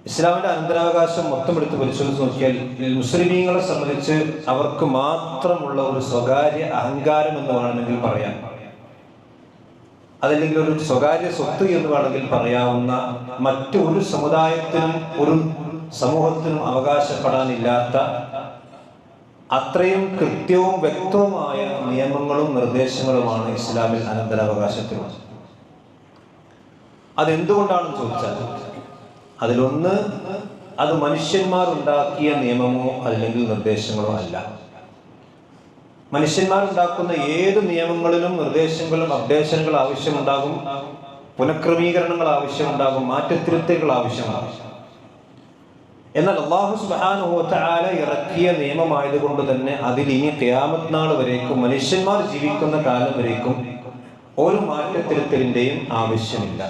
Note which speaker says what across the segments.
Speaker 1: ഇസ്ലാമിന്റെ അനന്തരാവകാശം മൊത്തം എടുത്ത് പരിശോധിച്ച് നോക്കിയാൽ മുസ്ലിമീങ്ങളെ സംബന്ധിച്ച് അവർക്ക് മാത്രമുള്ള ഒരു സ്വകാര്യ അഹങ്കാരം എന്ന് വേണമെങ്കിൽ പറയാം, അതല്ലെങ്കിൽ ഒരു സ്വകാര്യ സ്വത്ത് എന്ന് വേണമെങ്കിൽ പറയാവുന്ന മറ്റൊരു സമുദായത്തിനും ഒരു സമൂഹത്തിനും അവകാശപ്പെടാനില്ലാത്ത അത്രയും കൃത്യവും വ്യക്തവുമായ നിയമങ്ങളും നിർദ്ദേശങ്ങളുമാണ് ഇസ്ലാമിൽ അനന്തരാവകാശത്തിലുള്ളത്. അതെന്തുകൊണ്ടാണെന്ന് ചോദിച്ചാൽ അതിലൊന്ന്, അത് മനുഷ്യന്മാർ ഉണ്ടാക്കിയ നിയമമോ അല്ലെങ്കിൽ നിർദ്ദേശങ്ങളോ അല്ല. മനുഷ്യന്മാരുണ്ടാക്കുന്ന ഏത് നിയമങ്ങളിലും നിർദ്ദേശങ്ങളും അപ്ഡേഷനുകൾ ആവശ്യമുണ്ടാകും, പുനഃക്രമീകരണങ്ങൾ ആവശ്യമുണ്ടാകും, മാറ്റത്തിരുത്തലുകൾ ആവശ്യമുണ്ടാകും. എന്നാൽ അല്ലാഹു സുബ്ഹാനഹു വ തആല ഇറക്കിയ നിയമമായതുകൊണ്ട് തന്നെ അതിലിനി ഖിയാമത്ത് നാൾ വരേക്കും, മനുഷ്യന്മാർ ജീവിക്കുന്ന കാലം വരേക്കും ഒരു മാറ്റത്തിരുത്തലിന്റെയും ആവശ്യമില്ല.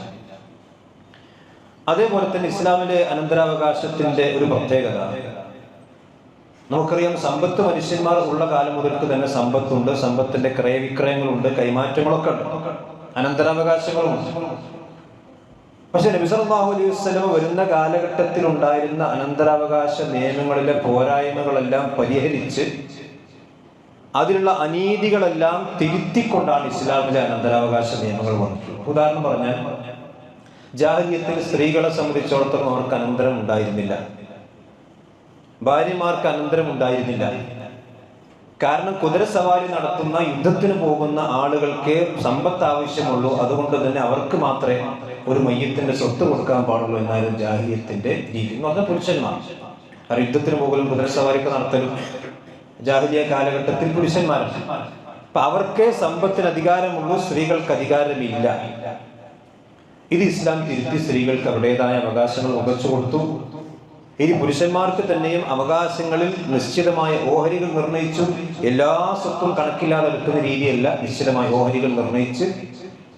Speaker 1: അതേപോലെ തന്നെ ഇസ്ലാമിലെ അനന്തരാവകാശത്തിന്റെ ഒരു പ്രത്യേകത, നമുക്കറിയാം, സമ്പത്ത് മനുഷ്യന്മാർ ഉള്ള കാലം മുതൽക്ക് തന്നെ സമ്പത്തുണ്ട്, സമ്പത്തിന്റെ ക്രയവിക്രയങ്ങളുണ്ട്, കൈമാറ്റങ്ങളൊക്കെ ഉണ്ട്, അനന്തരാവകാശങ്ങളുമുണ്ട്. പക്ഷെ നബി സല്ലല്ലാഹു അലൈഹി വസല്ലം വരുന്ന കാലഘട്ടത്തിൽ ഉണ്ടായിരുന്ന അനന്തരാവകാശ നിയമങ്ങളിലെ പോരായ്മകളെല്ലാം പരിഹരിച്ച് അതിലുള്ള അനീതികളെല്ലാം തിരുത്തിക്കൊണ്ടാണ് ഇസ്ലാമിലെ അനന്തരാവകാശ നിയമങ്ങൾ വന്നത്. ഉദാഹരണം പറഞ്ഞാൽ, ജാഹിലിയ്യത്തിൽ സ്ത്രീകളെ സംബന്ധിച്ചിടത്തോളം അവർക്ക് അനന്തരം ഉണ്ടായിരുന്നില്ല, ഭാര്യമാർക്ക് അനന്തരം ഉണ്ടായിരുന്നില്ല. കാരണം കുതിരസവാരി നടത്തുന്ന, യുദ്ധത്തിന് പോകുന്ന ആളുകൾക്ക് സമ്പത്ത് ആവശ്യമുള്ളൂ, അതുകൊണ്ട് തന്നെ അവർക്ക് മാത്രമേ ഒരു മയ്യത്തിന്റെ സ്വത്ത് കൊടുക്കാൻ പാടുള്ളൂ എന്നായിരുന്നു ജാഹിലിയ്യത്തിന്റെ രീതി എന്ന് പറഞ്ഞാൽ പുരുഷന്മാർ. കാരണം യുദ്ധത്തിന് പോകലും കുതിരസവാരിക്ക് നടത്തലും ജാഹിലിയ്യ കാലഘട്ടത്തിൽ പുരുഷന്മാരാണ്. അപ്പൊ അവർക്കേ സമ്പത്തിന് അധികാരമുള്ളൂ, സ്ത്രീകൾക്ക് അധികാരമില്ല. ഇത് ഇസ്ലാം തിരുത്തി സ്ത്രീകൾക്ക് അവരുടേതായ അവകാശങ്ങൾ വകച്ചു കൊടുത്തു. ഇനി പുരുഷന്മാർക്ക് തന്നെയും അവകാശങ്ങളിൽ നിശ്ചിതമായ ഓഹരികൾ നിർണയിച്ചു. എല്ലാ സ്വത്തും കണക്കില്ലാതെ എടുക്കുന്ന രീതിയല്ല, നിശ്ചിതമായ ഓഹരികൾ നിർണയിച്ച്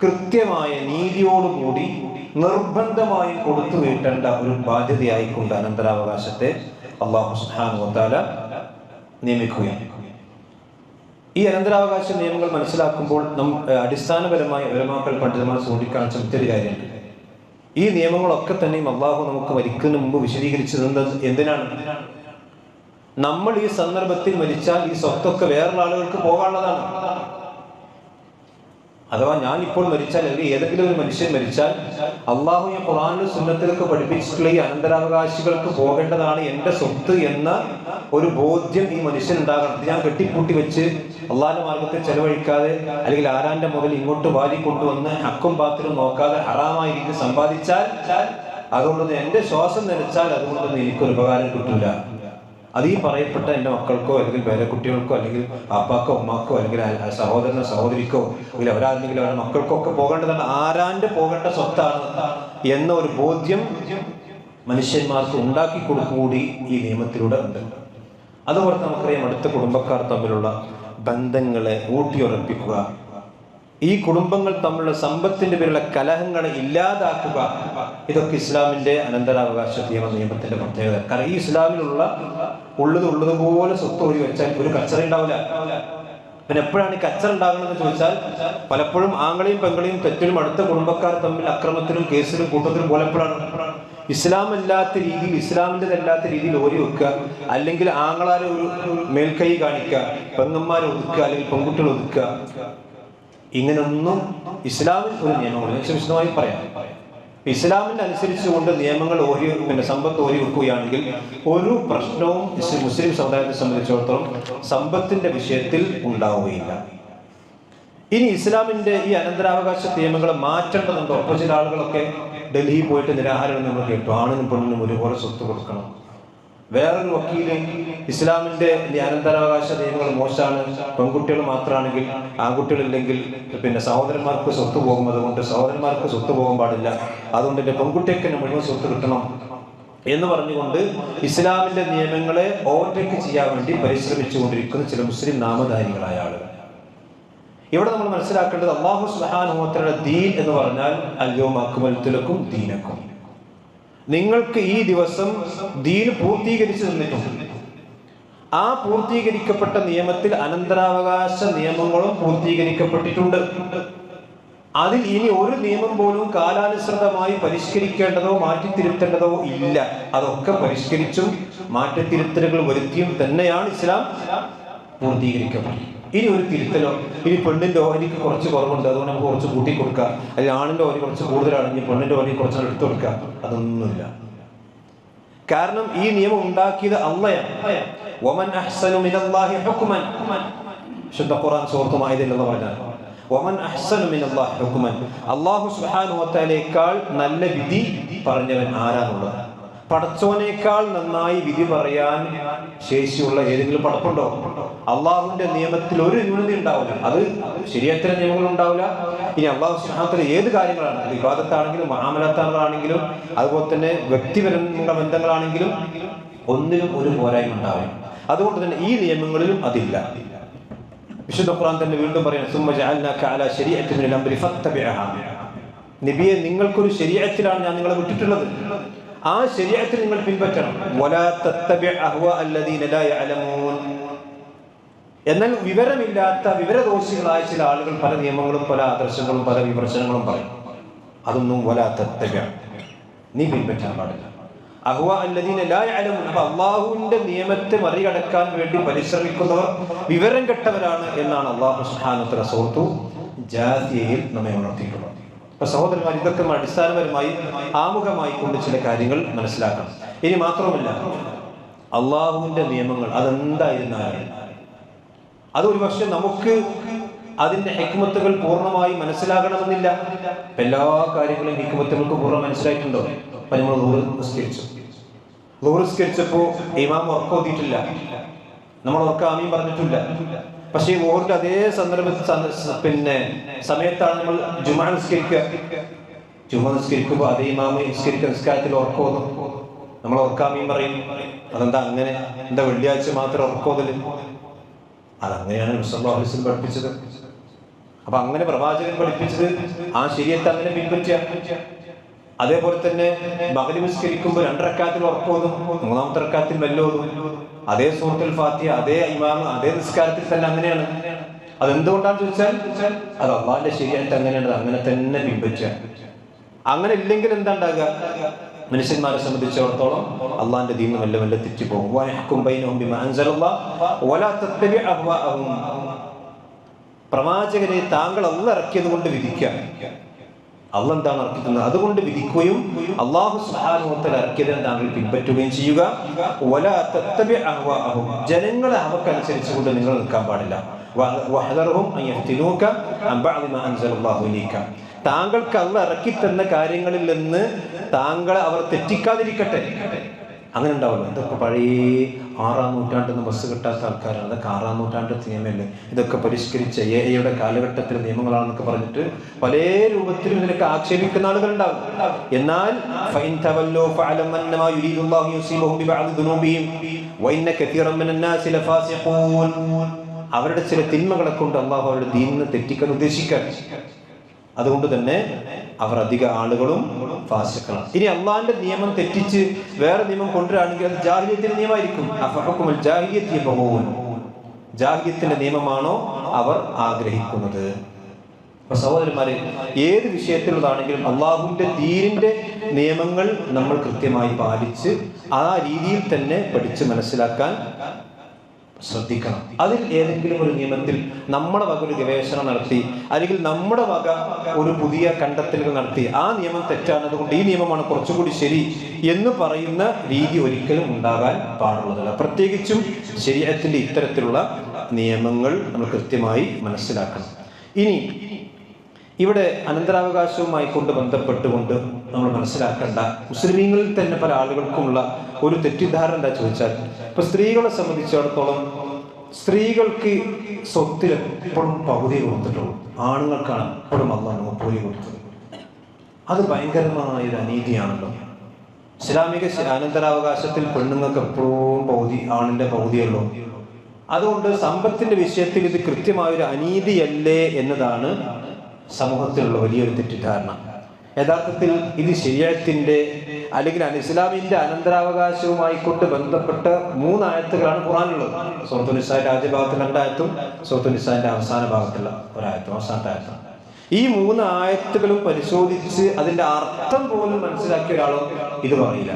Speaker 1: കൃത്യമായ നീതിയോടുകൂടി നിർബന്ധമായും കൊടുത്തു വീട്ടേണ്ട ഒരു ബാധ്യതയായിക്കൊണ്ട് അനന്തരാവകാശത്തെ അല്ലാഹു സുബ്ഹാനഹു വ തആല നിയമിക്കുകയാണ്. ഈ അനന്തരാവകാശ നിയമങ്ങൾ മനസ്സിലാക്കുമ്പോൾ അടിസ്ഥാനപരമായ ഉലമാക്കൾ പണ്ഡിതന്മാർ ചൂണ്ടിക്കാണിച്ച മറ്റൊരു കാര്യമുണ്ട്. ഈ നിയമങ്ങളൊക്കെ തന്നെയും അള്ളാഹു നമുക്ക് മരിക്കുന്നതിന് മുമ്പ് വിശദീകരിച്ചത് എന്തിനാണ്? നമ്മൾ ഈ സന്ദർഭത്തിൽ മരിച്ചാൽ ഈ സ്വത്തൊക്കെ വേറൊരു ആളുകൾക്ക് പോകാനുള്ളതാണ്. അഥവാ ഞാൻ ഇപ്പോൾ മരിച്ചാൽ, അല്ലെങ്കിൽ ഏതെങ്കിലും ഒരു മനുഷ്യൻ മരിച്ചാൽ, അള്ളാഹു ഈ ഖുർആനിലും സുന്നത്തിലൊക്കെ പഠിപ്പിച്ചിട്ടുള്ള ഈ അനന്തരാവകാശികൾക്ക് പോകേണ്ടതാണ് എൻ്റെ സ്വത്ത് എന്ന ഒരു ബോധ്യം ഈ മനുഷ്യൻ ഉണ്ടാകണം. ഞാൻ കെട്ടിപ്പൂട്ടി വെച്ച് അള്ളാഹിന്റെ മാർഗത്തിൽ ചെലവഴിക്കാതെ, അല്ലെങ്കിൽ ആരാന്റെ മുതൽ ഇങ്ങോട്ട് വാരി കൊണ്ടുവന്ന് ഹക്കും ബാത്തിലും നോക്കാതെ ഹറാമായ രീതിയിൽ സമ്പാദിച്ചാൽ, അതുകൊണ്ടൊന്ന് എൻ്റെ ശ്വാസം നിലച്ചാൽ അതുകൊണ്ടൊന്നും എനിക്കൊരു ഉപകാരം കിട്ടില്ല. അത് ഈ പറയപ്പെട്ട എൻ്റെ മക്കൾക്കോ അല്ലെങ്കിൽ പേരക്കുട്ടികൾക്കോ അല്ലെങ്കിൽ അപ്പാക്കോ ഉമ്മാക്കോ അല്ലെങ്കിൽ സഹോദരനോ സഹോദരിക്കോ അല്ലെങ്കിൽ അവരാണെങ്കിൽ അവരുടെ മക്കൾക്കോ ഒക്കെ പോകേണ്ടതാണ്, ആരാന്റെ പോകേണ്ട സ്വത്താണ് എന്ന ഒരു ബോധ്യം മനുഷ്യന്മാർക്ക് ഉണ്ടാക്കി കൊടുക്കും കൂടി ഈ നിയമത്തിലൂടെ ഉണ്ട്. അതുപോലെ നമുക്കറിയാം, അടുത്ത കുടുംബക്കാർ തമ്മിലുള്ള ബന്ധങ്ങളെ ഊട്ടിയുറപ്പിക്കുക, ഈ കുടുംബങ്ങൾ തമ്മിലുള്ള സമ്പത്തിന്റെ പേരുള്ള കലഹങ്ങളെ ഇല്ലാതാക്കുക, ഇതൊക്കെ ഇസ്ലാമിന്റെ അനന്തരാവകാശ നിയമത്തിന്റെ പ്രത്യേകത. കാരണം ഈ ഇസ്ലാമിലുള്ള ഉള്ളതുപോലെ സ്വത്ത് ഒഴി വെച്ചാൽ ഒരു കച്ചറ ഉണ്ടാവില്ല. പിന്നെ എപ്പോഴാണ് ഈ കച്ചറ ഉണ്ടാകുന്നതെന്ന് ചോദിച്ചാൽ, പലപ്പോഴും ആങ്ങളെയും പെങ്ങളെയും തെറ്റിലും അടുത്ത കുടുംബക്കാർ തമ്മിൽ അക്രമത്തിലും കേസിലും കൂട്ടത്തിലും പോലെപ്പോഴാണ് ഇസ്ലാമല്ലാത്ത രീതിയിൽ, ഇസ്ലാമിൻ്റെതല്ലാത്ത രീതിയിൽ ഓരി വെക്കുക, അല്ലെങ്കിൽ ആങ്ങളാരെ ഒരു മേൽക്കൈ കാണിക്കുക, പെങ്ങന്മാരെ ഒതുക്കുക, അല്ലെങ്കിൽ പെൺകുട്ടികൾ ഒതുക്കുക, ഇങ്ങനൊന്നും ഇസ്ലാമിൽ ഒരു നിയമമാണ്. വിശദമായി പറയാം. ഇസ്ലാമിന് അനുസരിച്ചുകൊണ്ട് നിയമങ്ങൾ സമ്പത്ത് ഓരി വെക്കുകയാണെങ്കിൽ ഒരു പ്രശ്നവും മുസ്ലിം സമുദായത്തെ സംബന്ധിച്ചിടത്തോളം സമ്പത്തിന്റെ വിഷയത്തിൽ ഉണ്ടാവുകയില്ല. ഇനി ഇസ്ലാമിന്റെ ഈ അനന്തരാവകാശ നിയമങ്ങളെ മാറ്റേണ്ടതുണ്ടോ? അപ്പോൾ ചില ആളുകളൊക്കെ ഡൽഹിയിൽ പോയിട്ട് നിരാഹാരം നമ്മൾ കേട്ടു, ആണിനും പെണ്ണിനും ഒരുപോലെ സ്വത്ത് കൊടുക്കണം. വേറൊരു വക്കീല് ഇസ്ലാമിന്റെ അനന്തരാവകാശ നിയമങ്ങൾ മോശമാണ്, പെൺകുട്ടികൾ മാത്രമാണെങ്കിൽ ആൺകുട്ടികളില്ലെങ്കിൽ പിന്നെ സഹോദരന്മാർക്ക് സ്വത്ത് പോകും, അതുകൊണ്ട് സഹോദരന്മാർക്ക് സ്വത്ത് പോകാൻ പാടില്ല, അതുകൊണ്ട് എൻ്റെ പെൺകുട്ടിയൊക്കെ മുഴുവൻ സ്വത്ത് കിട്ടണം എന്ന് പറഞ്ഞുകൊണ്ട് ഇസ്ലാമിന്റെ നിയമങ്ങളെ ഓവർടേക്ക് ചെയ്യാൻ വേണ്ടി പരിശ്രമിച്ചുകൊണ്ടിരിക്കുന്ന ചില മുസ്ലിം നാമധാരികളായ ആളുകൾ. ഇവിടെ നമ്മൾ മനസ്സിലാക്കേണ്ടത്, അല്ലാഹു സുബ്ഹാനഹു വ തആല ദീൻ എന്ന് പറഞ്ഞാൽ അൽയൗമ അക്മൽതു ലക്കും ദീനക്കും, നിങ്ങൾക്ക് ഈ ദിവസം ദീൻ പൂർത്തീകരിച്ചു തന്നിട്ടുണ്ട്. ആ പൂർത്തീകരിക്കപ്പെട്ട നിയമത്തിൽ അനന്തരാവകാശ നിയമങ്ങളും പൂർത്തീകരിക്കപ്പെട്ടിട്ടുണ്ട്. അതിൽ ഇനി ഒരു നിയമം പോലും കാലാനുസൃതമായി പരിഷ്കരിക്കേണ്ടതോ മാറ്റിത്തിരുത്തേണ്ടതോ ഇല്ല. അതൊക്കെ പരിഷ്കരിച്ചും മാറ്റത്തിരുത്തലുകൾ വരുത്തിയും തന്നെയാണ് ഇസ്ലാം പൂർത്തീകരിക്കപ്പെടുന്നത്. ഇനി ഒരു തിരുത്തലോ, ഇനി പെണ്ണിന്റെ ഓഹരിക്ക് കുറച്ച് കുറവുണ്ട് അതുകൊണ്ട് നമുക്ക് കുറച്ച് കൂട്ടി കൊടുക്കുക, അല്ലെങ്കിൽ ആണിന്റെ ഓഹരി കുറച്ച് കൂടുതലാണ് ഇനി പെണ്ണിന്റെ ഓഹരി കുറച്ച് എടുത്തു കൊടുക്കുക, അതൊന്നുമില്ല. കാരണം ഈ നിയമം ഉണ്ടാക്കിയത് അള്ളയാണ്. വമൻ അഹ്സനു മിനല്ലാഹി ഹുക്മൻ, ശുദ്ധ ഖുർആൻ സൂറത്ത് മാഇദയിൽ അല്ലാഹു പറഞ്ഞാണ് വമൻ അഹ്സനു മിനല്ലാഹി ഹുക്മൻ, അല്ലാഹു സുബ്ഹാനഹു വ തആലയേക്കാൾ നല്ല വിധി പറഞ്ഞവൻ ആരാന്നുള്ളത്. പടച്ചോനേക്കാൾ നന്നായി വിധി പറയാൻ ശേഷിയുള്ള ഏതെങ്കിലും പടപ്പുണ്ടോ? അള്ളാഹുവിന്റെ നിയമത്തിൽ ഒരു ന്യൂനത ഉണ്ടാവില്ല. അത് ശരീഅത്തിലെ നിയമങ്ങൾ ഉണ്ടാവില്ല. ഇനി അള്ളാഹു സുബ്ഹാനഹു വ തആല ഏത് കാര്യങ്ങളാണ്, ഇബാദത്താണെങ്കിലും മുആമലത്താണെങ്കിലും അതുപോലെ തന്നെ വ്യക്തിപരമായ ബന്ധങ്ങളാണെങ്കിലും ഒന്നിലും ഒരു പോരായ്മ ഉണ്ടാവില്ല. അതുകൊണ്ട് തന്നെ ഈ നിയമങ്ങളിലും അതില്ല. വിശുദ്ധ ഖുർആൻ തന്നെ വീണ്ടും പറയുന്നു, സുമ്മ ജഅൽനാക അലാ ശരീഅത്തിൻ മിനൽ അംരി ഫത്തബിഅഹാ. നബിയെ, നിങ്ങൾക്കൊരു ശരീഅത്തിലാണ് ഞാൻ നിങ്ങളെ വിട്ടിട്ടുള്ളത്, ആ ശരീഅത്തിൽ നിങ്ങൾ പിൻപറ്റണം. വലാ തത്തബിഅ അഹ്വാഅ അല്ലദീന ലാ യഅലമൂൻ. എന്നാൽ വിവരമില്ലാത്ത വിവരദോഷികളായ ചില ആളുകൾ പല നിയമങ്ങളും പല ആദർശങ്ങളും പല വിമർശനങ്ങളും പറയും. അതൊന്നും വലാ തത്തബിഅ, നീ പിൻപറ്റാൻ പാടില്ല. അഹ്വാഅ അല്ലദീന ലാ യഅലമൂൻ. അപ്പോൾ അല്ലാഹുവിന്റെ നിയമത്തെ മറികടക്കാൻ വേണ്ടി പരിശ്രമിക്കുന്നവർ വിവരം കെട്ടവരാണ് എന്നാണ് അല്ലാഹു സുബ്ഹാനഹു വ തആല സൂറത്തു ജാസിയയിൽ നമ്മെ ഉണർത്തിയിട്ടുള്ളത്. അപ്പോൾ സഹോദരന്മാർ, ഇതൊക്കെ അടിസ്ഥാനപരമായി ആമുഖമായി കൊണ്ട് ചില കാര്യങ്ങൾ മനസ്സിലാക്കണം. ഇനി മാത്രമല്ല, അള്ളാഹുവിന്റെ നിയമങ്ങൾ അതെന്തായിരുന്നാലും അത് ഒരുപക്ഷെ നമുക്ക് അതിന്റെ ഹിക്മത്തുകൾ പൂർണ്ണമായി മനസ്സിലാകണമെന്നില്ല. എല്ലാ കാര്യങ്ങളും ഹിക്മത്തുകൾക്ക് പൂർണ്ണം മനസ്സിലായിട്ടുണ്ടോ? അപ്പൊ നമ്മൾ ളുഹ്ർ ഇമാം ഉറക്കോതിയിട്ടില്ല, നമ്മൾ ഉറക്ക ആമീൻ പറഞ്ഞിട്ടില്ല. പക്ഷേ ളുഹ്റിന്റെ അതേ സമയത്താണ് നമ്മൾ ജുമുഅ നിസ്കരിക്കുമ്പോൾ അതേ ഇമാം നിസ്കാരത്തിൽ ഉറക്കോതും, നമ്മൾ ഉറക്കാമീൻ പറയും. അതെന്താ അങ്ങനെ? എന്താ വെള്ളിയാഴ്ച മാത്രം ഉറക്കോതല്? അതങ്ങനെയാണ് നബി സല്ലല്ലാഹു അലൈഹി വസല്ലം പഠിപ്പിച്ചത്. അപ്പൊ അങ്ങനെ പ്രവാചകൻ പഠിപ്പിച്ചത് ആ ശരീഅത്ത് അങ്ങനെ പിൻപറ്റുക. അതേപോലെ തന്നെ മഗ്‌രിബ് നിസ്കരിക്കുമ്പോൾ 2 റക്അത്തിൽ ഉറക്കോതും, 3ാമത്തെ റക്അത്തിൽ മെല്ലോതും, അതേ സൂറത്തുൽ ഫാത്തിഹ അതേ ഇമാം അതേ നിസ്കാരത്തിൽ തന്നെ അങ്ങനെയാണ്. അതെന്തുകൊണ്ടാണെന്ന് ചോദിച്ചാൽ അത് അള്ളാഹിന്റെ ശരീഅത്ത് അങ്ങനെയാണ്, അങ്ങനെ തന്നെ പിൻപറ്റുക. അങ്ങനെ ഇല്ലെങ്കിൽ എന്താ ഉണ്ടാകുക? മനുഷ്യന്മാരെ സംബന്ധിച്ചിടത്തോളം അള്ളാഹിന്റെ ദീൻ മെല്ലെ മെല്ലെ തെറ്റിപ്പോകും. പ്രവാചകരെ താങ്കൾ അള്ളാഹ് ഇറക്കിയത് കൊണ്ട് വിധിക്കുക. അള്ളാഹ് എന്താണ് ഇറക്കിയത് അതുകൊണ്ട് വിധിക്കുകയും അല്ലാഹു സുബ്ഹാനഹു വ തആല ഇറക്കിയതിനെ താങ്കൾ പിൻപറ്റുകയും ചെയ്യുക. വലാ തത്തബി അഹ്വാഅഹും, ജനങ്ങളെ അവക്കനുസരിച്ചുകൊണ്ട് നിങ്ങൾ നിൽക്കാൻ പാടില്ല. വഹദർഹും അൻ യഫ്തിനൂക അൻ ബഅദി മാ അൻസലല്ലാഹു ഇലൈക, താങ്കൾക്ക് അള്ളാഹ് ഇറക്കി തന്ന കാര്യങ്ങളിൽ നിന്ന് താങ്കളെ അവർ തെറ്റിക്കാതിരിക്കട്ടെ. അങ്ങനെ ഉണ്ടാവുമല്ലോ. ഇതൊക്കെ പഴയ 6ാം നൂറ്റാണ്ടിൽ ബസ് കിട്ടാത്ത ആൾക്കാരാണ്, അതൊക്കെ 6ാം നൂറ്റാണ്ടിൽ നിയമമല്ലേ, ഇതൊക്കെ പരിഷ്കരിച്ച എയുടെ കാലഘട്ടത്തിലെ നിയമങ്ങളാണെന്നൊക്കെ പറഞ്ഞിട്ട് പല രൂപത്തിലും ഇതിനൊക്കെ ആക്ഷേപിക്കുന്ന ആളുകളുണ്ടാവും. എന്നാൽ ഫഇൻ തവല്ലൂ ഫഅലം അന്നമാ യുരീദുല്ലാഹു യുസീബഹും ബിബഅദി ദുനൂബിഹിം വഇന്ന കസീറൻ മിനന്നാസി ലഫാസിഖൂൻ. അവരുടെ ചില തിന്മകളെ കൊണ്ട് അല്ലാഹു അവരുടെ ദീനിനെ തെറ്റിക്കാൻ ഉദ്ദേശിക്കാൻ. അതുകൊണ്ട് തന്നെ അവർ അധിക ആളുകളും ഫാസിഖുകളാണ്. ഇനി അള്ളാഹിന്റെ നിയമം തെറ്റിച്ച് വേറെ നിയമം കൊണ്ടുവരാണെങ്കിൽ അത് ജാഹിലിയത്തിന്റെ നിയമമായിരിക്കും. അഫഹുക്കുമുൽ ജാഹിലിയ്യത്തി യബ്ഗൂൻ, ജാഹിലിയത്തിന്റെ നിയമമാണോ അവർ ആഗ്രഹിക്കുന്നത്. അപ്പൊ സഹോദരന്മാരെ, ഏത് വിഷയത്തിലുള്ളതാണെങ്കിലും അള്ളാഹുവിന്റെ ദീനിന്റെ നിയമങ്ങൾ നമ്മൾ കൃത്യമായി പാലിച്ച് ആ രീതിയിൽ തന്നെ പഠിച്ച് മനസ്സിലാക്കാൻ ശ്രദ്ധിക്കണം. അതിൽ ഏതെങ്കിലും ഒരു നിയമത്തിൽ നമ്മുടെ വക ഒരു ഗവേഷണം നടത്തി അല്ലെങ്കിൽ നമ്മുടെ വക ഒരു പുതിയ കണ്ടെത്തലുകൾ നടത്തി ആ നിയമം തെറ്റാണ് അതുകൊണ്ട് ഈ നിയമമാണ് കുറച്ചുകൂടി ശരി എന്ന് പറയുന്ന രീതി ഒരിക്കലും ഉണ്ടാകാൻ പാടുള്ളതല്ല. പ്രത്യേകിച്ചും ശരീഅത്തിന്റെ ഇത്തരത്തിലുള്ള നിയമങ്ങൾ നമ്മൾ കൃത്യമായി മനസ്സിലാക്കണം. ഇനി ഇവിടെ അനന്തരാവകാശവുമായി കൊണ്ട് ബന്ധപ്പെട്ടുകൊണ്ട് നമ്മൾ മനസ്സിലാക്കേണ്ട മുസ്ലിമീങ്ങളിൽ തന്നെ പല ആളുകൾക്കുമുള്ള ഒരു തെറ്റിദ്ധാരണ എന്താ ചോദിച്ചാൽ, ഇപ്പൊ സ്ത്രീകളെ സംബന്ധിച്ചിടത്തോളം സ്ത്രീകൾക്ക് സ്വത്തിൽ എപ്പോഴും പകുതി കൊടുത്തിട്ടുള്ളൂ, ആണുങ്ങൾക്കാണ് എപ്പോഴും അല്ലാഹു മുപ്പൂലി കൊടുത്തത്. അത് ഭയങ്കരമായൊരു അനീതിയാണല്ലോ. ഇസ്ലാമിക അനന്തരാവകാശത്തിൽ പെണ്ണുങ്ങൾക്ക് എപ്പോഴും പകുതി, ആണിന്റെ പകുതിയല്ലോ. അതുകൊണ്ട് സമ്പത്തിന്റെ വിഷയത്തിൽ ഇത് കൃത്യമായൊരു അനീതിയല്ലേ എന്നതാണ് സമൂഹത്തിലുള്ള വലിയൊരു തെറ്റിദ്ധാരണ. യഥാർത്ഥത്തിൽ ഇത് ശരീഅത്തിന്റെ അല്ലെങ്കിൽ ഇസ്ലാമിന്റെ അനന്തരാവകാശവുമായി കൊണ്ട് ബന്ധപ്പെട്ട 3 ആയത്തുകളാണ് ഖുർആനിലുള്ളത്. സൂറത്തുൽ നിസാഇന്റെ ആദ്യ ഭാഗത്തിൽ 2 ആയത്തും സൂറത്തുൽ നിസാഇന്റെ അവസാന ഭാഗത്തുള്ള ഒരായത്തും, അവസാനത്തെ ആയത്തും. ഈ 3 ആയത്തുകളും പരിശോധിച്ച് അതിന്റെ അർത്ഥം പോലും മനസ്സിലാക്കിയ ഒരാളും ഇത് പറയില്ല.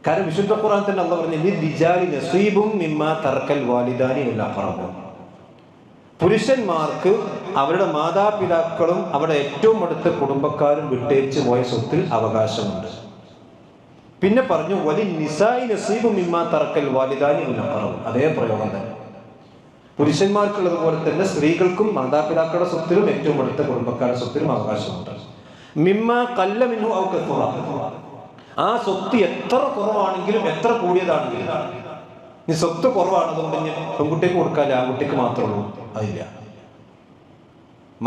Speaker 1: കാരണം വിശുദ്ധ ഖുർആൻ തന്നെ അല്ലാഹു പറഞ്ഞു, ലിർരിജാലി നസീബും മിമ്മാ തറക്കൽ വാലിദാനി വൽ അഖറബൂൻ. പുരുഷന്മാർക്ക് അവരുടെ മാതാപിതാക്കളും അവരുടെ ഏറ്റവും അടുത്ത കുടുംബക്കാരും വിട്ടേച്ച് പോയ സ്വത്തിൽ അവകാശമുണ്ട്. പിന്നെ പറഞ്ഞു വലി നിസാഇ നസീബും മിമ്മാ തറക്കൽ വാലിദാനി വൽ അഖറബൂൻ. അതേ പ്രയോഗം തന്നെ പുരുഷന്മാർക്കുള്ളതുപോലെ തന്നെ സ്ത്രീകൾക്കും മാതാപിതാക്കളുടെ സ്വത്തിലും ഏറ്റവും അടുത്ത കുടുംബക്കാരുടെ സ്വത്തിലും അവകാശമുണ്ട്. മിമ്മാ ഖല്ല മിൻഹു ഔ കസുറ. ആ സ്വത്ത് എത്ര കുറവാണെങ്കിലും എത്ര കൂടിയതാണെങ്കിലും, ഈ സ്വത്ത് കുറവാണതുകൊണ്ട് പെൺകുട്ടിക്ക് കൊടുക്കാല്ല, ആൺകുട്ടിക്ക് മാത്രമേ ഉള്ളൂ, അതില്ല.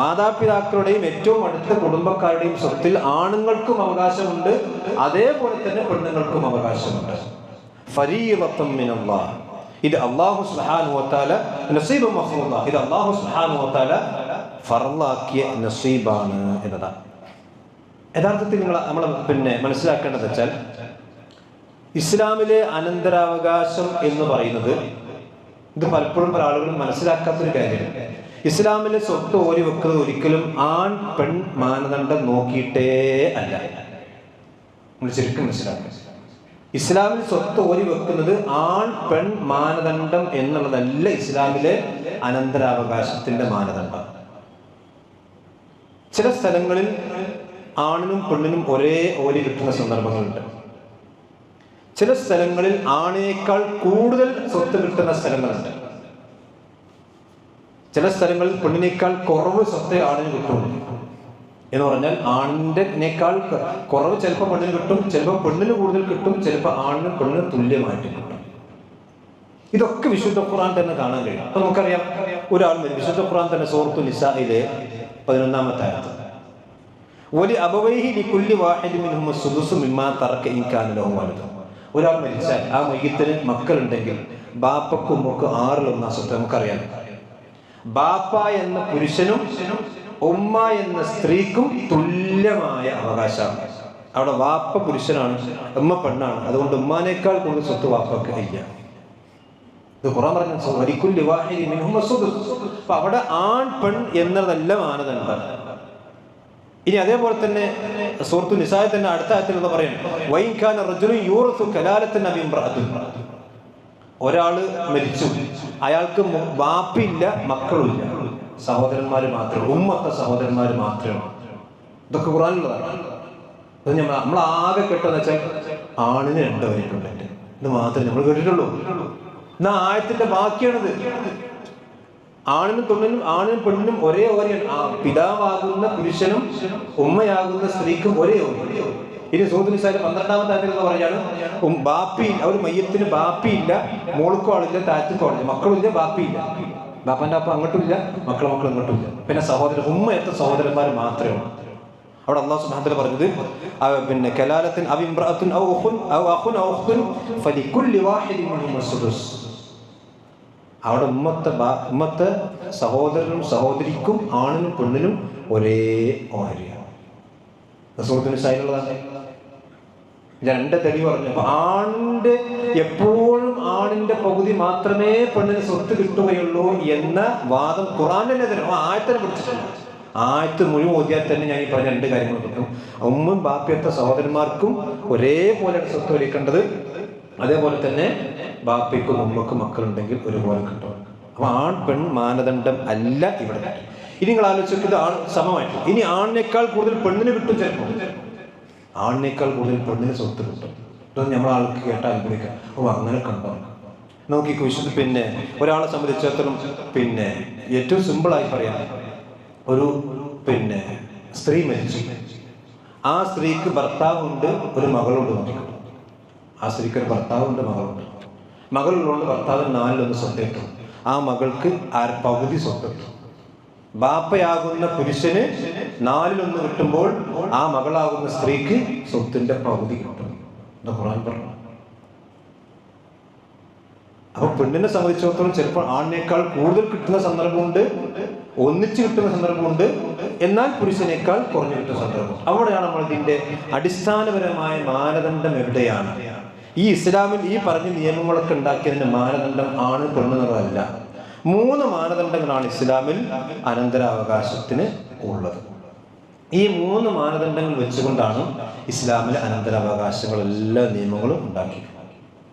Speaker 1: മാതാപിതാക്കളുടെയും ഏറ്റവും അടുത്ത കുടുംബക്കാരുടെയും സ്വത്തിൽ ആണുങ്ങൾക്കും അവകാശമുണ്ട്, അതേപോലെ തന്നെ പെണ്ണുങ്ങൾക്കും അവകാശമുണ്ട്. ഫരീളത്തും മിനല്ലാഹ്. ഇത് അല്ലാഹു സുബ്ഹാനഹു വ തആല നസീബ് മഫ്റൂദ, ഇത് അല്ലാഹു സുബ്ഹാനഹു വ തആല ഫർളാക്കിയ നസീബാണ് എന്നതാണ്. യഥാർത്ഥത്തിൽ നമ്മൾ മനസ്സിലാക്കേണ്ടത് വെച്ചാൽ, ഇസ്ലാമിലെ അനന്തരാവകാശം എന്ന് പറയുന്നത്, ഇത് പലപ്പോഴും പല ആളുകളും മനസ്സിലാക്കാത്തൊരു കാര്യമാണ്. ഇസ്ലാമിലെ സ്വത്ത് ഓരി വെക്കുന്നത് ഒരിക്കലും ആൺ പെൺ മാനദണ്ഡം നോക്കിയിട്ടേ അല്ല. നമ്മൾ ശരിക്കും മനസ്സിലാക്കുക, ഇസ്ലാമിൽ സ്വത്ത് ഓരി വെക്കുന്നത് ആൺ പെൺ മാനദണ്ഡം എന്നുള്ളതല്ല ഇസ്ലാമിലെ അനന്തരാവകാശത്തിന്റെ മാനദണ്ഡം. ചില സ്ഥലങ്ങളിൽ ആണിനും പെണ്ണിനും ഒരേ ഓരി കിട്ടുന്ന സന്ദർഭങ്ങളുണ്ട്. ചില സ്ഥലങ്ങളിൽ ആണിനേക്കാൾ കൂടുതൽ സ്വത്ത് കിട്ടുന്ന സ്ഥലങ്ങളുണ്ട്. ചില സ്ഥലങ്ങളിൽ പെണ്ണിനേക്കാൾ കുറവ് സ്വത്ത് ആണിന് കിട്ടും. എന്ന് പറഞ്ഞാൽ ആണിൻ്റെക്കാൾ കുറവ് ചിലപ്പോൾ പെണ്ണിന് കിട്ടും, ചിലപ്പോൾ പെണ്ണിന് കൂടുതൽ കിട്ടും, ചിലപ്പോൾ ആണിനും പെണ്ണിനും തുല്യമായിട്ട് കിട്ടും. ഇതൊക്കെ വിശുദ്ധ ഖുർആൻ തന്നെ കാണാൻ കഴിയും. അപ്പൊ നമുക്കറിയാം, ഒരാൾ വിശുദ്ധ ഖുർആൻ തന്നെ സൂറത്തു നിസായിലെ 11-ാമത്തെ ആയത്ത്, വലി അബവൈഹി ലികുല്ലി വാഹിദി മിൻഹും സുദുസു മിമ്മാ തറക ഇൻ കാന ലഹു വലദ്. ഒരാൾ മരിച്ചാൽ ആ മയ്യിത്തിന് മക്കളുണ്ടെങ്കിൽ ബാപ്പക്കും ഉമ്മക്കും 6/1 സ്വത്ത്. നമുക്കറിയാം, ബാപ്പ എന്ന പുരുഷനും ഉമ്മ എന്ന സ്ത്രീക്കും തുല്യമായ അവകാശമാണ്. അവിടെ വാപ്പ പുരുഷനാണ്, ഉമ്മ പെണ്ണാണ്. അതുകൊണ്ട് ഉമ്മാനേക്കാൾ കൂടുതൽ സ്വത്ത് വാപ്പക്ക് ഇല്ല. ഇത് ഖുർആൻ പറഞ്ഞു, വലികുല്ലി വാഹിദി മിൻഹും സുദുസ്. അപ്പൊ അവിടെ ആൺ പെൺ എന്നതല്ല മാനദണ്ഡം. ഇനി അതേപോലെ തന്നെ സൂറത്തു നിസായിൽ തന്നെ അടുത്ത ആയത്തിൽ പറയും, വൈൻ കാന റജുലുൻ യൂറസു കലാലത്തൻ അബി ഇംറഅത്തുൻ. ഒരാള് മരിച്ചു, അയാൾക്ക് വാപ്പില്ല, മക്കളുമില്ല, സഹോദരന്മാര് മാത്രമേ, ഉമ്മത്തെ സഹോദരന്മാര് മാത്രമേ. ഇതൊക്കെ ഖുർആനിലുള്ളതാണ്. അത് നമ്മൾ ആകെ കേട്ടെന്ന് വെച്ചാൽ ആണിന് 2 വരിട്ടുണ്ട്, ഇത് മാത്രമേ നമ്മൾ കേട്ടിട്ടുള്ളൂ. എന്നാ ആയത്തിന്റെ ബാക്കിയാണിത്. ആണിനും പെണ്ണിനും ഒരേ ഓരിയാണ്. പിതാവാകുന്ന പുരുഷനും ഉമ്മയാകുന്ന സ്ത്രീക്കും ഒരേ ഓരി. ഇനി സൂറത്തുൽ നിസായിലെ 12-ാമത്തെ ആയത്തിൽ പറയാണ്, ബാപ്പി, ഒരു മയ്യത്തിന് ബാപ്പിയില്ല, മോൾക്കും ആളില്ല, താഴത്തേക്കും ആളില്ല, മക്കളുമില്ല, ബാപ്പിയില്ല. ബാപ്പന്റെ അപ്പം അങ്ങോട്ടുമില്ല, മക്കൾ ഇങ്ങോട്ടുമില്ല. പിന്നെ ഉമ്മ എത്ര സഹോദരന്മാർ മാത്രമേ ഉള്ളൂ. അവിടെ അല്ലാഹു സുബ്ഹാനഹു വ തആല പറഞ്ഞത്, കലാലത്തിൻ അവ ഇംറഅത്തുൻ ഔ അഖുൻ ഔ അഖുൻ ഔ അഖ്തുൻ ഫലികുല്ലി വാഹിദിൻ മിൻഹും സുദുസ്. അവിടെ ഉമ്മത്തെ സഹോദരനും സഹോദരിക്കും ആണിനും പെണ്ണിനും ഒരേ ഓഹരിയാണ്. സൂറത്തുൽ നിസായിലുള്ളതാണ്. 2 തെളിവ് പറഞ്ഞു. അപ്പൊ എപ്പോഴും ആണിന്റെ പകുതി മാത്രമേ പെണ്ണിന് സ്വത്ത് കിട്ടുകയുള്ളൂ എന്ന വാദം ഖുർആനിലെ തരും. ആയത്തിനെ പിടിച്ചിട്ടില്ല. ആയത്ത് മുഴുവൻ ഓതിയാൽ തന്നെ ഞാൻ ഈ പറഞ്ഞ 2 കാര്യങ്ങൾ കിട്ടും. ഉമ്മും ബാപ്പിയത്തെ സഹോദരന്മാർക്കും ഒരേപോലെ സ്വത്ത് വലിക്കേണ്ടത്, അതേപോലെ തന്നെ ബാപ്പയ്ക്കും ഉമ്മക്കും മക്കളുണ്ടെങ്കിൽ ഒരുപോലെ കിട്ടും. അപ്പൊ ആൺ പെൺ മാനദണ്ഡം അല്ല ഇവിടെ. ഇനി നിങ്ങൾ ആലോചിച്ചത് ആൺ സമമായിട്ട്. ഇനി ആണിനേക്കാൾ കൂടുതൽ പെണ്ണിന് കിട്ടും, ചിലപ്പോൾ ആണിനേക്കാൾ കൂടുതൽ പെണ്ണിന് സ്വത്ത് കിട്ടും. ഇതൊന്നും നമ്മൾ ആൾക്ക് കേട്ടാൽ അത്ഭുതം. അങ്ങനെ കണ്ടോ നോക്കിക്കോ. ഒരാളെ സംബന്ധിച്ചിടത്തോളം ഏറ്റവും സിമ്പിളായി പറയാം, ഒരു സ്ത്രീ മരിച്ചു, ആ സ്ത്രീക്ക് ഭർത്താവുണ്ട്, ഒരു മകളുണ്ട്. നോക്കിക്കോ, ആ സ്ത്രീക്ക് ഒരു ഭർത്താവുണ്ട്, മകളുണ്ട്. മകളുള്ളതുകൊണ്ട് ഭർത്താവിന് 4/1 സ്വത്ത് കിട്ടും. ആ മകൾക്ക് പകുതി സ്വത്ത് കിട്ടും. ബാപ്പയാകുന്ന പുരുഷന് 4/1 കിട്ടുമ്പോൾ ആ മകളാകുന്ന സ്ത്രീക്ക് സ്വത്തിന്റെ പകുതി കിട്ടും. ഖുർആൻ പറഞ്ഞു. അപ്പൊ പെണ്ണിനെ സംബന്ധിച്ചിടത്തോളം ചിലപ്പോൾ ആണിനേക്കാൾ കൂടുതൽ കിട്ടുന്ന സന്ദർഭമുണ്ട്, ഒന്നിച്ച് കിട്ടുന്ന സന്ദർഭമുണ്ട്, എന്നാൽ പുരുഷനേക്കാൾ കുറഞ്ഞു കിട്ടുന്ന സന്ദർഭം. അവിടെയാണ് നമ്മൾ ഇതിന്റെ അടിസ്ഥാനപരമായ മാനദണ്ഡം എവിടെയാണ്. ഈ ഇസ്ലാമിൽ ഈ പറഞ്ഞ നിയമങ്ങളൊക്കെ ഉണ്ടാക്കിയതിന്റെ മാനദണ്ഡം ആണ് പെണ്ണെന്നുള്ളതല്ല. 3 മാനദണ്ഡങ്ങളാണ് ഇസ്ലാമിൽ അനന്തരാവകാശത്തിന് ഉള്ളത്. ഈ 3 മാനദണ്ഡങ്ങൾ വെച്ചുകൊണ്ടാണ് ഇസ്ലാമിലെ അനന്തരാവകാശങ്ങൾ എല്ലാ നിയമങ്ങളും ഉണ്ടാക്കിയിട്ടുള്ളത്.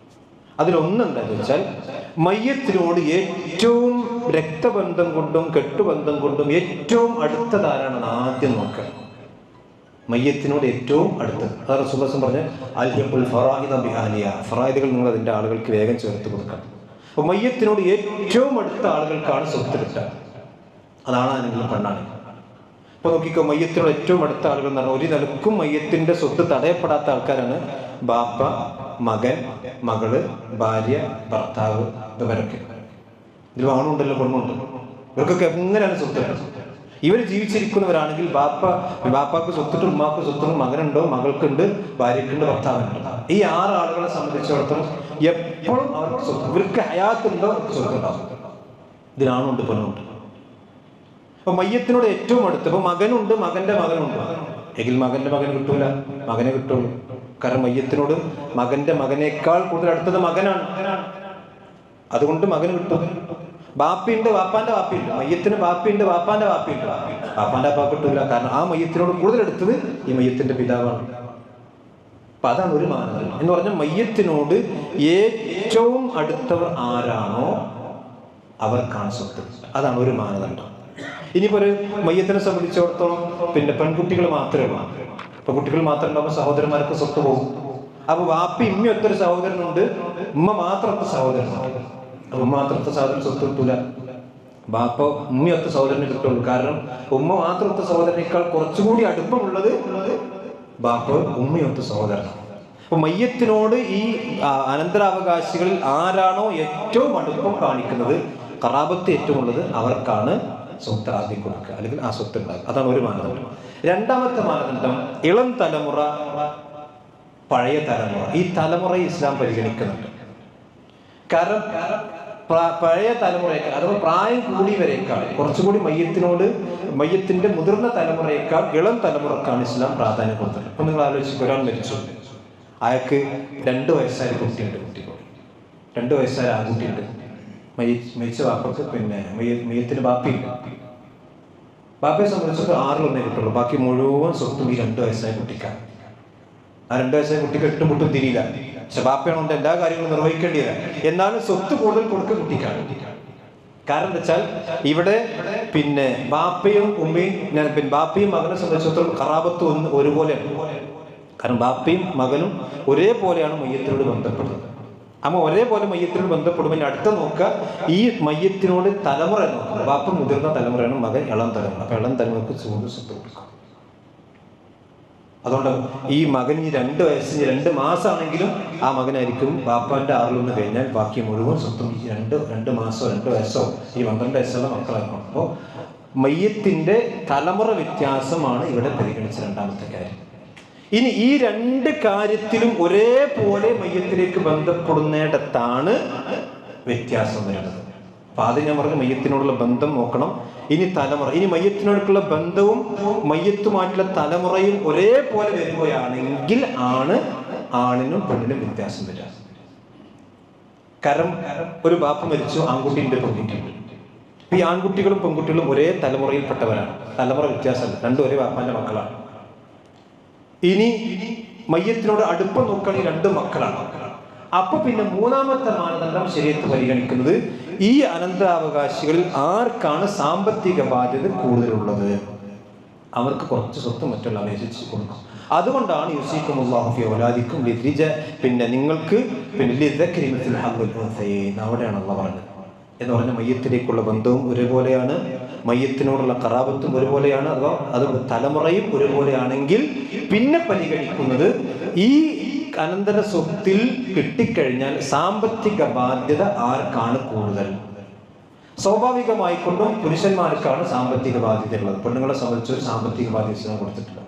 Speaker 1: അതിലൊന്നെന്താണെന്ന് വെച്ചാൽ മയ്യത്തിനോട് ഏറ്റവും രക്തബന്ധം കൊണ്ടും കെട്ടുബന്ധം കൊണ്ടും ഏറ്റവും അടുത്തതാരാണെന്ന് ആദ്യം നോക്കുക. മയ്യത്തിനോട് ഏറ്റവും അടുത്തത്. അത് റസൂലുള്ളാഹി പറഞ്ഞ അൽഹിഖുൽ ഫറായിദ ബിഅഹ്ലിഹ, ഫറായിദുകൾ നിങ്ങൾ അതിൻ്റെ ആളുകൾക്ക് വേഗം ചേർത്ത് കൊടുക്കണം. അപ്പോൾ മയ്യത്തിനോട് ഏറ്റവും അടുത്ത ആളുകൾക്കാണ് സ്വത്ത് കിട്ടുക. അതാണെങ്കിലും പെണ്ണാണ്. ഇപ്പൊ നോക്കിക്കോ, മയ്യത്തിനോട് ഏറ്റവും അടുത്ത ആളുകൾ എന്ന് പറഞ്ഞാൽ ഒരു നിലക്കും മയ്യത്തിന്റെ സ്വത്ത് തടയപ്പെടാത്ത ആൾക്കാരാണ് ബാപ്പ, മകൻ, മകള്, ഭാര്യ, ഭർത്താവ്. ഇവരൊക്കെ ഇതിൽ ആണുണ്ടല്ലോ പെണ്ണുണ്ട്. ഇവർക്കൊക്കെ എങ്ങനെയാണ് സ്വത്ത്? ഇവർ ജീവിച്ചിരിക്കുന്നവരാണെങ്കിൽ ബാപ്പാക്ക് സ്വത്തിട്ട്, ഉമ്മാക്ക് സ്വത്തുണ്ട്, മകനുണ്ടോ, മകൾക്കുണ്ട്, ഭാര്യക്കുണ്ട്, ഭർത്താവിനുണ്ട്. ഈ 6 ആളുകളെ സംബന്ധിച്ചിടത്തോളം എപ്പോഴും അവർക്ക് സ്വത്ത്, ഇവർക്ക് ഹയാത്തുണ്ടോ അവർക്ക് സ്വത്തുണ്ടാവും. ഇതിലാണുണ്ട് പെണ്ണുണ്ട്. അപ്പൊ മയ്യത്തിനോട് ഏറ്റവും അടുത്ത് ഇപ്പൊ മകനുണ്ട്, മകന്റെ മകനുണ്ട് എങ്കിൽ മകന്റെ മകന് കിട്ടൂല, മകനെ കിട്ടുള്ളൂ. കാരണം മയ്യത്തിനോട് മകന്റെ മകനേക്കാൾ കൂടുതൽ അടുത്തത് മകനാണ്. അതുകൊണ്ട് മകന് കിട്ടും. ബാപ്പിയുണ്ട്, വാപ്പാന്റെ വാപ്പിയുണ്ട്. മയ്യത്തിന് ബാപ്പിയുണ്ട്, വാപ്പാന്റെ വാപ്പിയുണ്ട്. വാപ്പാന്റെ വാപ്പ കിട്ടൂല. കാരണം ആ മയ്യത്തിനോട് കൂടുതൽ അടുത്തത് ഈ മയ്യത്തിന്റെ പിതാവാണ്. അപ്പൊ അതാണ് ഒരു മാനദണ്ഡം എന്ന് പറഞ്ഞാൽ മയ്യത്തിനോട് ഏറ്റവും അടുത്തവർ ആരാണോ അവർക്കാണ് സ്വത്ത്. അതാണ് ഒരു മാനദണ്ഡം. ഇനിയിപ്പോ ഒരു മയ്യത്തിനെ സംബന്ധിച്ചിടത്തോളം പിന്നെ പെൺകുട്ടികൾ മാത്രമേ ഉള്ളൂ. പെൺകുട്ടികൾ മാത്രം ഉണ്ടാകുമ്പോൾ സഹോദരന്മാർക്ക് സ്വത്ത് പോകും. അപ്പൊ വാപ്പി ഉമ്മ ഒത്തൊരു സഹോദരനുണ്ട്, ഉമ്മ മാത്രത്തെ സഹോദരനുണ്ട്. ഉമ്മ മാത്രത്തെ സഹോദരൻ സ്വത്ത് കിട്ടൂല, ബാപ്പ ഉമ്മയൊത്ത സഹോദരന് കിട്ടുള്ളൂ. കാരണം ഉമ്മ മാത്രത്തെ സഹോദരനേക്കാൾ കുറച്ചുകൂടി അടുപ്പമുള്ളത് ബാപ്പ ഉമ്മയൊത്ത സഹോദരനാണ്. അപ്പൊ മയ്യത്തിനോട് ഈ അനന്തരാവകാശികളിൽ ആരാണോ ഏറ്റവും അടുപ്പം കാണിക്കുന്നത്, ഖറാബത്ത് ഏറ്റവും ഉള്ളത്, അവർക്കാണ് സ്വത്ത് ആദ്യം കൊടുക്കുക, അല്ലെങ്കിൽ ആ സ്വത്ത് ഉണ്ടാകുക. അതാണ് ഒരു മാനദണ്ഡം. രണ്ടാമത്തെ മാനദണ്ഡം ഇളം തലമുറ, പഴയ തലമുറ. ഈ തലമുറ ഇസ്ലാം പരിഗണിക്കുന്നുണ്ട്. കാരണം പഴയ തലമുറയേക്കാൾ അഥവാ പ്രായം കൂടിയവരേക്കാൾ കുറച്ചുകൂടി മയ്യത്തിന്റെ മുതിർന്ന തലമുറയേക്കാൾ ഇളം തലമുറക്കാണ് ഇസ്ലാം പ്രാധാന്യം കൊടുത്തത്. അപ്പൊ നിങ്ങൾ ആലോചിക്കും, ഒരാൾ മരിച്ചു, അയാൾക്ക് 2 വയസ്സായ കുട്ടിയുണ്ട്, 2 വയസ്സായ ആൺകുട്ടിയുണ്ട്. മരിച്ച ബാപ്പക്ക് പിന്നെ മയ്യത്തിന് ബാപ്പിയില്ല. ബാപ്പയെ സംബന്ധിച്ചിട്ട് 6 കിട്ടുള്ളൂ. ബാക്കി മുഴുവൻ സ്വത്തും ഈ 2 വയസ്സായ കുട്ടിക്കാണ്. ആ 2 വയസ്സായ കുട്ടിക്ക് 8 മുട്ടും തിരിയില്ല. പക്ഷെ ബാപ്പയാണോണ്ട് എല്ലാ കാര്യങ്ങളും നിർവഹിക്കേണ്ടിയല്ല. എന്നാലും സ്വത്ത് കൂടുതൽ കൊടുക്കുക കുട്ടിക്കാണ്. കാരണം എന്താ വെച്ചാൽ ഇവിടെ പിന്നെ ബാപ്പയും ഉമ്മയും ബാപ്പയും മകനെ സംബന്ധിച്ചിടത്തോളം ഖറാബത്ത് ഒരുപോലെയാണ്. കാരണം ബാപ്പയും മകനും ഒരേപോലെയാണ് മയ്യത്തിനോട് ബന്ധപ്പെടുന്നത്. അമ്മ ഒരേപോലെ മയ്യത്തിനോട് ബന്ധപ്പെടുമ്പോൾ അടുത്ത നോക്കുക, ഈ മയ്യത്തിനോട് തലമുറ നോക്കുക. ബാപ്പ മുതിർന്ന തലമുറയാണ്, മകൻ ഇളം തലമുറ. അപ്പൊ ഇളം തലമുറക്ക് സ്വത്ത് കൊടുക്കും. അതുകൊണ്ട് ഈ മകൻ ഈ 2 വയസ്സിന് 2 മാസമാണെങ്കിലും ആ മകനായിരിക്കും ബാപ്പാന്റെ 6 കഴിഞ്ഞാൽ ബാക്കി മുഴുവൻ സ്വത്തും ഈ 2 മാസമോ 2 വയസ്സോ ഈ 12 വയസ്സുള്ള മക്കളായിരിക്കും. അപ്പോൾ മയ്യത്തിന്റെ തലമുറ വ്യത്യാസമാണ് ഇവിടെ പരിഗണിച്ച രണ്ടാമത്തെ കാര്യം. ഇനി ഈ 2 കാര്യത്തിലും ഒരേപോലെ മയ്യത്തിലേക്ക് ബന്ധപ്പെടുന്നിടത്താണ് വ്യത്യാസം വരുന്നത്. അപ്പൊ ആദ്യം ഞാൻ പറഞ്ഞ മയ്യത്തിനോടുള്ള ബന്ധം നോക്കണം. ഇനി തലമുറ, ഇനി മയ്യത്തിനോടുള്ള ബന്ധവും മയ്യത്തുമായിട്ടുള്ള തലമുറയും ഒരേപോലെ വരികയാണെങ്കിൽ ആണിനും പെണ്ണിനും വ്യത്യാസം വരിക. കാരണം ഒരു ബാപ്പ മരിച്ചു, ആൺകുട്ടിയുണ്ട്, പെൺകുട്ടിയുണ്ട്. ഈ ആൺകുട്ടികളും പെൺകുട്ടികളും ഒരേ തലമുറയിൽപ്പെട്ടവരാണ്. തലമുറ വ്യത്യാസമല്ല, 2 ഒരേ ബാപ്പാന്റെ മക്കളാണ്. ഇനി മയ്യത്തിനോട് അടുപ്പം നോക്കുകയാണെങ്കിൽ 2 മക്കളാണ്. അപ്പൊ പിന്നെ മൂന്നാമത്തെ മാനദണ്ഡം ശരീഅത്ത് പരിഗണിക്കുന്നത് ഈ അനന്തരാവകാശികളിൽ ആർക്കാണ് സാമ്പത്തിക ബാധ്യത കൂടുതലുള്ളത്, അവർക്ക് കുറച്ച് സ്വത്ത് മറ്റുള്ള അപേക്ഷിച്ച് കൊടുക്കും. അതുകൊണ്ടാണ് യുസീക്കുമുല്ലാഹു ഫീ ഔലാദിക്കും പിന്നെ നിങ്ങൾക്ക് അവിടെയാണ് അള്ളാഹ് പറഞ്ഞത്. എന്ന് പറഞ്ഞ മയ്യത്തിലേക്കുള്ള ബന്ധവും ഒരുപോലെയാണ്, മയ്യത്തിനോടുള്ള ഖറാബത്തും ഒരുപോലെയാണ്, അഥവാ അത് തലമുറയും ഒരുപോലെയാണെങ്കിൽ പിന്നെ പരിഗണിക്കുന്നത് ഈ അനന്തര സ്വത്തിൽ കിട്ടിക്കഴിഞ്ഞാൽ സാമ്പത്തിക ബാധ്യത ആർക്കാണ് കൂടുതൽ. സ്വാഭാവികമായിക്കൊണ്ടും പുരുഷന്മാർക്കാണ് സാമ്പത്തിക ബാധ്യത ഉള്ളത്. പെണ്ണുങ്ങളെ സംബന്ധിച്ച് ഒരു സാമ്പത്തിക ബാധ്യത കൊടുത്തിട്ടില്ല.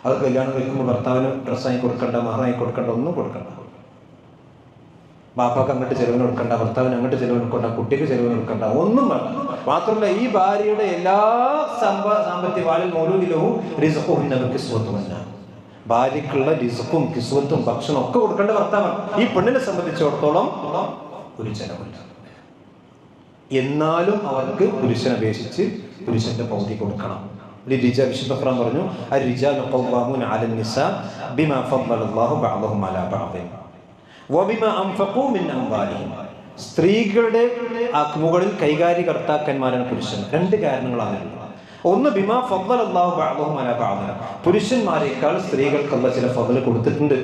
Speaker 1: അത് കല്യാണം കഴിക്കുമ്പോൾ ഭർത്താവിന് ഡ്രസ്സായി കൊടുക്കണ്ട, മഹറായി കൊടുക്കണ്ട, ഒന്നും കൊടുക്കണ്ട. ബാപ്പാക്ക് അങ്ങോട്ട് ചെലവിന് കൊടുക്കണ്ട, ഭർത്താവിന് അങ്ങോട്ട് ചെലവിന് കൊടുക്കണ്ട, കുട്ടിക്ക് ചെലവിന് കൊടുക്കണ്ട, ഒന്നും വേണ്ട. മാത്രമല്ല ഈ ഭാര്യയുടെ എല്ലാ സാമ്പത്തിക വാലിൽ മൗലൂദിലവും റിസ്ഖുഹുന്ന, ഭാര്യക്കുള്ള റിസ്ഖും കിസ്വത്തും ഭക്ഷണം ഒക്കെ കൊടുക്കേണ്ട ഭർത്താവാണ്. ഈ പെണ്ണിനെ സംബന്ധിച്ചിടത്തോളം ഒരു ചെലവില്ല. എന്നാലും അവർക്ക് പുരുഷനെ അപേക്ഷിച്ച് പുരുഷന്റെ പൗതി കൊടുക്കണം. വിശുദ്ധ ഖുർആൻ പറഞ്ഞു അർ-റിജാലു ഖവ്വാമൂന അലൻ നിസാ ബിമാ ഫദ്ദലല്ലാഹു ബഅദഹും അലാ ബഅദിൻ വബിമാ അൻഫഖൂ മിൻ അംവാലിഹിം. സ്ത്രീകളുടെ മുകളിൽ കൈകാര്യകർത്താക്കന്മാരാണ് പുരുഷൻ. രണ്ട് കാരണങ്ങളാണ്. ഒന്ന്, ബിമാ ഫദ്ദലല്ലാഹു ബഅദഹും അലാ ബഅദിൻ, പുരുഷന്മാരെക്കാൾ സ്ത്രീകൾക്ക് അല്ലാഹു ചില ഫദ്ൽ കൊടുത്തിട്ടുണ്ട്.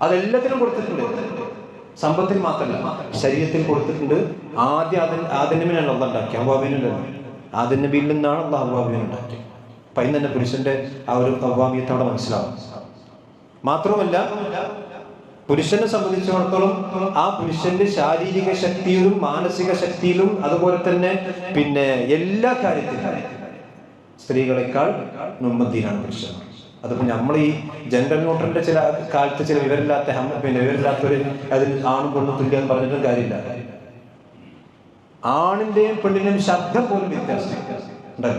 Speaker 1: അതെല്ലാത്തിനും കൊടുത്തിട്ടുണ്ട്. സമ്പത്തിൽ മാത്രമല്ല, ശരീരത്തിൽ കൊടുത്തിട്ടുണ്ട്. ആദ്യ നബിയാണ് അല്ലാഹു ഉണ്ടാക്കിയത്, ഹവ്വാവിനല്ല. ആദ്യ നബിയിൽ നിന്നാണ് അല്ലാഹു ഹവ്വാവിനെ ഉണ്ടാക്കിയത്. അപ്പം അതിന് തന്നെ പുരുഷന്റെ ആ ഒരു ഹവ്വാമിയത്ത് അവിടെ മനസ്സിലാവും. മാത്രമല്ല, പുരുഷനെ സംബന്ധിച്ചിടത്തോളം ആ പുരുഷന്റെ ശാരീരിക ശക്തിയിലും മാനസിക ശക്തിയിലും അതുപോലെ തന്നെ എല്ലാ കാര്യത്തിലും സ്ത്രീകളെക്കാൾ മുൻപന്തിയിലാണ് പുരുഷൻ. അതിപ്പോൾ നമ്മൾ ഈ ജെൻഡർ ന്യൂട്രലിന്റെ ചില കാലത്ത് ചില വിവരമില്ലാത്തവര് അതിന് ആണും പെണ്ണും തുല്യം പറഞ്ഞിട്ടും കാര്യമില്ല. ആണിന്റെയും പെണ്ണിന്റെയും ശബ്ദം പോലും വ്യത്യാസം.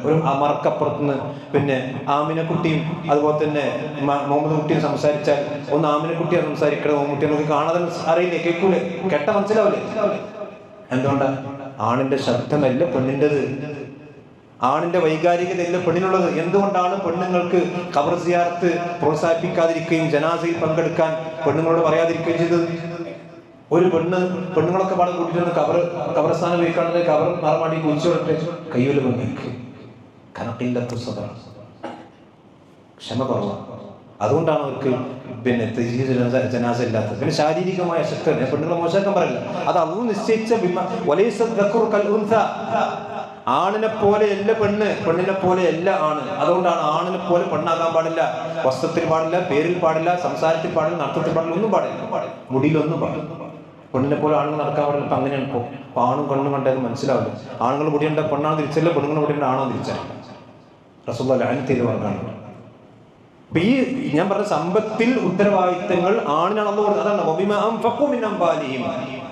Speaker 1: ഒരു മറക്കപ്പുറത്തുനിന്ന് ആമിനക്കുട്ടിയും അതുപോലെ തന്നെ മുഹമ്മദ് കുട്ടിയും സംസാരിച്ചാൽ ഒന്ന് ആമിനക്കുട്ടിയെ സംസാരിക്കണം, മുഹമ്മദ് നമുക്ക് കാണാതെ അറിയില്ലേ, കേൾക്കൂലേ, കേട്ട മനസ്സിലാവില്ലേ? എന്തുകൊണ്ടാണ്? ആണിന്റെ ശബ്ദമല്ല പെണ്ണിൻ്റെത്, ആണിന്റെ വൈകാരികതയല്ല പെണ്ണിനുള്ളത്. എന്തുകൊണ്ടാണ് പെണ്ണുങ്ങൾക്ക് ഖബർ സിയാറത്ത് പ്രോത്സാഹിപ്പിക്കാതിരിക്കുകയും ജനാസയിൽ പങ്കെടുക്കാൻ പെണ്ണുങ്ങളോട് പറയാതിരിക്കുകയും ചെയ്തത്? ഒരു പെണ്ണുങ്ങളൊക്കെ പാടെ കൂട്ടിയിട്ട് ഖബർസ്ഥാനം പോയിക്കാണെ ഖബർ മറമാടി കുഴിച്ചോട്ടെ, കയ്യൂല പെണ്ണുങ്ങൾക്ക് കണക്കില്ലാത്ത സ്വതം, ക്ഷമ കുറവാണ്. അതുകൊണ്ടാണ് അവർക്ക് ജനാസ ഇല്ലാത്തത്. പിന്നെ ശാരീരികമായ ശക്തി പെണ്ണുങ്ങളെ മോശമാക്കാൻ പറയില്ല. അത് അള്ളാഹു നിശ്ചയിച്ച ആണിനെ പോലെ അല്ല പെണ്ണ്, പെണ്ണിനെ പോലെ അല്ല ആണ്. അതുകൊണ്ടാണ് ആണിനെ പോലെ പെണ്ണാകാൻ പാടില്ല. വസ്ത്രത്തിൽ പാടില്ല, പേരിൽ പാടില്ല, സംസാരത്തിൽ പാടില്ല, നടത്തത്തിൽ പാടില്ല, ഒന്നും പാടില്ല, മുടിയിലൊന്നും പാടില്ല. പെണ്ണിനെ പോലെ ആണുങ്ങൾ നടക്കാൻ പാടില്ല. ഇപ്പം അങ്ങനെയാണ്. ഇപ്പോൾ ആണും പെണ്ണും കണ്ടത് മനസ്സിലാവില്ല. ആണുങ്ങൾ മുടിയുണ്ട് പെണ്ണാണ് തിരിച്ചല്ല, പെണ്ണുങ്ങൾ മുടിയുണ്ട് ആണോ തിരിച്ചല്ല. റസൂലുള്ളാഹി ലഅനത്ത് ചെയ്ത് പറഞ്ഞാണ്. അപ്പൊ ഈ ഞാൻ പറഞ്ഞ സമ്പത്തിൽ ഉത്തരവാദിത്തങ്ങൾ ആണിനാണ് അല്ലാഹു കൊടുത്തത്. അതാണ് വബിമാ അൻഫഖൂ മിൻ അംവാലിഹിം.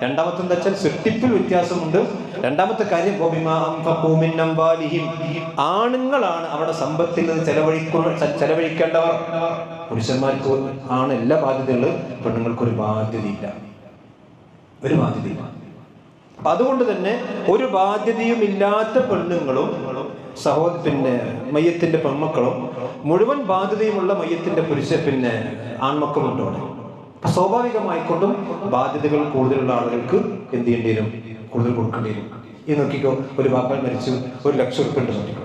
Speaker 1: രണ്ടാമത്തെ എന്താ വെച്ചാൽ സൃഷ്ടിപ്പിൽ വ്യത്യാസമുണ്ട്. രണ്ടാമത്തെ കാര്യം വബിമാ അൻഫഖൂ മിൻ അംവാലിഹിം, ആണുങ്ങളാണ് അവിടെ സമ്പത്തിൽ നിന്ന് ചെലവഴിക്കേണ്ടവർ. പുരുഷന്മാർക്ക് ആണ് എല്ലാ ബാധ്യതകളും, പെണ്ണുങ്ങൾക്ക് ഒരു ബാധ്യതയില്ല, ഒരു ബാധ്യതയില്ല. അപ്പൊ അതുകൊണ്ട് തന്നെ ഒരു ബാധ്യതയും ഇല്ലാത്ത പെണ്ണുങ്ങളും മയ്യത്തിന്റെ പെൺമക്കളും മുഴുവൻ ബാധ്യതയുമുള്ള മയ്യത്തിന്റെ ആൺമക്കളുണ്ട് അവിടെ. സ്വാഭാവികമായിക്കൊണ്ടും ബാധ്യതകൾ കൂടുതലുള്ള ആളുകൾക്ക് എന്ത് ചെയ്യേണ്ടി വരും? കൂടുതൽ കൊടുക്കേണ്ടി വരും. ഈ നോക്കിക്കോ, ഒരു വാപ്പാൻ മരിച്ചു, 1 ലക്ഷം ഉറുപ്പിക ഉണ്ട് നോക്കിക്കോ,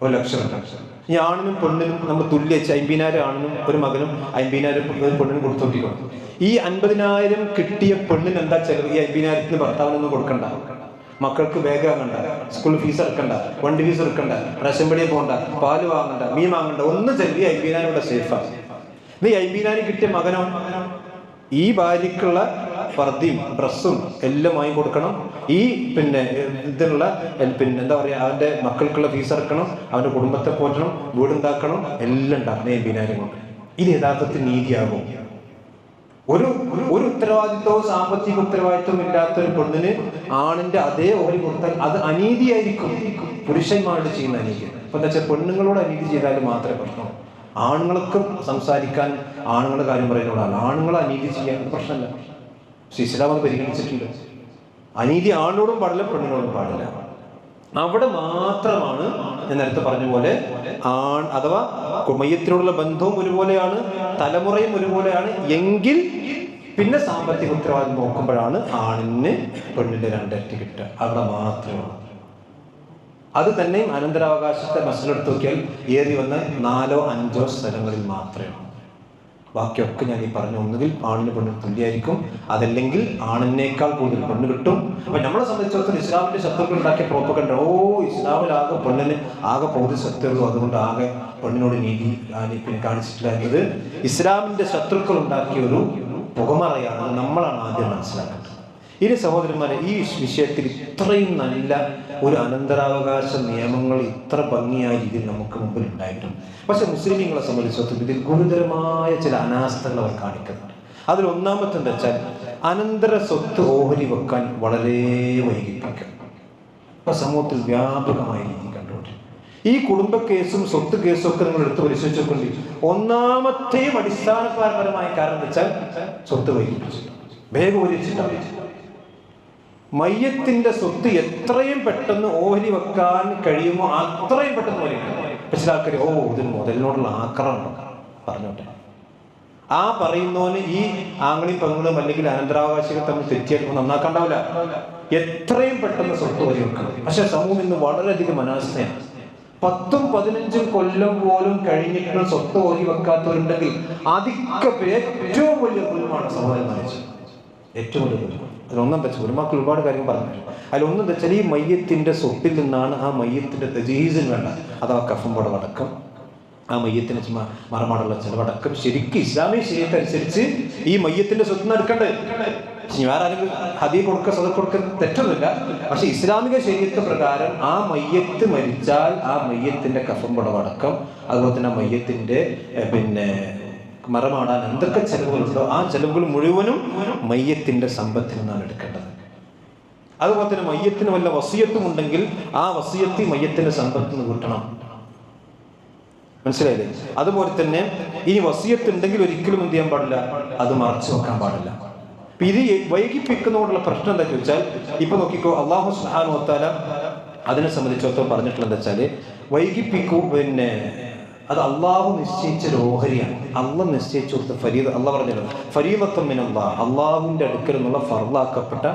Speaker 1: 1 ലക്ഷം. ഈ ആണിനും പെണ്ണിനും നമ്മൾ തുല്യ 50,000 ആണിനും ഒരു മകനും 50,000 പെണ്ണിനും കൊടുത്തു നോക്കിക്കോ. ഈ 50,000 കിട്ടിയ പെണ്ണിന് എന്താ ചെലവ്? ഈ 50,000 ഭർത്താവിനൊന്നും കൊടുക്കണ്ട, മക്കൾക്ക് ബാഗ് വാങ്ങണ്ട, സ്കൂൾ ഫീസ് എടുക്കണ്ട, വണ്ടി ഫീസ് എടുക്കണ്ട, റേഷൻ പടിയെ പോകണ്ട, പാല് വാങ്ങണ്ട, മീൻ വാങ്ങണ്ട, ഒന്നും ചെലവ്. 50,000 ഇവിടെ സേഫാണ്. ഈ 50,000 കിട്ടിയ മകനോ ഈ ഭാര്യക്കുള്ള പർദ്ദയും ഡ്രസ്സും എല്ലാം വാങ്ങി കൊടുക്കണം. ഈ ഇതിനുള്ള എന്താ പറയുക, അവന്റെ മക്കൾക്കുള്ള ഫീസ് അടക്കണം, അവന്റെ കുടുംബത്തെ പോറ്റണം, വീടുണ്ടാക്കണം, എല്ലാം ഉണ്ടാക്കണം 50,000 കൊണ്ട്. ഇത് യഥാർത്ഥത്തിൽ നീതിയാകും? ഒരു ഉത്തരവാദിത്വവും സാമ്പത്തിക ഉത്തരവാദിത്വവും ഇല്ലാത്ത ഒരു പെണ്ണിന് ആണിന്റെ അതേ ഓഹരി കൊടുത്താൽ അത് അനീതിയായിരിക്കും, പുരുഷന്മാരോട് ചെയ്യുന്ന അനീതി. ഇപ്പൊ എന്താ വെച്ചാൽ പെണ്ണുങ്ങളോട് അനീതി ചെയ്താൽ മാത്രമേ പ്രശ്നം. ആണുങ്ങൾക്ക് സംസാരിക്കാൻ, ആണുങ്ങളുടെ കാര്യം പറയുന്നതാണ്. ആണുങ്ങളെ അനീതി ചെയ്യാൻ പ്രശ്നമല്ല. പക്ഷെ ഇസ്ലാം അത് പരിഗണിച്ചിട്ടുണ്ട്. അനീതി ആണിനോടും പാടില്ല, പെണ്ണിനോടും പാടില്ല. അവിടെ മാത്രമാണ് ഞാൻ നേരത്തെ പറഞ്ഞ പോലെ അഥവാ മയ്യത്തിനോടുള്ള ബന്ധവും ഒരുപോലെയാണ്, തലമുറയും ഒരുപോലെയാണ് എങ്കിൽ പിന്നെ സാമ്പത്തിക ഉത്തരവാദിത്വം നോക്കുമ്പോഴാണ് ആണിന് പെണ്ണിന്റെ 2 ഇരട്ടി കിട്ടുക. അവിടെ മാത്രമാണ്. അത് തന്നെയും അനന്തരാവകാശത്തെ മസലെടുത്ത് നോക്കിയാൽ ഏറി വന്ന 4-5 സ്ഥലങ്ങളിൽ മാത്രമാണ്. ബാക്കിയൊക്കെ ഞാൻ ഈ പറഞ്ഞ ഒന്നുകിൽ ആണിന് പെണ്ണിന് തുല്യമായിരിക്കും, അതല്ലെങ്കിൽ ആണിനേക്കാൾ കൂടുതൽ പെണ്ണ് കിട്ടും. അപ്പൊ നമ്മളെ സംബന്ധിച്ചിടത്തോളം ഇസ്ലാമിന്റെ ശത്രുക്കൾ ഉണ്ടാക്കിയ പ്രോപ്പഗണ്ട, ഇസ്ലാമിലാകെ പെണ്ണിന് ആകെ പൗരസ്വത്തുള്ളൂ, അതുകൊണ്ട് ആകെ പെണ്ണിനോട് നീതി കാണിച്ചിട്ടില്ല എന്നത് ഇസ്ലാമിന്റെ ശത്രുക്കൾ ഉണ്ടാക്കിയ ഒരു പുകമറയാണ്. നമ്മളാണ് ആദ്യം മനസ്സിലാക്കേണ്ടത്. ഇനി സഹോദരന്മാരെ, ഈ വിഷയത്തിൽ ഇത്രയും നല്ല ഒരു അനന്തരാവകാശ നിയമങ്ങൾ ഇത്ര ഭംഗിയായ രീതിയിൽ നമുക്ക് മുമ്പിൽ ഉണ്ടായിട്ടും പക്ഷെ മുസ്ലിമീങ്ങളെ സംബന്ധിച്ചിടത്തോളം ഇതിൽ ഗുരുതരമായ ചില അനാസ്ഥകൾ അവർ കാണിക്കുന്നുണ്ട്. അതിൽ ഒന്നാമത്തെ എന്താ വെച്ചാൽ അനന്തര സ്വത്ത് ഓഹരി വെക്കാൻ വളരെ വൈകിപ്പിക്കും. ഇപ്പൊ സമൂഹത്തിൽ വ്യാപകമായ രീതി കണ്ടുകൊണ്ട് ഈ കുടുംബ കേസും സ്വത്ത് കേസും ഒക്കെ നിങ്ങൾ എടുത്ത് പരിശോധിച്ചുകൊണ്ട് ഒന്നാമത്തെയും അടിസ്ഥാനപരമായ കാരണം വെച്ചാൽ സ്വത്ത് വൈകിപ്പിച്ചു, വേഗം ഒരിച്ചിട്ടാണ്. മയ്യത്തിന്റെ സ്വത്ത് എത്രയും പെട്ടെന്ന് ഓഹരി വെക്കാൻ കഴിയുമോ അത്രയും പെട്ടെന്ന് ഓഹരി. ചില ആൾക്കാർ ഇതിന് മുതലിനോടുള്ള ആക്രമണം പറഞ്ഞോട്ടെ. ആ പറയുന്നവന് ഈ ആംഗിളും പെങ്ങളും അല്ലെങ്കിൽ അനന്തരാവകാശികൾ തമ്മിൽ തെറ്റിയെടുക്കുമ്പോൾ നന്നാക്കാണ്ടാവില്ല. എത്രയും പെട്ടെന്ന് സ്വത്ത് വരി വെക്കണം. പക്ഷെ സമൂഹം ഇന്ന് വളരെയധികം അനാസ്ഥയാണ്. 10-15 കൊല്ലം പോലും കഴിഞ്ഞിട്ട് സ്വത്ത് വരി വെക്കാത്തവരുണ്ടെങ്കിൽ ഏറ്റവും വലിയ ഗുണമാണ് സഹോദരന്മാരെ, ഏറ്റവും വലിയ ഗുണം. അതിലൊന്നും വെച്ചാൽ ഒരുമാക്കൾ ഒരുപാട് കാര്യം പറഞ്ഞു. അതിലൊന്നും വെച്ചാൽ ഈ മയ്യത്തിന്റെ സ്വത്തിൽ നിന്നാണ് ആ മയ്യത്തിന്റെ തജീസിന് വേണ്ട, അഥവാ കഫംപടം അടക്കം, ആ മയ്യത്തിന് മറമാടുള്ള ചിലവടക്കം ശരിക്കും ഇസ്ലാമിക ശരീരത്തെ അനുസരിച്ച് ഈ മയ്യത്തിന്റെ സ്വത്ത് എടുക്കണ്ടേ. വേറെ ആരെങ്കിലും ഹദീ കൊടുക്കുക സ്വതം കൊടുക്കുക തെറ്റൊന്നുമില്ല. പക്ഷെ ഇസ്ലാമിക ശരീരത്തെ പ്രകാരം ആ മയ്യത്ത് മരിച്ചാൽ ആ മയ്യത്തിന്റെ കഫംപടമടക്കം, അതുപോലെ തന്നെ ആ മയ്യത്തിന്റെ മറമാടാൻ എന്തൊക്കെ ചെലവുകളുണ്ടോ ആ ചെലവുകൾ മുഴുവനും മയ്യത്തിന്റെ സമ്പത്തിൽ നിന്നാണ് എടുക്കേണ്ടത്. അതുപോലെ തന്നെ മയ്യത്തിന് വല്ല വസിയത്തും ഉണ്ടെങ്കിൽ ആ വസിയത്ത് മയ്യത്തിന്റെ സമ്പത്തിൽ നിന്ന് കിട്ടണം. മനസ്സിലായില്ലേ? അതുപോലെ തന്നെ ഇനി വസിയത്ത് ഉണ്ടെങ്കിൽ ഒരിക്കലും എന്ത് ചെയ്യാൻ പാടില്ല, അത് മറച്ചു വെക്കാൻ പാടില്ല. ഇത് വൈകിപ്പിക്കുന്നതോടുള്ള പ്രശ്നം എന്താ ചോദിച്ചാൽ, ഇപ്പൊ നോക്കിക്കോ, അല്ലാഹു സുബ്ഹാനഹു വ തആല അതിനെ സംബന്ധിച്ചിടത്തോളം പറഞ്ഞിട്ടുള്ളത് എന്താ വെച്ചാല്, വൈകിപ്പിക്കൂ അത് അള്ളാഹു നിശ്ചയിച്ച ഒരു ഓഹരിയാണ്. അള്ളാഹ് നിശ്ചയിച്ചു കൊടുത്ത ഫരീദ്, അള്ളാഹ് പറഞ്ഞല്ലോ ഫരീദത്തും മിനല്ലാഹ്, അള്ളാഹുവിന്റെ അടുക്കൽ നിന്നുള്ള ഫർളാക്കപ്പെട്ട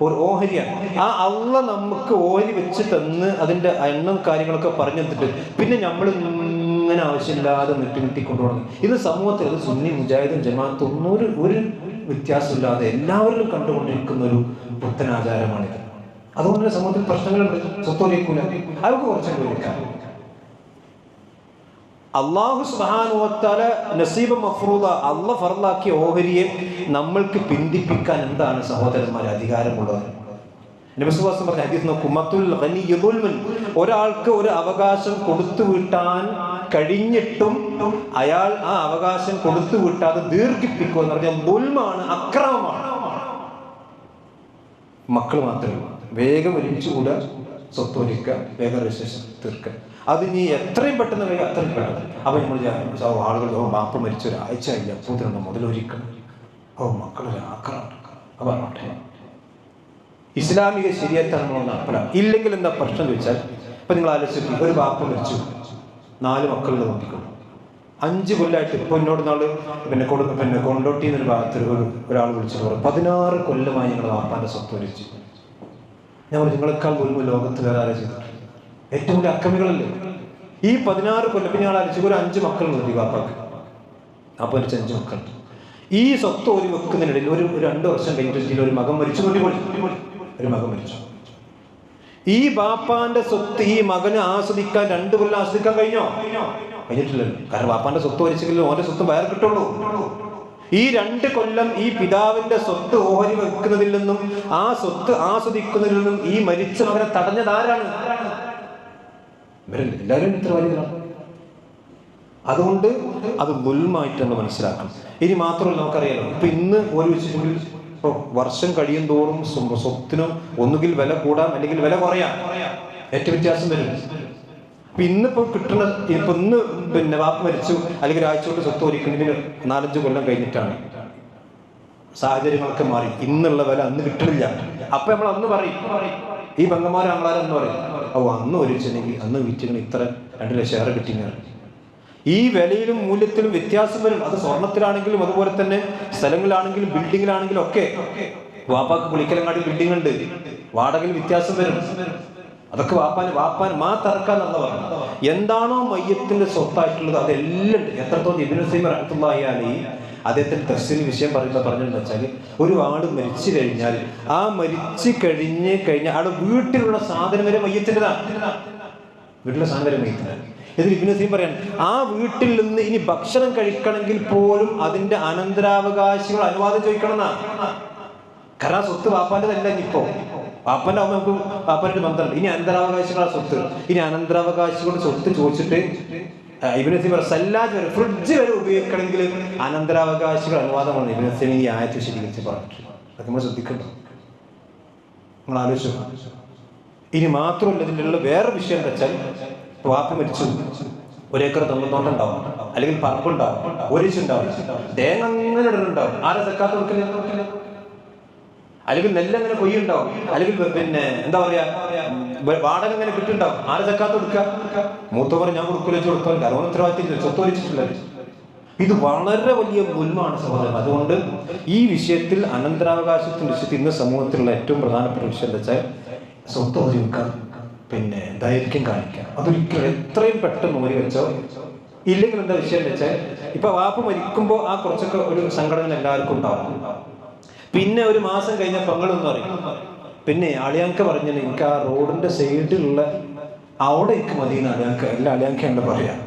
Speaker 1: ഒരു ഓഹരിയാണ്. ആ അള്ളാഹ് നമുക്ക് ഓഹരി വെച്ച് തന്ന് അതിന്റെ എണ്ണം കാര്യങ്ങളൊക്കെ പറഞ്ഞു തന്നിട്ട് പിന്നെ നമ്മൾ ഇങ്ങനെ ആവശ്യമില്ലാതെ നീട്ടിക്കൊണ്ടുപോകണം. ഇത് സമൂഹത്തിൽ അത് സുന്നി മുജാഹിദും ജമാഅത്തും ഒരു വ്യത്യാസമില്ലാതെ എല്ലാവരിലും കണ്ടുകൊണ്ടിരിക്കുന്ന ഒരു പുത്തനാചാരമാണിത്. അതുകൊണ്ട് തന്നെ സമൂഹത്തിൽ പ്രശ്നങ്ങളുണ്ട്. സ്വത്തൊരിക്കൂല, അവർക്ക് കുറച്ചുകൂടി വിളിക്കാം. അല്ലാഹു സുബ്ഹാനഹു വ തആല നസീബ മഫ്റൂദ, അല്ലാഹ് ഫർളാക്കിയ ഓഹരിയെ നമ്മൾക്ക് പിന്തിപ്പിക്കാൻ എന്താണ് സഹോദരന്മാരെ അധികാരമുള്ളത്? നബി സല്ലല്ലാഹു അലൈഹി വസല്ലം പറഞ്ഞ ഹദീസ് നോക്കൂ, മത്തുൽ ഗനി യുൽമൻ, ഒരാൾക്ക് ഒരു അവകാശം കൊടുത്തു വീട്ടാൻ കഴിഞ്ഞിട്ടും അയാൾ ആ അവകാശം കൊടുത്തു വീട്ടാതെ ദീർഘിപ്പിക്കുക എന്ന് പറഞ്ഞാൽ ദുൽമാണ്, അക്രമമാണ്. മക്കൾ മാത്രമേ വേഗം ഒരുമിച്ച് കൂടെ സ്വത്ത് ഒരുക്കുക, വേഗം രജിസ്ട്രേഷൻ തീർക്കുക. അത് ഇനി എത്രയും പെട്ടെന്ന് വേഗം അത്രയും പെട്ടെന്ന്. അപ്പം നമ്മൾ ആളുകൾ ബാപ്പ മരിച്ച ഒരാഴ്ച ആയില്ല, അപ്പോഴത്തേനും മുതലൊരിക്കണം, മക്കളൊരു ആക്രമണം. അപ്പം പറഞ്ഞോട്ടെ, ഇസ്ലാമിക ശരീഅത്താണ് നമ്മൾ നടപ്പിലാക്കുക. ഇല്ലെങ്കിൽ എന്താ പ്രശ്നം ചോദിച്ചാൽ, ഇപ്പം നിങ്ങൾ ആലോചിച്ചു, ഒരു ബാപ്പ മരിച്ചു, 4 മക്കളുടെ നോക്കിക്കൊള്ളു, 5 കൊല്ലമായിട്ട്. ഇപ്പോൾ എന്നോട് നാള് കൊണ്ടോട്ടി എന്നൊരു ഭാഗത്ത് ഒരാൾ വിളിച്ചിട്ട് പറയും, 16 കൊല്ലമായി ഞങ്ങൾ വാപ്പാൻ്റെ സ്വത്ത് വരിച്ചു. ഞാൻ പറഞ്ഞു, നിങ്ങളെക്കാൾ പോലും ലോകത്ത് വേറെ ആരാ ചെയ്തിട്ട്? ഏറ്റവും വലിയ അക്രമികളല്ലേ ഈ 16 കൊല്ലം. പിന്നെ ഞങ്ങൾ അരച്ചു ഒരു 5 മക്കൾ മതി വാപ്പാക്ക്, അപ്പോൾ ഒരു 5 മക്കൾ. ഈ സ്വത്ത് ഒരു വെക്കുന്നതിനിടയിൽ ഒരു 2 വർഷം കഴിഞ്ഞിട്ട് ഒരു മകൻ മരിച്ചു, ഒരു മകൻ മരിച്ചു. ഈ ബാപ്പാന്റെ സ്വത്ത് ഈ മകന് ആസ്വദിക്കാൻ 2 കൊല്ലം ആസ്വദിക്കാൻ കഴിഞ്ഞിട്ടില്ലല്ലോ. കാരണം ബാപ്പാന്റെ സ്വത്ത് വരിച്ചെങ്കിലും ഓന്റെ സ്വത്ത് വേറെ കിട്ടുള്ളൂ. ഈ 2 കൊല്ലം ഈ പിതാവിന്റെ സ്വത്ത് ഓഹരി വെക്കുന്നതിൽ നിന്നും ആ സ്വത്ത് ആസ്വദിക്കുന്നതിൽ നിന്നും ഈ മരിച്ച മകനെ തടഞ്ഞതാരാണ്? ഇവരല്ലേ, എല്ലാവരും ഉത്തരവാദികളാണ്. അതുകൊണ്ട് അത് ദുൽമായിട്ട് നമ്മൾ മനസ്സിലാക്കണം. ഇനി മാത്രമല്ല, നമുക്കറിയാലോ, ഇപ്പൊ ഇന്ന് ഒരു ഇപ്പോൾ വർഷം കഴിയും തോറും സ്വത്തിനും ഒന്നുകിൽ വില കൂടാം അല്ലെങ്കിൽ വില കുറയാം, ഏറ്റവും വ്യത്യാസം വരും. അപ്പൊ ഇന്നിപ്പോ കിട്ടുന്ന ഇന്ന് വാപ്പ് മരിച്ചു അല്ലെങ്കിൽ ഒരാഴ്ച കൊണ്ട് സ്വത്ത് ഒരുക്കുന്നതിന് 4-5 കൊല്ലം കഴിഞ്ഞിട്ടാണ്. സാഹചര്യങ്ങളൊക്കെ മാറി, ഇന്നുള്ള വില അന്ന് കിട്ടണില്ല. അപ്പൊ നമ്മൾ അന്ന് പറയും, ഈ പെങ്ങന്മാരും ആങ്ങളാരെന്ന് പറയും, അന്ന് ഒരിച്ചെങ്കിൽ അന്ന് വിറ്റിങ്ങനെ ഇത്ര 2 ലക്ഷം ഷെയർ കിട്ടിങ്ങനെ. ഈ വിലയിലും മൂല്യത്തിലും വ്യത്യാസം വരും. അത് സ്വർണത്തിലാണെങ്കിലും അതുപോലെ തന്നെ സ്ഥലങ്ങളിലാണെങ്കിലും ബിൽഡിങ്ങിലാണെങ്കിലും ഒക്കെ. വാപ്പാക്ക് പുളിക്കലങ്ങാടി ബിൽഡിംഗ് ഉണ്ട്, വാടകയിൽ വ്യത്യാസം വരും. അതൊക്കെ വാപ്പാൻ തറക്കാന്നല്ല പറഞ്ഞു. എന്താണോ മയ്യത്തിന്റെ സ്വത്തായിട്ടുള്ളത് അതെല്ലാം ഉണ്ട്. എത്രത്തോളം ഇബ്നു സൈമ റഹ്മത്തുള്ളാഹി അലൈഹി അദ്ദേഹത്തിന്റെ തഫ്സീർ വിഷയം പറഞ്ഞിട്ടുണ്ടെന്ന് വെച്ചാൽ, ഒരു ആള് മരിച്ചു കഴിഞ്ഞാൽ ആ മരിച്ചു കഴിഞ്ഞ ആള് വീട്ടിലുള്ള സാധനം വരെ മയ്യത്തിൻ്റെതാണ്. വീട്ടിലെ സാധനം വരെ മയ്യത്തിനാണ്. ഇതിൽ ഇബ്നു സൈമ പറയാൻ, ആ വീട്ടിൽ നിന്ന് ഇനി ഭക്ഷണം കഴിക്കണമെങ്കിൽ പോലും അതിന്റെ അനന്തരാവകാശികൾ അനുവാദം ചോദിക്കണം എന്നാണ്. കാരണം ആ സ്വത്ത് വാപ്പാൻ്റെതല്ല. ഇനിയിപ്പോ വാപ്പൻ്റെ ആവുമ്പോൾ നമുക്ക് വാപ്പാൻ്റെ ബന്ധമുണ്ട്. ഇനി അനന്തരാവകാശികളാണ് സ്വത്ത്. ഇനി അനന്തരാവകാശികളുടെ സ്വത്ത് ചോദിച്ചിട്ട് ഇബ്നു സൈമ സല്ലാജ് വരെ, ഫ്രിഡ്ജ് വരെ ഉപയോഗിക്കണമെങ്കിൽ അനന്തരാവകാശികൾ അനുവാദമാണ് ഇബ്നു സൈമ ഈ ആയത്ത് വിശദീകരിച്ച് പറഞ്ഞിട്ടുള്ളത്. അതൊക്കെ നമ്മൾ ശ്രദ്ധിക്കണ്ടോ? നമ്മൾ ആലോചിച്ചു. ഇനി മാത്രമല്ല, ഇതിലുള്ള വേറെ വിഷയം എന്താ വെച്ചാൽ, വാപ്പ മരിച്ചു, 1 ഏക്കർ തെങ്ങുന്തോട്ടം ഉണ്ടാവും, അല്ലെങ്കിൽ പറമ്പുണ്ടാവും, ഒരിച്ചുണ്ടാവും, തേങ്ങ അങ്ങനെ ഇടലുണ്ടാവും. ആരെ സക്കാത്ത് കൊടുക്കില്ല? അല്ലെങ്കിൽ നെല്ലങ്ങനെ കൊയ്യുണ്ടാവും, അല്ലെങ്കിൽ പിന്നെ എന്താ പറയാ വാടക ഇങ്ങനെ കിട്ടുണ്ടാവും. ആരെ സക്കാത്ത് കൊടുക്കുക? മൂത്തവർ ഞാൻ കൊടുക്കില്ല വെച്ച് കൊടുക്കാൻ കാരണം ഉത്തരവാദിത്തം സ്വത്ത് വലിച്ചിട്ടുള്ളത്. ഇത് വളരെ വലിയ ഗുൽമാണ് സഹോദരൻ. അതുകൊണ്ട് ഈ വിഷയത്തിൽ അനന്തരാവകാശത്തിന്റെ വിഷയത്തിൽ ഇന്ന് സമൂഹത്തിലുള്ള ഏറ്റവും പ്രധാനപ്പെട്ട വിഷയം എന്താ വെച്ചാൽ സ്വത്ത് ഒതുക്കാൻ പിന്നെ ദൈർഘ്യം കാണിക്കാം. അതൊരിക്കലും എത്രയും പെട്ടെന്ന് ഓരി വെച്ചോ. ഇല്ലെങ്കിൽ എന്താ വിഷയം എന്ന് വെച്ചാൽ ഇപ്പൊ വാപ്പ് മരിക്കുമ്പോൾ ആ കുറച്ചൊക്കെ ഒരു സംഘടന എല്ലാവർക്കും ഉണ്ടാവും. പിന്നെ ഒരു മാസം കഴിഞ്ഞ പെങ്ങളെന്ന് പറയും, പിന്നെ അളിയാങ്ക പറഞ്ഞത് എനിക്ക് ആ റോഡിന്റെ സൈഡിലുള്ള അവിടെ എനിക്ക് മതിയെന്ന് അളിയാങ്ക എല്ലാ അളിയാങ്കയാണ് പറയാം.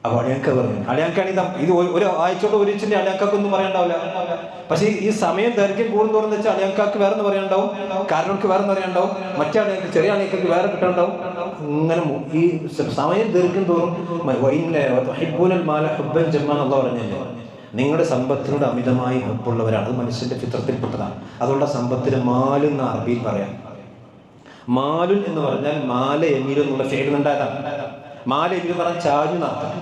Speaker 1: അപ്പൊ അളിയാങ്ക പറഞ്ഞു, അളിയാങ്കാണെങ്കിൽ ഇത് ഒരു ആഴ്ചയോട് ഒരു ഇച്ചിന്റെ അളിയാക്കൊന്നും പറയാണ്ടാവില്ല. പക്ഷെ ഈ സമയം ദൈർഘ്യം കൂടുന്തോറും വെച്ചാൽ അളിയാക്കാക്ക് വേറെ പറയാണ്ടാവും, കാരണവർക്ക് വേറെ പറയാണ്ടാവും, മറ്റേ അളിയാക്ക് ചെറിയ അളിയാക്കൊക്കെ വേറെ കിട്ടാണ്ടാവും. അങ്ങനെ ഈ സമയം ദീർഘം തോറും ജമ്മാന്നുള്ള പറഞ്ഞല്ലേ, നിങ്ങളുടെ സമ്പത്തിനോട് അമിതമായി ഹബ്ബുള്ളവരാണ്. അത് മനുഷ്യന്റെ ഫിത്രത്തിൽപ്പെട്ടതാണ്. അതുകൊണ്ട് സമ്പത്തിന് മാലുൻ എന്ന അറബിയിൽ പറയാം. മാലുൻ എന്ന് പറഞ്ഞാൽ മാല എമീൽ എന്നുള്ള ഫേലുണ്ടായതാണ്. മാല എമീൽ എന്ന് പറഞ്ഞാൽ ചായ്വ് നടത്താം.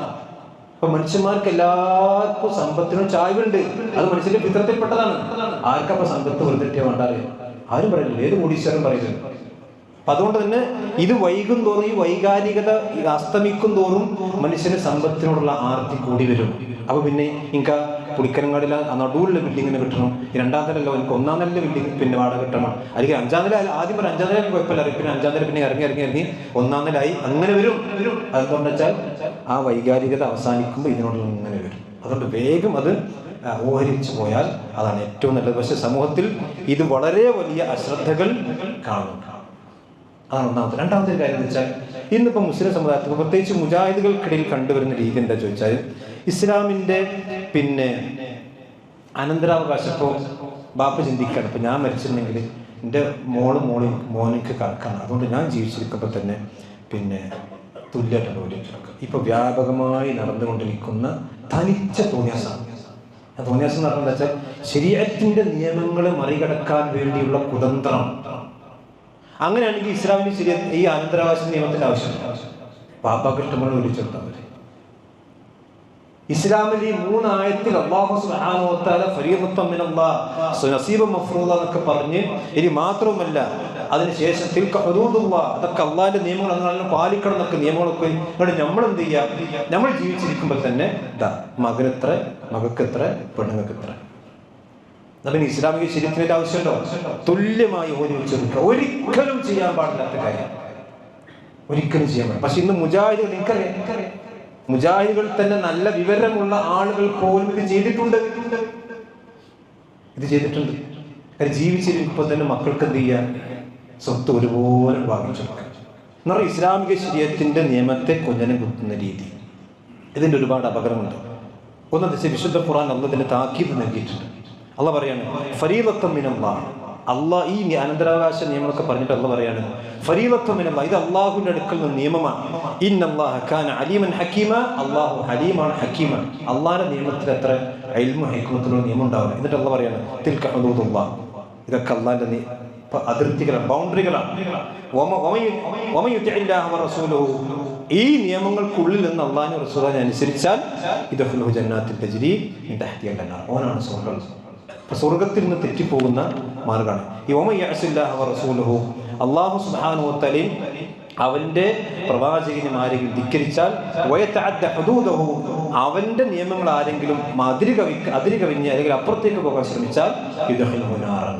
Speaker 1: അപ്പൊ മനുഷ്യന്മാർക്ക് എല്ലാവർക്കും സമ്പത്തിനും ചായ്വുണ്ട്. അത് മനുഷ്യന്റെ ഫിത്രത്തിൽപ്പെട്ടതാണ്. ആർക്കപ്പ സമ്പത്ത് വെറുതെ വേണ്ടാറ് ആരും പറയുന്നില്ല, ഏത് കോടീശ്വരൻ പറയുന്നില്ല. അപ്പൊ അതുകൊണ്ട് തന്നെ ഇത് വൈകും തോറും ഈ വൈകാരികത അസ്തമിക്കും തോറും മനുഷ്യന് സമ്പത്തിനോടുള്ള ആർത്തി കൂടി വരും. അപ്പൊ പിന്നെ എനിക്ക് പുളിക്കരങ്ങാടില നടുവിലുള്ള ബിൽഡിങ്ങിന് കിട്ടണം, രണ്ടാം നിലല്ലോ എനിക്ക് ഒന്നാം നില ബിൽഡിംഗ് പിന്നെ വാടക കിട്ടണം, അല്ലെങ്കിൽ അഞ്ചാം നില ആദ്യം ഒരു അഞ്ചാം നില കുഴപ്പമില്ല, പിന്നെ അഞ്ചാം നില പിന്നെ ഇറങ്ങി ഒന്നാം നിലയായി അങ്ങനെ വരും. അതെന്താണെന്ന് വെച്ചാൽ ആ വൈകാരികത അവസാനിക്കുമ്പോൾ ഇതിനോടുള്ള ഇങ്ങനെ വരും. അതുകൊണ്ട് വേഗം അത് ഓഹരിച്ചു പോയാൽ അതാണ് ഏറ്റവും നല്ലത്. പക്ഷെ സമൂഹത്തിൽ ഇത് വളരെ വലിയ അശ്രദ്ധകൾ കാണുന്നു. അതാണ് ഒന്നാമത്തെ. രണ്ടാമത്തെ കാര്യം എന്ന് വെച്ചാൽ ഇന്നിപ്പോൾ മുസ്ലിം സമുദായത്തിൽ പ്രത്യേകിച്ച് മുജാഹിദുകൾക്കിടയിൽ കണ്ടുവരുന്ന രീതി എന്താ ചോദിച്ചാൽ ഇസ്ലാമിൻ്റെ പിന്നെ അനന്തരാവകാശം ഇപ്പോൾ ബാപ്പ ചിന്തിക്കുകയാണ്, ഇപ്പം ഞാൻ മരിച്ചിരുന്നെങ്കിൽ എൻ്റെ മോനിക്ക് കണക്കാണ്, അതുകൊണ്ട് ഞാൻ ജീവിച്ചിരിക്കുമ്പോൾ തന്നെ പിന്നെ തുല്യമായിട്ട് ഓടിച്ചെടുക്കുക. ഇപ്പോൾ വ്യാപകമായി നടന്നുകൊണ്ടിരിക്കുന്ന തനിച്ച തോന്നിയാസം. തോന്നിയാസം എന്ന് പറഞ്ഞാൽ വെച്ചാൽ ശരീഅത്തിന്റെ നിയമങ്ങളെ മറികടക്കാൻ വേണ്ടിയുള്ള കുതന്ത്രം. അങ്ങനെയാണെങ്കിൽ ഇസ്ലാമിന് ഈ അനന്തരാവകാശ നിയമത്തിന്റെ ആവശ്യമില്ല. പാപ്പാക്ക് ഇഷ്ടമാണ് വിളിച്ചെടുത്താൽ ഇസ്ലാമിൽ ഈ 3 ആയത്തിൽ അല്ലാഹു സുബ്ഹാനഹു വ തആല ഫരീദത്തുൻ മിനല്ലാഹ് നസീബുൻ മഫ്റൂദ എന്നൊക്കെ പറഞ്ഞ് ഇനി മാത്രവുമല്ല അതിനുശേഷം തിൽക ഹുദൂദുല്ലാഹ് അതൊക്കെ അള്ളാഹിന്റെ നിയമങ്ങൾ അങ്ങനെ പാലിക്കണം എന്നൊക്കെ നിയമങ്ങളൊക്കെ നമ്മൾ എന്ത് ചെയ്യുക, നമ്മൾ ജീവിച്ചിരിക്കുമ്പോൾ തന്നെ മകനെത്ര, മകക്കെത്ര, പെണ്ണുങ്ങൾക്കെത്ര. പിന്നെ ഇസ്ലാമിക ശരീരത്തിന്റെ ആവശ്യമുണ്ടോ? തുല്യമായി ഓരി വെച്ചെടുക്കുക. ഒരിക്കലും ചെയ്യാൻ പാടില്ലാത്ത കാര്യം, ഒരിക്കലും ചെയ്യാൻ പാടില്ല. പക്ഷെ ഇന്ന് മുജാഹിദുകൾ, എനിക്കറിയാം മുജാഹിദുകൾ തന്നെ നല്ല വിവരമുള്ള ആളുകൾ പോലും ഇത് ചെയ്തിട്ടുണ്ട്. കാര്യം ജീവിച്ചിരിക്കുമ്പോൾ തന്നെ മക്കൾക്ക് എന്ത് ചെയ്യാൻ, സ്വത്ത് ഒരുപോലെ വാങ്ങിച്ചെടുക്കുക എന്ന് പറഞ്ഞാൽ ഇസ്ലാമിക ശരീഅത്തിന്റെ നിയമത്തെ കൊഞ്ഞനം കുത്തുന്ന രീതി. ഇതിന്റെ ഒരുപാട് അപകടമുണ്ട്. ഒന്നെന്ന് വെച്ചാൽ വിശുദ്ധ ഖുർആൻ അല്ലാഹ് താക്കീത് നൽകിയിട്ടുണ്ട്. അള്ളാഹ് പറയാണ് ഫരീദത്തുൻ മിനല്ലാഹ്. അള്ളാഹ് ഈ അനന്തരാവകാശ നിയമങ്ങളൊക്കെ പറഞ്ഞിട്ട് അള്ളാഹ് പറയാണ് ഫരീദത്തുൻ മിനല്ലാഹ്, ഇത് അള്ളാഹുവിന്റെ അടുക്കൽ നിന്ന് നിയമമാണ്. ഇന്നല്ലാഹ കാന അലീമൻ ഹക്കീമ, അള്ളാഹു ഹലീമാണ് ഹക്കീമാണ്. അള്ളാഹിന്റെ നിയമത്തിൽ എത്ര ഇൽമും ഹിക്മത്തിലുള്ള നിയമം ഉണ്ടാവില്ല. എന്നിട്ട് അള്ളാഹ് പറയാണ് തിൽക ഹുദൂദുല്ലാഹ്, ഇതൊക്കെ അള്ളാഹിന്റെ അതിർത്തികളാണ്, ബൗണ്ടറികളാണ്. വമൻ യുതിഇല്ലാഹ വറസൂലഹു, ഈ നിയമങ്ങൾക്കുള്ളിൽ നിന്ന് അള്ളാഹിനെ റസൂലിനെ അനുസരിച്ചാൽ യദ്ഖുലു ജന്നാത്തിൽ തജ്രി മിൻ തഹ്തിഹൽ അൻഹാർ, ഓനാണ് സ്വർഗ്ഗം. സ്വർഗത്തിൽ നിന്ന് തെറ്റിപ്പോകുന്ന മാർഗമാണ് ഈ വമൻ യഅസില്ലാഹ വറസൂലഹു. അല്ലാഹു സുബ്ഹാനഹു വ തആല അവന്റെ പ്രവാചകന്മാരെങ്കിലും ധിക്കരിച്ചാൽ വയതഅദ്ദ ഹുദൂദഹു, അവന്റെ നിയമങ്ങൾ ആരെങ്കിലും അതിരുകവിഞ്ഞ് അല്ലെങ്കിൽ അപ്പുറത്തേക്ക് പോകാൻ ശ്രമിച്ചാൽ യദ്ഖുലു നാറൻ,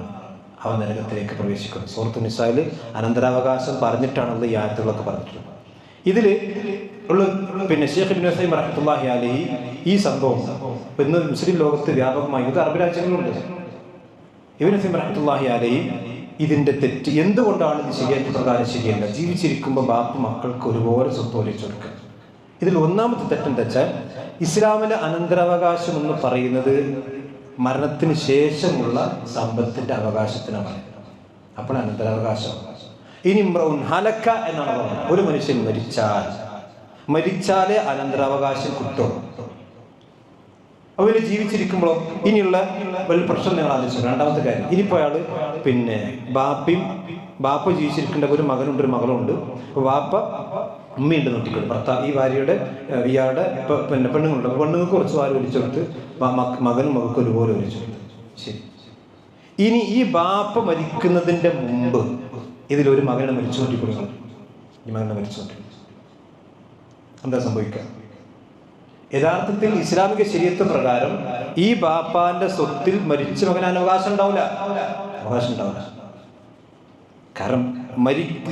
Speaker 1: അവൻ നരകത്തിലേക്ക് പ്രവേശിക്കും. സൂറത്തുൻ നിസായിൽ അനന്തരാവകാശം പറഞ്ഞിട്ടാണല്ലോ ഈ ആയത്തുകളൊക്കെ പറഞ്ഞിട്ടുള്ളത്. ഇതിൽ ഉള്ള പിന്നെ ശൈഖ് ഇബ്നു ഉസൈമീൻ റഹ്മത്തുള്ളാഹി അലൈഹി ഈ സംഭവം ഇന്ന് മുസ്ലിം ലോകത്ത് വ്യാപകമായി, ഇത് അറബ് രാജ്യങ്ങളുണ്ട്. ഇബ്നു ഉസൈമീൻ റഹ്മത്തുള്ളാഹി അലൈഹി ഇതിന്റെ തെറ്റ് എന്തുകൊണ്ടാണ് ഇത് ശരിയായിട്ട് പ്രകാരം ശരിയല്ല, ജീവിച്ചിരിക്കുമ്പോൾ ബാപ്പ മക്കൾക്ക് ഒരുപോലെ സ്വത്ത് ഒലിച്ചു കൊടുക്കുക. ഇതിൽ ഒന്നാമത്തെ തെറ്റെന്താ വെച്ചാൽ ഇസ്ലാമിലെ അനന്തരാവകാശം എന്ന് പറയുന്നത് മരണത്തിന് ശേഷമുള്ള സമ്പത്തിന്റെ അവകാശത്തിനാണ് പറയുന്നത്. അപ്പോൾ അനന്തരാവകാശം. ഇനി ഇംറഉൻ ഹലക എന്നാണ് പറയുന്നത്. ഒരു മനുഷ്യൻ മരിച്ചാലേ അനന്തരാവകാശം കിട്ടും. അവര് ജീവിച്ചിരിക്കുമ്പോഴോ ഇനിയുള്ള വലിയ പ്രശ്നം നിങ്ങൾ ആലോചിച്ചു. രണ്ടാമത്തെ കാര്യം, ഇനിയിപ്പോൾ അയാൾ പിന്നെ ബാപ്പ ജീവിച്ചിരിക്കേണ്ട ഒരു മകനുണ്ട്, ഒരു മകളുണ്ട്. ബാപ്പ ഉമ്മയുണ്ട് നോട്ടിക്കൊണ്ട് ഭർത്താവ് ഈ ഭാര്യയുടെ ഇയാളുടെ പിന്നെ പെണ്ണുങ്ങളുണ്ട്. പെണ്ണുങ്ങൾക്ക് കുറച്ച് വാരി ഒലിച്ചെടുത്ത് മകനും മകൾക്ക് ഒരുപോലെ ഒലിച്ചെടുത്ത്. ശരി, ഇനി ഈ ബാപ്പ മരിക്കുന്നതിൻ്റെ മുമ്പ് ഇതിലൊരു മകനെ മരിച്ചുകൊണ്ടിരിക്കുന്നു. ഈ മകനെ മരിച്ചുകൊണ്ടിരിക്കും, എന്താ സംഭവിക്കുക? യഥാർത്ഥത്തിൽ ഇസ്ലാമിക ശരീഅത്ത് പ്രകാരം ഈ ബാപ്പാന്റെ സ്വത്തിൽ മരിച്ച മകന് അവകാശം ഉണ്ടാവില്ല. കാരണം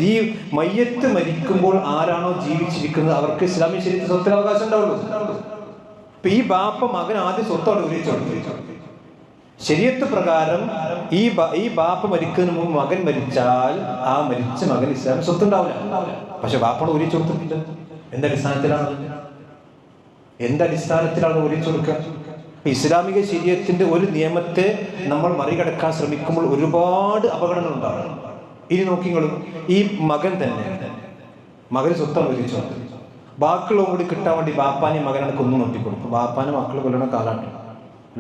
Speaker 1: ഈ മയ്യത്ത് മരിക്കുമ്പോൾ ആരാണോ ജീവിച്ചിരിക്കുന്നത് അവർക്ക് ഇസ്ലാമിക ശരീഅത്ത് സ്വത്തിന് അവകാശം ഉണ്ടാവുള്ളൂ. അപ്പൊ ഈ ബാപ്പ മകൻ ആദ്യം സ്വത്തോടെ ഉരിച്ചു. ശരീഅത്ത് പ്രകാരം ഈ ബാപ്പ മരിക്കുന്നതിന് മുമ്പ് മകൻ മരിച്ചാൽ ആ മരിച്ച മകൻ ഇസ്ലാമിക സ്വത്ത് ഉണ്ടാവില്ല. പക്ഷെ ബാപ്പയുടെ ഉരിച്ചു കൊടുത്തിട്ടില്ല. എന്തടിസ്ഥാനത്തിലാണ് ഒലിച്ചു കൊടുക്കുക? ഇസ്ലാമിക ശരീഅത്തിന്റെ ഒരു നിയമത്തെ നമ്മൾ മറികടക്കാൻ ശ്രമിക്കുമ്പോൾ ഒരുപാട് അപകടങ്ങൾ ഉണ്ടാകും. ഇനി നോക്കിങ്ങളും ഈ മകൻ സ്വത്താണ് ഒലിച്ചു കൊടുത്തത്. ബാക്കിയുള്ളതും കൂടി കിട്ടാൻ വേണ്ടി ബാപ്പാനെയും മകനാണ് കൊന്നു നോട്ടിക്കൊടുക്കും. ബാപ്പാനെ മക്കൾ കൊല്ലണ കാലാട്ടം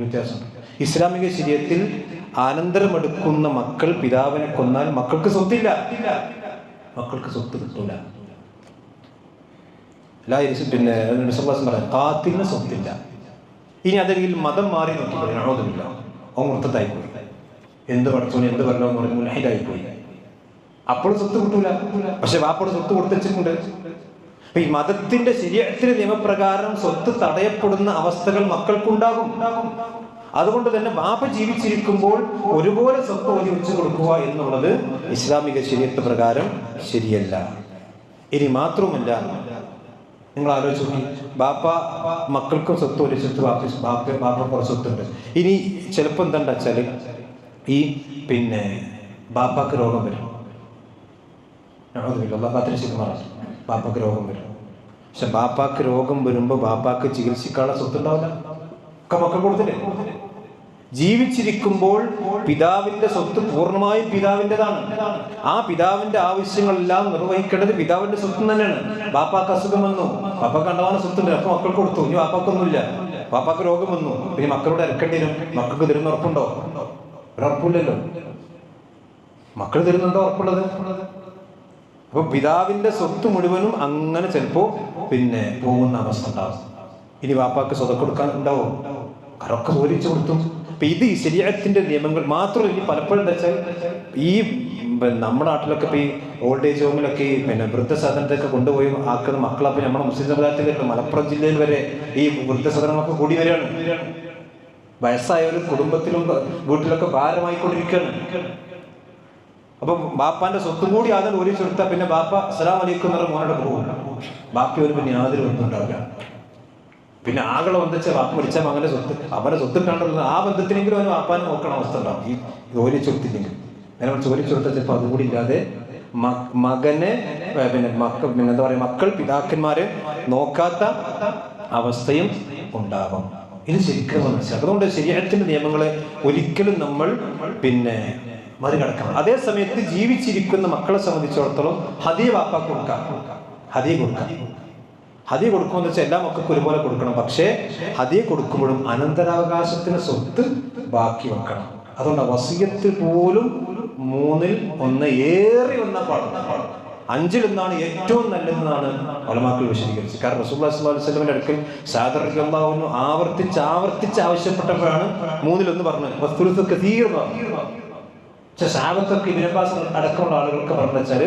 Speaker 1: വ്യത്യാസം. ഇസ്ലാമിക ശരീഅത്തിൽ അനന്തരമെടുക്കുന്ന മക്കൾ പിതാവിനെ കൊന്നാൽ മക്കൾക്ക് സ്വത്തില്ല, മക്കൾക്ക് സ്വത്ത് കിട്ടൂല. പിന്നെ കാത്തിന് സ്വത്തില്ല. ഇനി അതെങ്കിൽ മതം മാറി നോക്കിപ്പോയി, അഴോതുമില്ല, അവൻ വൃത്തത്തായി പോയി, എന്ത് പഠിച്ചോണി എന്ത് പറഞ്ഞോ എന്ന് പറഞ്ഞ് മുൽഹിദായി പോയി. അപ്പോൾ സ്വത്ത് കിട്ടൂല. പക്ഷെ വാപ്പോട് സ്വത്ത് കൊടുത്തിട്ടുണ്ട്. അപ്പൊ ഈ മതത്തിന്റെ ശരീഅത്തിന്റെ നിയമപ്രകാരം സ്വത്ത് തടയപ്പെടുന്ന അവസ്ഥകൾ മക്കൾക്കുണ്ടാകും. അതുകൊണ്ട് തന്നെ ബാപ്പ ജീവിച്ചിരിക്കുമ്പോൾ ഒരുപോലെ സ്വത്ത് ഓതി വെച്ച് കൊടുക്കുക എന്നുള്ളത് ഇസ്ലാമിക ശരീഅത്ത് പ്രകാരം ശരിയല്ല. ഇനി മാത്രമല്ല, നിങ്ങൾ ആലോചിച്ച് നോക്കി, ബാപ്പ മക്കൾക്കും സ്വത്ത് ഒലിച്ചിട്ട് ബാപ്പ കുറച്ച് സ്വത്തുണ്ട്. ഇനി ചിലപ്പോൾ എന്താ വെച്ചാൽ ഈ ബാപ്പാക്ക് രോഗം വരും, ബാപ്പാക്ക് രോഗം വരും. പക്ഷെ ബാപ്പാക്ക് രോഗം വരുമ്പോൾ ബാപ്പാക്ക് ചികിത്സിക്കാനുള്ള സ്വത്തുണ്ടാവില്ല, ഒക്കെ മക്കൾ കൊടുത്തില്ലേ. ജീവിച്ചിരിക്കുമ്പോൾ പിതാവിന്റെ സ്വത്ത് പൂർണ്ണമായും പിതാവിൻ്റെതാണ്. ആ പിതാവിന്റെ ആവശ്യങ്ങളെല്ലാം നിർവഹിക്കേണ്ടത് പിതാവിന്റെ സ്വത്ത് തന്നെയാണ്. ബാപ്പാക്ക് അസുഖം വന്നു, ബാപ്പാക്ക് കണ്ടവാന സ്വത്തുണ്ട്, അപ്പൊ മക്കൾ കൊടുത്തു. ഇനി ബാപ്പാക്കൊന്നുമില്ല, ബാപ്പാക്ക് രോഗം വന്നു, പിന്നെ മക്കളോട് ഇറക്കേണ്ടി വരും. മക്കൾക്ക് തരുന്ന ഉറപ്പുണ്ടോ? ഒരറപ്പില്ലല്ലോ. മക്കൾ തരുന്നുണ്ടോ ഉറപ്പുള്ളത്? അപ്പൊ പിതാവിന്റെ സ്വത്ത് മുഴുവനും അങ്ങനെ ചിലപ്പോ പോകുന്ന അവസ്ഥ ഉണ്ടാവും. ഇനി ബാപ്പാക്ക് സ്വതം കൊടുക്കാൻ ഉണ്ടാവും, കറൊക്കെ ഓരിച്ചു കൊടുത്തു. അപ്പൊ ഇത് ഈ ശരീഅത്തിന്റെ നിയമങ്ങൾ മാത്രമല്ല. ഇനി പലപ്പോഴും എന്താ വെച്ചാൽ ഈ നമ്മുടെ നാട്ടിലൊക്കെ ഇപ്പൊ ഈ ഓൾഡ് ഏജ് ഹോമിലൊക്കെ വൃദ്ധസദനത്തൊക്കെ കൊണ്ടുപോയി ആക്കുന്ന മക്കളപ്പൊ നമ്മുടെ മുസ്ലിം സമുദായത്തിലേക്ക് മലപ്പുറം ജില്ലയിൽ വരെ ഈ വൃദ്ധസദനമൊക്കെ കൂടി വരികയാണ്. വയസ്സായവരും കുടുംബത്തിലും വീട്ടിലൊക്കെ ഭാരമായിക്കൊണ്ടിരിക്കുകയാണ്. അപ്പൊ ബാപ്പാന്റെ സ്വത്തും കൂടി ആദ്യം ഓരിച്ചെടുത്താൽ പിന്നെ ബാപ്പ അസ്സലാമു അലൈക്കും എന്ന് പറഞ്ഞ മോനോട് പോകും. ബാപ്പി ഒരു പിന്നെ യാതൊരു ബന്ധമുണ്ടാവില്ല. പിന്നെ ആകളെ ബന്ധിച്ച വാപ്പ മരിച്ച മകന്റെ സ്വത്ത് അവന്റെ സ്വത്തിട്ടാണ്ടുള്ളത് ആ ബന്ധത്തിനെങ്കിലും അവന് വാപ്പാനെ നോക്കണ അവസ്ഥ ഉണ്ടാവും. ഈ ജോലി ചൊടുത്തില്ലെങ്കിൽ നേരെ ജോലി ചൊടുത്ത ചിലപ്പോൾ അതുകൂടി ഇല്ലാതെ മകനെ എന്താ പറയുക, മക്കൾ പിതാക്കന്മാരെ നോക്കാത്ത അവസ്ഥയും ഉണ്ടാകും. ഇത് ശരിക്കും മനസ്സിലാക്കും. അതുകൊണ്ട് ശരീഅത്തിന്റെ നിയമങ്ങളെ ഒരിക്കലും നമ്മൾ മറികടക്കണം. അതേ സമയത്ത് ജീവിച്ചിരിക്കുന്ന മക്കളെ സംബന്ധിച്ചിടത്തോളം ഹദിയ വാപ്പാക്ക് കൊടുക്കാം. ഹദിയ കൊടുക്കുമെന്ന് വെച്ചാൽ എല്ലാ മക്കൾക്കും ഒരുപോലെ കൊടുക്കണം. പക്ഷേ ഹദിയ കൊടുക്കുമ്പോഴും അനന്തരാവകാശത്തിന് സ്വത്ത് ബാക്കി വെക്കണം. അതുകൊണ്ട് വസിയത്ത് പോലും 1/3 ഏറി വന്ന പാടും 5 ഏറ്റവും നല്ലതെന്നാണ് ഉലമാക്കൾ വിശദീകരിച്ചത്. കാരണം റസൂലുള്ളാഹി സ്വല്ലല്ലാഹു അലൈഹി വസല്ലമയുടെ അടുക്കൽ സഅദ് റളിയല്ലാഹു അൻഹു ആവർത്തിച്ച് ആവശ്യപ്പെട്ടപ്പോഴാണ് 1/3 പറഞ്ഞത്. വസ്തുലുസ് കസീർ എന്ന് പറഞ്ഞു. പക്ഷെ സഹാബത്തൊക്കെ ഇബ്നു അബ്ബാസ് അടക്കമുള്ള ആളുകൾക്ക് പറഞ്ഞു വെച്ചാൽ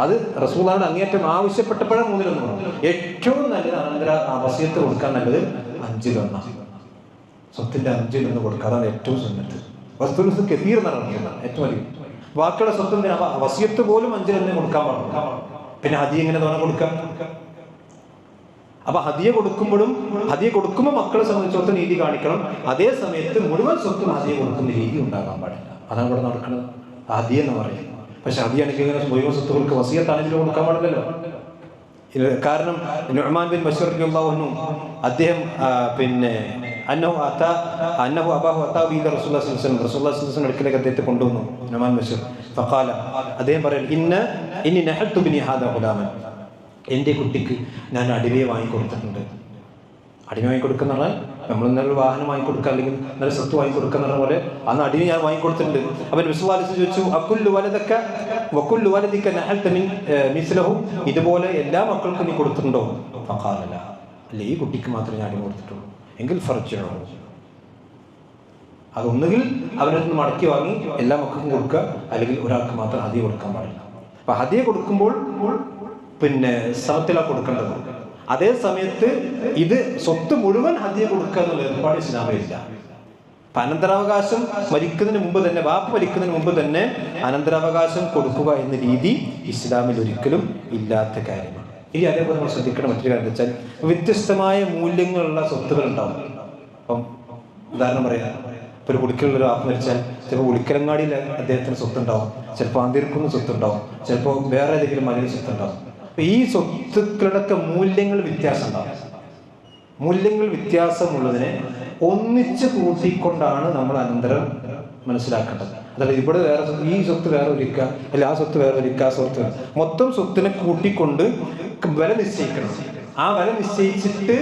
Speaker 1: അത് റസൂലുള്ളാഹിയുടെ അങ്ങേറ്റം ആവശ്യപ്പെട്ടപ്പോഴാണ് 1/3 പറഞ്ഞു. ഏറ്റവും നല്ലത് അനന്തര വസിയത്ത് കൊടുക്കാൻ നല്ലത് 5/1. സ്വത്തിന്റെ 5/1 കൊടുക്കുക, അതാണ് ഏറ്റവും സുന്നത്ത്. വസ്തുലുസ് കസീർ എന്നാണ് ഏറ്റവും വലിയ. ബാക്കിയുള്ള സ്വത്തിന് വസിയത്ത് പോലും 5/1 കൊടുക്കാൻ പാടില്ല. പിന്നെ ഹദിയ എങ്ങനെ തോന്നാൻ കൊടുക്കാം? അപ്പൊ ഹദിയ കൊടുക്കുമ്പോൾ മക്കളെ സംബന്ധിച്ചിടത്തോളം നീതി കാണിക്കണം. അതേ സമയത്ത് മുഴുവൻ സ്വത്തും ഹദിയ കൊടുക്കുന്ന രീതി ഉണ്ടാകാൻ പാടില്ല. അതാണ് ഇവിടെ നടക്കുന്നത്. ഹദിയ എന്ന് പറയും. പക്ഷെ ഹദിയാണെങ്കിൽ ഇങ്ങനെ മുഴുവൻ സ്വത്തുകൾക്ക് വസിയത്താണെങ്കിലും കൊടുക്കാൻ പാടില്ലല്ലോ. കാരണം നുഅ്മാൻ ബിൻ ബശീർ റളിയല്ലാഹു അൻഹു അദ്ദേഹം അന്നഹു അബാഹു അതാ ബി റസൂലുള്ളാഹി സ്വല്ലല്ലാഹു അലൈഹി വസല്ലം അടുക്കലേക്ക് അദ്ദേഹത്തെ കൊണ്ടുവന്നു. നുഅ്മാൻ ബശീർ ഫഖാല, അദ്ദേഹം പറയും, ഇന്നി നഹൽതു ബിനി ഹാദാ ഗുലാമൻ, എൻ്റെ കുട്ടിക്ക് ഞാൻ അടിമയെ വാങ്ങിക്കൊടുത്തിട്ടുണ്ട്. അടിമ വാങ്ങിക്കൊടുക്കുന്ന പറഞ്ഞാൽ നമ്മൾ ഇന്നലെ വാഹനം വാങ്ങിക്കൊടുക്കുക, അല്ലെങ്കിൽ നല്ല സ്വത്ത് വാങ്ങിക്കൊടുക്കുന്ന പോലെ അന്ന് അടിമ ഞാൻ വാങ്ങിക്കൊടുത്തിട്ടുണ്ട്. അപ്പൊ നബി സല്ലല്ലാഹു അലൈഹി വസല്ലം ചോദിച്ചു, അക്കുല്ലു വലദക വകുല്ലു വലദിക നഹൽത മിസ്ലഹു, ഇതുപോലെ എല്ലാ മക്കൾക്കും നീ കൊടുത്തിട്ടുണ്ടോ? ഫഖാല ലാ, അല്ല, ഈ കുട്ടിക്ക് മാത്രമേ ഞാൻ അടിമ കൊടുത്തിട്ടുള്ളൂ. എങ്കിൽ ഫർജിഉ, അതൊന്നുകിൽ അവരിൽ നിന്ന് മടക്കി വാങ്ങി എല്ലാ മക്കൾക്കും കൊടുക്കുക, അല്ലെങ്കിൽ ഒരാൾക്ക് മാത്രം ഹദിയ കൊടുക്കാൻ പാടില്ല. അപ്പൊ ഹദിയ കൊടുക്കുമ്പോൾ പിന്നെ സമത്തിലാണ് കൊടുക്കേണ്ടത്. അതേ സമയത്ത് ഇത് സ്വത്ത് മുഴുവൻ ഹദിയ കൊടുക്കുക എന്നുള്ള ഏർപ്പാട് ഇസ്ലാമിലില്ല. അപ്പൊ അനന്തരാവകാശം മരിക്കുന്നതിന് മുമ്പ് തന്നെ, വാപ്പ മരിക്കുന്നതിന് മുമ്പ് തന്നെ അനന്തരാവകാശം കൊടുക്കുക എന്ന രീതി ഇസ്ലാമിൽ ഒരിക്കലും ഇല്ലാത്ത കാര്യമാണ്. ഇനി അതേപോലെ നമ്മൾ ശ്രദ്ധിക്കണം മറ്റൊരു കാര്യം വെച്ചാൽ, വ്യത്യസ്തമായ മൂല്യങ്ങളുള്ള സ്വത്തുകൾ ഉണ്ടാവും. അപ്പം ഉദാഹരണം പറയാം, ഇപ്പൊ ഒരു കുടിക്കലുള്ള വാപ്പ മരിച്ചാൽ ചിലപ്പോൾ ഉളിക്കലങ്ങാടിയിൽ അദ്ദേഹത്തിന് സ്വത്തുണ്ടാവും, ചിലപ്പോൾ ആന്തിരിക്കുന്ന സ്വത്തുണ്ടാവും, ചിലപ്പോൾ വേറെ ഏതെങ്കിലും മലയിൽ സ്വത്തുണ്ടാവും. അപ്പൊ ഈ സ്വത്തുക്കളുടെ മൂല്യങ്ങൾ വ്യത്യാസം ഉണ്ടാവും. മൂല്യങ്ങൾ വ്യത്യാസമുള്ളതിനെ ഒന്നിച്ച് കൂട്ടിക്കൊണ്ടാണ് നമ്മൾ അനന്തരം മനസ്സിലാക്കേണ്ടത്. അതല്ല ഇവിടെ വേറെ ഈ സ്വത്ത് വേറെ ഒരിക്കുക, അല്ല ആ സ്വത്ത് വേറെ ഒരിക്കുക, ആ സ്വത്ത് മൊത്തം സ്വത്തിനെ കൂട്ടിക്കൊണ്ട് വില നിശ്ചയിക്കണം. ആ വില നിശ്ചയിച്ചിട്ട്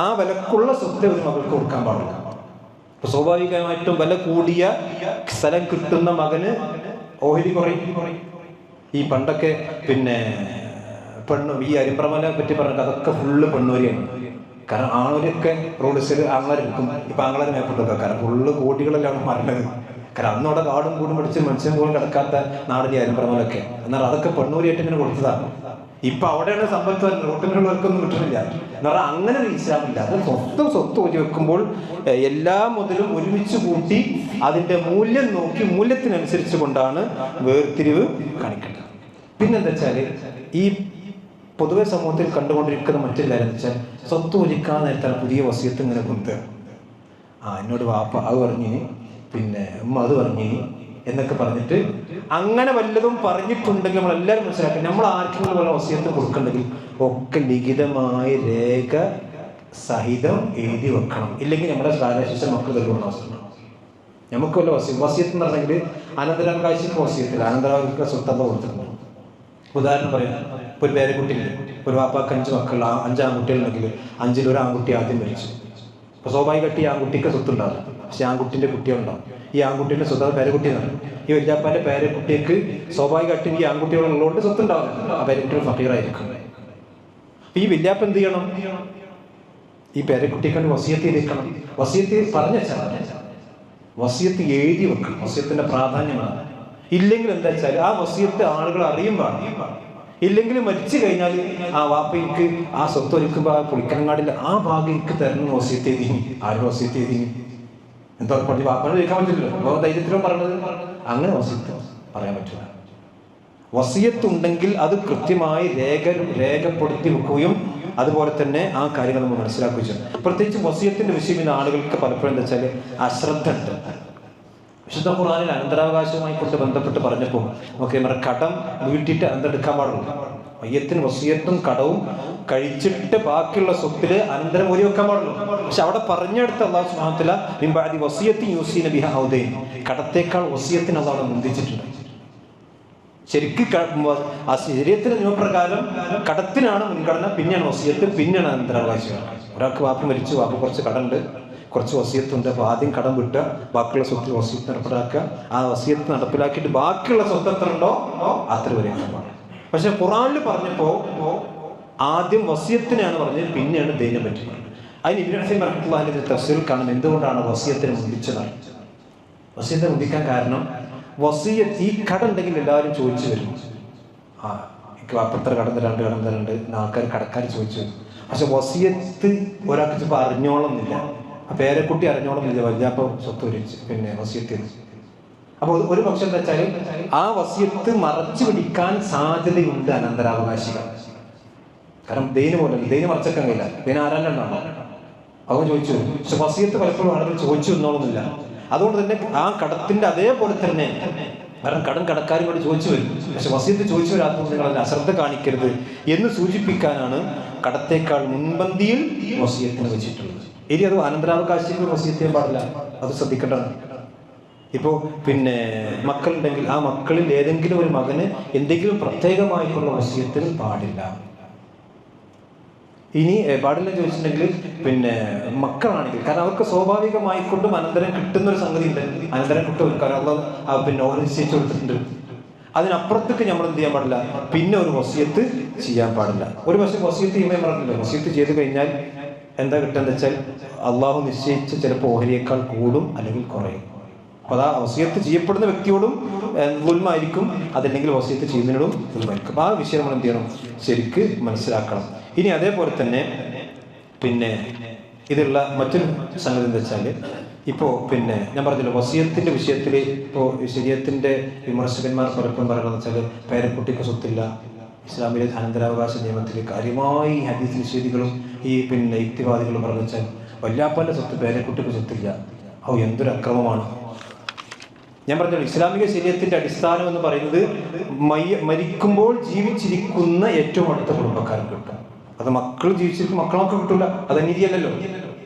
Speaker 1: ആ വിലക്കുള്ള സ്വത്ത് ഒരു മകൾക്ക് കൊടുക്കാൻ പാടില്ല. അപ്പൊ സ്വാഭാവികമായിട്ടും വില കൂടിയ സ്ഥലം കിട്ടുന്ന മകന് ഓഹരി കുറയും. ഈ പണ്ടൊക്കെ പിന്നെ ഈ അരിമ്പ്രമനെ പറ്റി പറഞ്ഞിട്ട് അതൊക്കെ ഫുള്ള് പെണ്ണൂരിയാണ്. കാരണം ആണൂരൊക്കെ റോഡ് സൈഡ് ആങ്ങളാരിക്കും, ഇപ്പൊ ആങ്ങളാർ മേപ്പെട്ടൊക്കെ, കാരണം ഫുള്ള് കോടികളെല്ലാം മറന്നത്. കാരണം അന്നവിടെ കാടും കൂടും പിടിച്ച് മനുഷ്യൻ പോലും കിടക്കാത്ത നാടിന്റെ അരിമ്പ്രമലൊക്കെ, എന്നാൽ അതൊക്കെ പെണ്ണൂരിയായിട്ട് ഇങ്ങനെ കൊടുത്തതാണ്. ഇപ്പൊ അവിടെയാണ് സമ്പത്ത്, റോട്ടിലുള്ളവർക്കൊന്നും കിട്ടുന്നില്ല. എന്ന് പറഞ്ഞാൽ അങ്ങനെ ഒരു ഇസ്ലാമില്ല. അത് സ്വത്ത് ഒഴി വെക്കുമ്പോൾ എല്ലാ മുതലും ഒരുമിച്ച് കൂട്ടി അതിന്റെ മൂല്യം നോക്കി മൂല്യത്തിനനുസരിച്ച് കൊണ്ടാണ് വേർതിരിവ് കാണിക്കേണ്ടത്. പിന്നെന്താ വെച്ചാല്, ഈ പൊതുവെ സമൂഹത്തിൽ കണ്ടുകൊണ്ടിരിക്കുന്ന മറ്റൊരു കാര്യം എന്ന് വെച്ചാൽ, സ്വത്ത് ഒലിക്കാൻ നേരത്താണ് പുതിയ വസിയത്ത് ഇങ്ങനെ കൊണ്ടുവരിക. എന്നോട് വാപ്പ അത് പറഞ്ഞിനി, പിന്നെ ഉമ്മ അത് പറഞ്ഞിനി എന്നൊക്കെ പറഞ്ഞിട്ട് അങ്ങനെ വല്ലതും പറഞ്ഞിട്ടുണ്ടെങ്കിൽ നമ്മളെല്ലാവരും മനസ്സിലാക്കി, നമ്മൾ ആർക്കെങ്കിലും വല്ല വസിയത്ത് കൊടുക്കണമെങ്കിൽ ഒക്കെ ലിഖിതമായ രേഖ സഹിതം എഴുതി വെക്കണം. ഇല്ലെങ്കിൽ നമ്മുടെ കാലശേഷം മക്കൾ തരുന്ന അവസ്ഥ. നമുക്ക് വല്ല വസിയത്ത് എന്ന് പറഞ്ഞെങ്കിൽ അനന്തരാവകാശിക്ക് വസിയത്തില്ല, അനന്തരാവകാശ സ്വത്തത കൊടുത്തിട്ടുണ്ട്. ഉദാഹരണം പറയാം, ഒരു പേരക്കുട്ടിയുണ്ട്, ഒരു വാപ്പാക്ക് 5 മക്കൾ, 5 ആൺകുട്ടികളുണ്ടെങ്കിൽ 5-ൽ ഒരു ആൺകുട്ടി ആദ്യം മരിച്ചു. അപ്പൊ സ്വാഭാവികമായിട്ട് ഈ ആൺകുട്ടിക്ക് സ്വത്തുണ്ടാവില്ല, പക്ഷെ ആൺകുട്ടിന്റെ കുട്ടികളുണ്ടാവും. ഈ ആൺകുട്ടിന്റെ സ്വത്ത് പേരക്കുട്ടി എന്നാണ്. ഈ വല്യാപ്പാന്റെ പേരക്കുട്ടിക്ക് സ്വാഭാവികമായിട്ടും ഈ ആൺകുട്ടികളുള്ളതുകൊണ്ട് സ്വത്തുണ്ടാവില്ല, ആ പേരക്കുട്ടി ഫക്കീറായിരിക്കും. അപ്പൊ ഈ വല്യാപ്പ എന്ത് ചെയ്യണം? ഈ പേരക്കുട്ടിക്ക് വസിയത്ത് ചെയ്തിരിക്കണം. വസിയത്ത് പറഞ്ഞ വസിയത്ത് എഴുതി വെക്കണം. വസിയത്തിന്റെ പ്രാധാന്യമാണ്. ഇല്ലെങ്കിൽ എന്താ വെച്ചാൽ ആ വസിയത്ത് ആളുകൾ അറിയുമ്പോൾ, ഇല്ലെങ്കിൽ മരിച്ചു കഴിഞ്ഞാൽ ആ വാപ്പ എനിക്ക് ആ സ്വത്ത് ഒരുക്കുമ്പോൾ ആ പുളിക്കനങ്ങാടില്ല ആ ഭാഗം എനിക്ക് തരണം വസിയത്ത് എഴുതി. ആരുടെ വസിയത്ത് എഴുതി? എന്താ പറഞ്ഞ് വാപ്പനെ ചോദിക്കാൻ പറ്റില്ലല്ലോ, ധൈര്യത്തിലും പറഞ്ഞത്. അങ്ങനെ വസിയത്ത് പറയാൻ പറ്റില്ല. വസിയത്തുണ്ടെങ്കിൽ അത് കൃത്യമായി രേഖപ്പെടുത്തി വെക്കുകയും അതുപോലെ തന്നെ ആ കാര്യങ്ങൾ നമ്മൾ മനസ്സിലാക്കുകയും ചെയ്യണം. പ്രത്യേകിച്ച് വസിയത്തിന്റെ വിഷയം ഇന്ന് ആളുകൾക്ക് പലപ്പോഴും എന്താ വെച്ചാൽ അശ്രദ്ധ ഉണ്ട്. വിശുദ്ധ ഖുർആനിൽ അനന്തരാവകാശവുമായി കൊണ്ട് ബന്ധപ്പെട്ട് പറഞ്ഞപ്പോൾ നമുക്ക് കടം വീട്ടിട്ട് അനന്തരെടുക്കാൻ പാടുള്ളൂ. മയ്യത്തിന് വസിയത്തും കടവും കഴിച്ചിട്ട് ബാക്കിയുള്ള സ്വത്തില് അനന്തരം ഒരു വെക്കാൻ പാടുള്ളൂ. പക്ഷെ അവിടെ പറഞ്ഞെടുത്ത അല്ലാഹു സുബ്ഹാനഹു വ തആല മിൻ ബഅദി വസിയത്തി യൂസീന ബിഹാ ഔദൈൻ, കടത്തേക്കാൾ വസിയത്തിന് അല്ലാഹു മുന്തിച്ചിട്ടുണ്ട്. ശരിക്കും ആ ശരീരത്തിന്റെ നിയമപ്രകാരം കടത്തിനാണ് മുൻഗണന, പിന്നെയാണ് വസിയത്ത്, പിന്നെയാണ് അനന്തരാവകാശം. ഒരാൾക്ക് വാപ്പ മരിച്ചു, വാപ്പ കുറച്ച് കടമുണ്ട്, കുറച്ച് വസിയത്തുണ്ട്. അപ്പോൾ ആദ്യം കടം വിട്ടുക, ബാക്കിയുള്ള സ്വത്തിൽ വസിയത്ത് നടപ്പിലാക്കുക. ആ വസിയത്ത് നടപ്പിലാക്കിയിട്ട് ബാക്കിയുള്ള സ്വത്ത് എത്ര ഉണ്ടോ അത്ര വരെ പാടില്ല. പക്ഷെ ഖുർആനിൽ പറഞ്ഞപ്പോൾ ആദ്യം വസിയത്തിനാണ് പറഞ്ഞത്, പിന്നെയാണ് ദൈനെ പറ്റി പറഞ്ഞത്. അതിന് ഇബ്നു ഹസീം റഹ്മത്തുള്ളാഹിന്റെ തഫ്സീറിൽ കാണാം എന്തുകൊണ്ടാണ് വസിയത്തിനെ മുന്തിച്ചത്. വസിയത്തെ മുന്തിക്കാൻ കാരണം, വസിയത്ത് ഈ കടം ഉണ്ടെങ്കിൽ എല്ലാവരും ചോദിച്ചു വരും, എനിക്ക് അപ്പുറത്തെ കടം തരാണ്ട് ആൾക്കാർ കടക്കാർ ചോദിച്ചു വരും. പക്ഷെ വസിയത്ത് ഒരാൾക്ക് ചിലപ്പോൾ അറിഞ്ഞോളന്നില്ല, ആ പേരക്കുട്ടി അറിഞ്ഞോളന്നില്ല, വല്യാപ്പം സ്വത്ത് ഒരിച്ച് പിന്നെ വസിയത്ത്. അപ്പോൾ ഒരു പക്ഷം എന്താ വെച്ചാൽ ആ വസിയത്ത് മറച്ചു പിടിക്കാൻ സാധ്യതയുണ്ട് അനന്തരാവകാശികൾ. കാരണം ദൈന് പോലെ ദൈന് മറച്ചേക്കാൻ കഴിയില്ല, ദൈന് ആരാണ്ടാണോ അവൻ ചോദിച്ചു വരും. പക്ഷെ വസിയത്ത് പലപ്പോഴും ആളുകൾ ചോദിച്ചു വന്നോളന്നില്ല. അതുകൊണ്ട് തന്നെ ആ കടത്തിന്റെ അതേപോലെ തന്നെ, കാരണം കടം കടക്കാരും കൂടി ചോദിച്ചു വരും, പക്ഷെ വസിയത്ത് ചോദിച്ചു വരാത്തത് നിങ്ങൾ അശ്രദ്ധ കാണിക്കരുത് എന്ന് സൂചിപ്പിക്കാനാണ് കടത്തേക്കാൾ മുൻപന്തിയിൽ വസിയത്തിന് വെച്ചിട്ടുള്ളത്. ഇനി അത് അനന്തരാവകാശികൾ വസിയത്ത് ചെയ്യാൻ പാടില്ല, അത് ശ്രദ്ധിക്കേണ്ടതാണ്. ഇപ്പോൾ പിന്നെ മക്കളുണ്ടെങ്കിൽ ആ മക്കളിൽ ഏതെങ്കിലും ഒരു മകന് എന്തെങ്കിലും പ്രത്യേകമായിട്ടുള്ള വസിയത്തിന് പാടില്ല. ഇനി പാടില്ല ചോദിച്ചിട്ടുണ്ടെങ്കിൽ പിന്നെ മക്കളാണെങ്കിൽ, കാരണം അവർക്ക് സ്വാഭാവികമായിക്കൊണ്ടും അനന്തരം കിട്ടുന്ന ഒരു സംഗതി ഉണ്ട്, അനന്തരം കിട്ടും, കാരണം പിന്നെ ഓരോ നിശ്ചയിച്ചു കൊടുത്തിട്ടുണ്ട്. അതിനപ്പുറത്തേക്ക് നമ്മൾ എന്ത് ചെയ്യാൻ പാടില്ല, പിന്നെ ഒരു വസിയത്ത് ചെയ്യാൻ പാടില്ല. ഒരു പക്ഷേ വസിയത്ത് ചെയ്യുമ്പോൾ പറഞ്ഞില്ല, വസിയത്ത് ചെയ്ത് കഴിഞ്ഞാൽ എന്താ കിട്ടുന്നത് വെച്ചാൽ അള്ളാഹു നിശ്ചയിച്ച ചിലപ്പോൾ ഓഹരിയേക്കാൾ കൂടും അല്ലെങ്കിൽ കുറയും. അപ്പോൾ അതാ വസിയത്ത് ചെയ്യപ്പെടുന്ന വ്യക്തിയോടും ദുൽമായിരിക്കും, അതല്ലെങ്കിൽ വസിയത്ത് ചെയ്യുന്നതിനോടും ദുൽമായിരിക്കും. അപ്പോൾ ആ വിഷയം നമ്മൾ എന്ത് ചെയ്യണം, ശരിക്ക് മനസ്സിലാക്കണം. ഇനി അതേപോലെ തന്നെ പിന്നെ ഇതുള്ള മറ്റൊരു സംഗതി എന്താ വെച്ചാൽ, ഇപ്പോൾ പിന്നെ ഞാൻ പറഞ്ഞല്ലോ വസിയത്തിൻ്റെ വിഷയത്തിൽ ഇപ്പോൾ ശരീഅത്തിൻ്റെ വിമർശകന്മാർ പലപ്പോഴും പറയുന്നത് വെച്ചാൽ പേരക്കുട്ടിക്ക് സ്വത്തില്ല. ഇസ്ലാമിലെ അനന്തരാവകാശ നിയമത്തിൽ കാര്യമായി ഹദീസ് നിഷേധികളും ഈ പിന്നെ യുക്തിവാദികളും പറഞ്ഞു വെച്ചാൽ വല്യാപ്പാൻ്റെ സ്വത്ത് പേരക്കുട്ടിക്ക് സ്വത്തില്ല. എന്തൊരു അക്രമമാണ്. ഞാൻ പറഞ്ഞല്ലോ ഇസ്ലാമിക ശരീഅത്തിന്റെ അടിസ്ഥാനം എന്ന് പറയുന്നത് മരിക്കുമ്പോൾ ജീവിച്ചിരിക്കുന്ന ഏറ്റവും അടുത്ത കുടുംബക്കാർക്ക് കിട്ടും. അത് മക്കൾ ജീവിച്ചിരിക്കും മക്കളൊക്കെ കിട്ടൂല, അത് അനീതിയല്ലല്ലോ.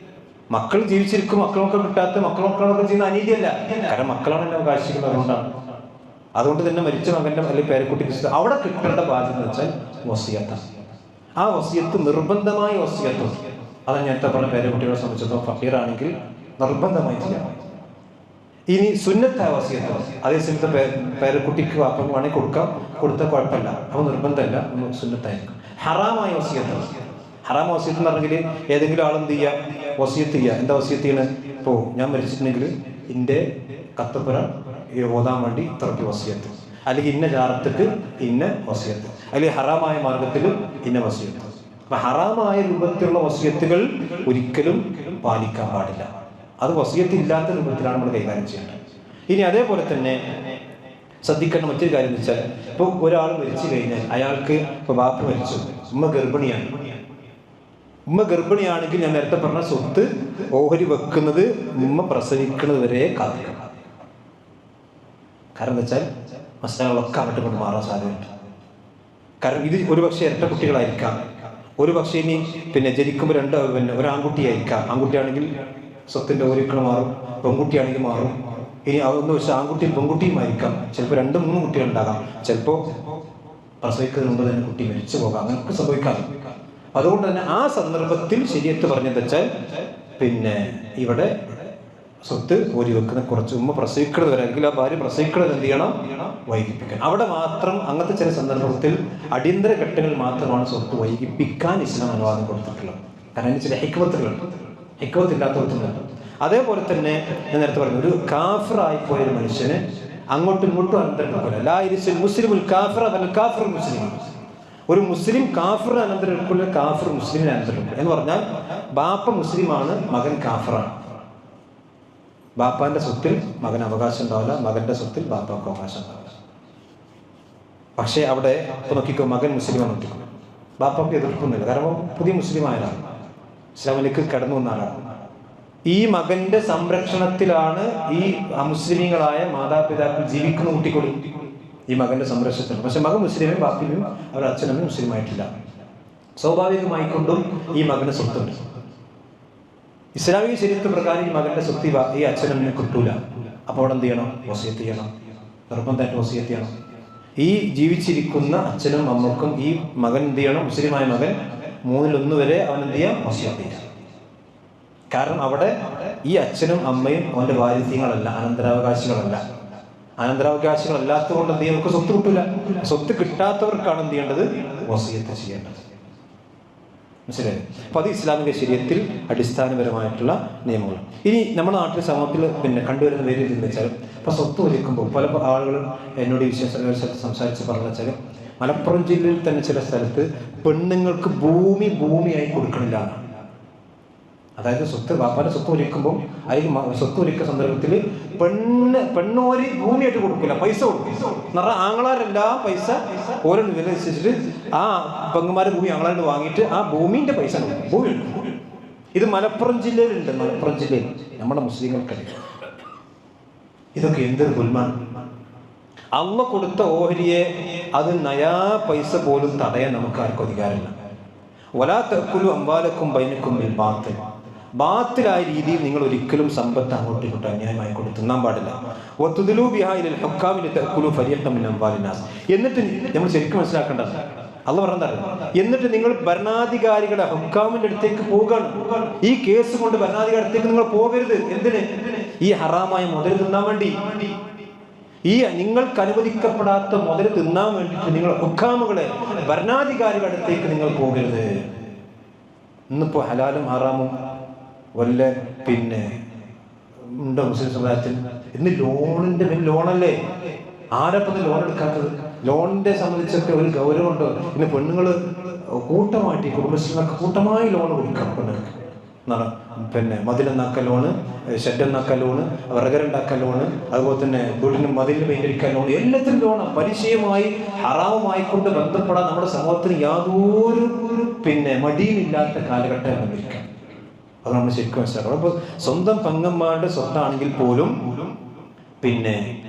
Speaker 1: മക്കൾ ജീവിച്ചിരിക്കും മക്കളൊക്കെ കിട്ടാത്ത മക്കളൊക്കെ ചെയ്യുന്ന അനീതിയല്ല, കാരണം മക്കളാണ് എന്നെ അവകാശിക്കുന്നത്. അതുകൊണ്ട് തന്നെ മരിച്ച മകന്റെ അല്ലെങ്കിൽ പേരക്കുട്ടിക്ക് അവിടെ കിട്ടേണ്ട ബാധ്യത എന്ന് വെച്ചാൽ വസിയത്താണ്. ആ വസിയത്ത് നിർബന്ധമായ വസിയത്തും അത് നേരത്തെ പറഞ്ഞ പേരക്കുട്ടികളെ സംബന്ധിച്ചിടത്തോളം ഫക്കീറാണെങ്കിൽ നിർബന്ധമായി ചെയ്യാം. ഇനി സുന്നത്തായ വസിയത്ത് അതേ സമയത്ത് പേരക്കുട്ടിക്ക് വാപ്പം വേണമെങ്കിൽ കൊടുത്താൽ കുഴപ്പമില്ല, അപ്പോൾ നിർബന്ധമല്ല, സുന്നത്തായിരിക്കും. ഹറാമായ വസിയത്ത്, ഹറാം വസിയത്ത് എന്ന് പറഞ്ഞെങ്കിൽ ഏതെങ്കിലും ആളെന്ത് ചെയ്യുക, വസിയത്ത് ചെയ്യുക. എന്താ വസിയത്ത് ചെയ്യണത്? ഇപ്പോൾ ഞാൻ മരിച്ചിട്ടുണ്ടെങ്കിൽ എൻ്റെ കത്തപ്പുര ഓതാൻ വേണ്ടി ഇത്രയ്ക്ക് വസിയത്ത്, അല്ലെങ്കിൽ ഇന്ന ജാറത്തേക്ക് ഇന്ന വസിയത്ത്, അല്ലെങ്കിൽ ഹറാമായ മാർഗത്തിൽ ഇന്ന വസിയത്ത്. അപ്പം ഹറാമായ രൂപത്തിലുള്ള വസിയത്തുകൾ ഒരിക്കലും പാലിക്കാൻ പാടില്ല. അത് വസിയത്ത് ഇല്ലാത്ത രൂപത്തിലാണ് നമ്മൾ കൈകാര്യം ചെയ്യേണ്ടത്. ഇനി അതേപോലെ തന്നെ ശ്രദ്ധിക്കേണ്ട മറ്റൊരു കാര്യം എന്ന് വെച്ചാൽ, ഇപ്പോൾ ഒരാൾ മരിച്ചു കഴിഞ്ഞാൽ അയാൾക്ക് ഇപ്പോൾ ബാപ്പ മരിച്ചു, ഉമ്മ ഗർഭിണിയാണ്. ഉമ്മ ഗർഭിണിയാണെങ്കിൽ ഞാൻ നേരത്തെ പറഞ്ഞ സ്വത്ത് ഓഹരി വെക്കുന്നത് ഉമ്മ പ്രസവിക്കുന്നത് വരെ കാത്തിക്കണം. കാരണം എന്താ വെച്ചാൽ മസാലകളൊക്കെ അങ്ങോട്ട് കൊണ്ട് മാറാൻ സാധ്യതയുണ്ട്. കാരണം ഇത് ഒരുപക്ഷെ ഇരട്ട കുട്ടികളായിരിക്കാം, ഒരുപക്ഷെ ഇനി പിന്നെ ജനിക്കുമ്പോൾ ഒരു ആൺകുട്ടിയായിരിക്കാം. ആൺകുട്ടിയാണെങ്കിൽ സ്വത്തിൻ്റെ ഓഹരികൾ മാറും, പെൺകുട്ടിയാണെങ്കിൽ മാറും. ഇനി അതൊന്ന് വെച്ചാൽ ആൺകുട്ടിയും പെൺകുട്ടിയുമായിരിക്കാം, ചിലപ്പോൾ 2-3 കുട്ടികളുണ്ടാകാം, ചിലപ്പോൾ പ്രസവിക്കുന്നതിന് മുമ്പ് തന്നെ കുട്ടി മരിച്ചു പോകാം, അങ്ങനെയൊക്കെ സംഭവിക്കാതെ. അതുകൊണ്ട് തന്നെ ആ സന്ദർഭത്തിൽ ശരീഅത്ത് പറഞ്ഞതെന്ന് വെച്ചാൽ പിന്നെ ഇവിടെ സ്വത്ത് ഓരി വെക്കുന്ന കുറച്ച് ഉമ്മ പ്രസവിക്കുന്നത് വരെ, അല്ലെങ്കിൽ ആ ഭാര്യ പ്രസവിക്കുന്നത് എന്ത് ചെയ്യണം, വൈകിപ്പിക്കണം. അവിടെ മാത്രം അങ്ങനത്തെ ചില സന്ദർഭത്തിൽ അടിയന്തര ഘട്ടങ്ങളിൽ മാത്രമാണ് സ്വത്ത് വൈകിപ്പിക്കാൻ ഇസ്ലാം അനുവാദം കൊടുത്തിട്ടുള്ളത്. കാരണം അതിന് ചില ഹിക്മത്തുകളുണ്ട്, ഹിക്മത്തില്ലാത്തവരുണ്ട്. അതേപോലെ തന്നെ ഞാൻ നേരത്തെ പറഞ്ഞു, ഒരു കാഫിറായിപ്പോയ ഒരു മനുഷ്യന് അങ്ങോട്ടും ഇങ്ങോട്ടും അനന്തരം എടുക്കില്ല. ലാ യരിസുൽ മുസ്ലിമുൽ കാഫിറ വൽ കാഫിറു മുസ്ലിം. ഒരു മുസ്ലിം കാഫിറിന് അനന്തരം എടുക്കില്ല, കാഫിർ മുസ്ലിമിന് അനന്തരം എടുക്കില്ല. എന്ന് പറഞ്ഞാൽ ബാപ്പ മുസ്ലിമാണ്, മകൻ കാഫിറാണ്. ബാപ്പാന്റെ സ്വത്തിൽ മകന് അവകാശം ഉണ്ടാവില്ല, മകന്റെ സ്വത്തിൽ ബാപ്പാക്ക് അവകാശം ഉണ്ടാവില്ല. പക്ഷേ അവിടെ ഇപ്പൊ നോക്കിക്കോ, മകൻ മുസ്ലിമാണ്, നോക്കിക്കോ, ബാപ്പാക്ക് എതിർപ്പൊന്നുമില്ല, കാരണം പുതിയ മുസ്ലിം ആയതാണ്, ഇസ്ലാമിലേക്ക് കടന്നു വന്ന ആളാണ്. ഈ മകന്റെ സംരക്ഷണത്തിലാണ് ഈ അമുസ്ലിമീങ്ങളായ മാതാപിതാക്കൾ ജീവിക്കുന്ന കുട്ടിക്കൊടി ഈ മകന്റെ സംരക്ഷണത്തിലാണ്. പക്ഷെ മകൻ മുസ്ലിമും ബാപ്പിനും അവരുടെ അച്ഛനമ്മയും മുസ്ലിം ആയിട്ടില്ല. സ്വാഭാവികമായിക്കൊണ്ടും ഈ മകന് സ്വത്തുണ്ട്. ഇസ്ലാമിക ശരീഅത്ത് പ്രകാരം ഈ മകന്റെ സ്വത്ത് ഈ അച്ഛനമ്മനെ കിട്ടൂല. അപ്പോൾ അവിടെ എന്ത് ചെയ്യണം, വസിയത്ത് ചെയ്യണം, നിർബന്ധമായിട്ട് വസിയത്ത് ചെയ്യണം. ഈ ജീവിച്ചിരിക്കുന്ന അച്ഛനും അമ്മക്കും ഈ മകൻ എന്ത് ചെയ്യണം, മുസ്ലിമായ മകൻ 3/1 വരെ അവൻ എന്ത് ചെയ്യാം, വസിയത്ത് ചെയ്യാം. കാരണം അവിടെ ഈ അച്ഛനും അമ്മയും അവന്റെ വാരിധ്യങ്ങളല്ല, അനന്തരാവകാശികളല്ല. അനന്തരാവകാശികളല്ലാത്തത് കൊണ്ട് എന്ത് ചെയ്യാം, നമുക്ക് സ്വത്ത് കിട്ടൂല. സ്വത്ത് കിട്ടാത്തവർക്കാണ് എന്ത് ചെയ്യേണ്ടത്, വസിയത്ത് ചെയ്യേണ്ടത്. മനസ്സിലായി? അപ്പൊ അത് ഇസ്ലാമിക ശരീഅത്തിൽ അടിസ്ഥാനപരമായിട്ടുള്ള നിയമങ്ങൾ. ഇനി നമ്മുടെ നാട്ടിൽ സമൂഹത്തിൽ പിന്നെ കണ്ടുവരുന്ന വേറെ എന്ന് വെച്ചാൽ, ഇപ്പൊ സ്വത്ത് ഒലിക്കുമ്പോൾ പല ആളുകളും എന്നോട് ഈ വിഷയത്തിൽ സംസാരിച്ച് പറഞ്ഞു വെച്ചാൽ, മലപ്പുറം ജില്ലയിൽ തന്നെ ചില സ്ഥലത്ത് പെണ്ണുങ്ങൾക്ക് ഭൂമിയായി കൊടുക്കണില്ല. അതായത് സ്വത്ത് ബാപ്പാന്റെ സ്വത്ത് ഒലിക്കുമ്പോൾ അതിൽ സ്വത്ത് ഒലിക്കുന്ന സന്ദർഭത്തിൽ പെണ്ണോരി ഭൂമിയായിട്ട് കൊടുക്കില്ല, പൈസ കൊടുക്കും. എന്നാൽ ആങ്ങളാരെല്ലാം പൈസ ഓരോ വില നിശ്ചയിച്ചിട്ട് ആ പെങ്ങന്മാരെ ഭൂമി ആങ്ങളാരോട് വാങ്ങിയിട്ട് ആ ഭൂമിന്റെ പൈസ കൊടുക്കും, ഭൂമി. ഇത് മലപ്പുറം ജില്ലയിലുണ്ട്, മലപ്പുറം ജില്ലയിൽ നമ്മുടെ മുസ്ലിങ്ങൾക്കറിയാം. ഇതൊക്കെ എന്തൊരു ഗുൽമാണ്. അള്ള കൊടുത്ത ഓഹരിയെ അത് നയാ പൈസ പോലും തടയാൻ നമുക്ക് ആർക്കും അധികാരമില്ല. വലാ തഅ്കുലു അംവാലക്കും ബൈനക്കും ബിൽ ബാത്തിൽ. ബാത്തിലായ രീതിയിൽ നിങ്ങൾ ഒരിക്കലും സമ്പത്ത് അങ്ങോട്ടും ഇങ്ങോട്ടും അന്യായമായി കൊണ്ട് തിന്നാൻ പാടില്ല. വതുദ്ലൂ ബിഹാ ഇലൽ ഹുക്കാമി ലിതഅ്കുലു ഫരീഖൻ മിൻ അംവാലിന്നാസ്. എന്നിട്ട് നമ്മൾ ശരിക്കും മനസ്സിലാക്കേണ്ടത് അള്ളാഹ് പറഞ്ഞതാണ്, എന്നിട്ട് നിങ്ങൾ ഭരണാധികാരികളുടെ ഹുക്കാമിന്റെ അടുത്തേക്ക് പോവുകയാണ്. ഈ കേസ് കൊണ്ട് ഭരണാധികാരി അടുത്തേക്ക് നിങ്ങൾ പോകരുത്. എന്തിന്? ഈ ഹറാമായ മുതൽ തിന്നാൻ വേണ്ടി, ഈ നിങ്ങൾക്ക് അനുവദിക്കപ്പെടാത്ത മുതൽ തിന്നാൻ വേണ്ടിയിട്ട് നിങ്ങൾ ഹുക്കാമുകളെ ഭരണാധികാരികളുടെ അടുത്തേക്ക് നിങ്ങൾ പോകരുത്. ഇന്നിപ്പോൾ ഹലാലും ഹറാമും വല്ല ഉണ്ടോ മുസ്ലിം സമുദായത്തിൽ? ഇന്ന് ലോണിന്റെ ലോണല്ലേ, ആരപ്പം ലോൺ എടുക്കാത്തത്? ലോണിന്റെ സംബന്ധിച്ചൊക്കെ ഒരു ഗൗരവമുണ്ടോ? ഇന്ന് പെണ്ണുങ്ങൾ കൂട്ടമായിട്ട് കുടുംബശ്രീനൊക്കെ കൂട്ടമായി ലോൺ കൊടുക്കണം പെണ്ണുങ്ങൾക്ക്. മതിലെന്നാക്ക ലോണ്, ഷെഡെന്നാക്ക ലോണ്, വിറകരുണ്ടാക്കാൻ ലോണ്, അതുപോലെ തന്നെ വീട്ടിന് മതിലിന് പെയിന്റടിക്കാൻ ലോണ്, എല്ലാത്തിനും ലോണാണ്. പലിശയുമായി ഹറാമുമായിക്കൊണ്ട് ബന്ധപ്പെടാൻ നമ്മുടെ സമൂഹത്തിന് യാതൊരു മടിയുമില്ലാത്ത കാലഘട്ടം വന്നിരിക്കാം. അത് നമ്മൾ ശരിക്കും മനസ്സിലാക്കണം. അപ്പോൾ സ്വന്തം പെങ്ങന്മാരുടെ സ്വത്താണെങ്കിൽ പോലും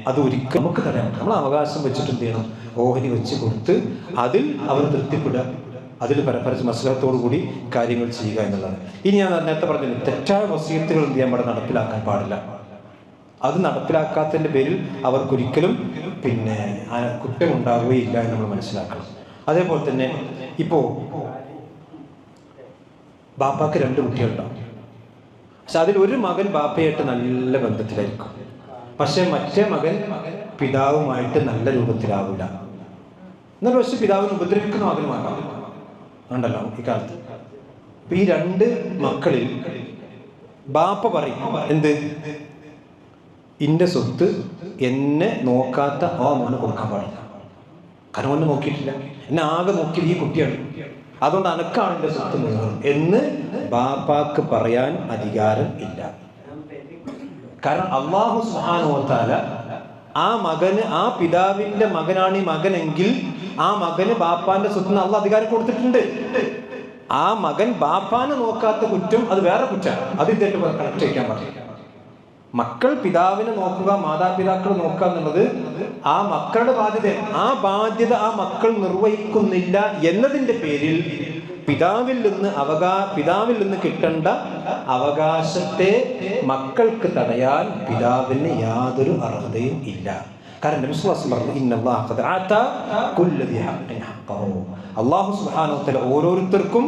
Speaker 1: അത് ഒരിക്കലും നമുക്ക് തടയാൻ പറ്റും. നമ്മൾ അവകാശം വെച്ചിട്ട് എന്ത് ചെയ്യണം? ഓഹരി വെച്ച് കൊടുത്ത് അതിൽ അവർ തൃപ്തിപ്പെടുക, അതിൽ പരസ്പര മസ്ലഹത്തോടു കൂടി കാര്യങ്ങൾ ചെയ്യുക എന്നുള്ളതാണ്. ഇനി ഞാൻ നേരത്തെ പറഞ്ഞില്ല, തെറ്റായ വസിയത്തുകൾ എന്ത് ചെയ്യാൻ പാടില്ല, നടപ്പിലാക്കാൻ പാടില്ല. അത് നടപ്പിലാക്കാത്തതിൻ്റെ പേരിൽ അവർക്കൊരിക്കലും കുറ്റമുണ്ടാവുകയില്ല എന്ന് നമ്മൾ മനസ്സിലാക്കണം. അതേപോലെ തന്നെ ഇപ്പോൾ ബാപ്പാക്ക് 2 കുട്ടികളുണ്ടാവും. പക്ഷെ അതിൽ ഒരു മകൻ ബാപ്പയായിട്ട് നല്ല ബന്ധത്തിലായിരിക്കും, പക്ഷെ മറ്റേ മകൻ പിതാവുമായിട്ട് നല്ല രൂപത്തിലാവില്ല. എന്നാൽ പക്ഷെ പിതാവിനെ ഉപദ്രവിക്കുന്ന മകനുമാകാം, ഉണ്ടല്ലോ ഈ കാലത്ത്. അപ്പൊ ഈ 2 മക്കളിൽ ബാപ്പ പറയും എന്ത്, ഇന്റെ സ്വത്ത് എന്നെ നോക്കാത്ത മോനെ കൊടുക്കാൻ പാടില്ല, കാരണം ഓനെ നോക്കിയിട്ടില്ല, എന്നെ ആകെ നോക്കിയത് ഈ കുട്ടിയാണ്, അതുകൊണ്ട് അനക്കാണ് എൻ്റെ സ്വത്ത് മുഴുവൻ എന്ന് ബാപ്പാക്ക് പറയാൻ അധികാരം ഇല്ല. കാരണം അല്ലാഹു സുബ്ഹാനഹു വ തആല ആ മകന്, ആ പിതാവിന്റെ മകനാണ് ഈ മകനെങ്കിൽ ആ മകന് ബാപ്പാന്റെ സ്വത്തിന് അള്ളാഹ് അധികാരം കൊടുത്തിട്ടുണ്ട്. ആ മകൻ ബാപ്പാനെ നോക്കാത്ത കുറ്റം അത് വേറെ കുറ്റമാണ്, അത് ഇതേറ്റ് കണക്ട് ചെയ്യാൻ പറ്റില്ല. മക്കൾ പിതാവിനെ നോക്കുക, മാതാപിതാക്കൾ നോക്കുക എന്നുള്ളത് ആ മക്കളുടെ ബാധ്യത. ആ ബാധ്യത ആ മക്കൾ നിർവഹിക്കുന്നില്ല എന്നതിൻ്റെ പേരിൽ പിതാവിൽ നിന്ന് കിട്ടേണ്ട അവകാശത്തെ മക്കൾക്ക് തടയാൻ പിതാവിന് യാതൊരു അർഹതയും ഇല്ല. കാരണം നബി സ്വല്ലല്ലാഹു അലൈഹി വസല്ലം ഇന്നല്ലാഹ ഖദ ആത കുല്ലി ദി ഹഖ്ഖിൻ ഹഖ്ഖഹു, അല്ലാഹു സുബ്ഹാനഹു വ തആല ഓരോരുത്തർക്കും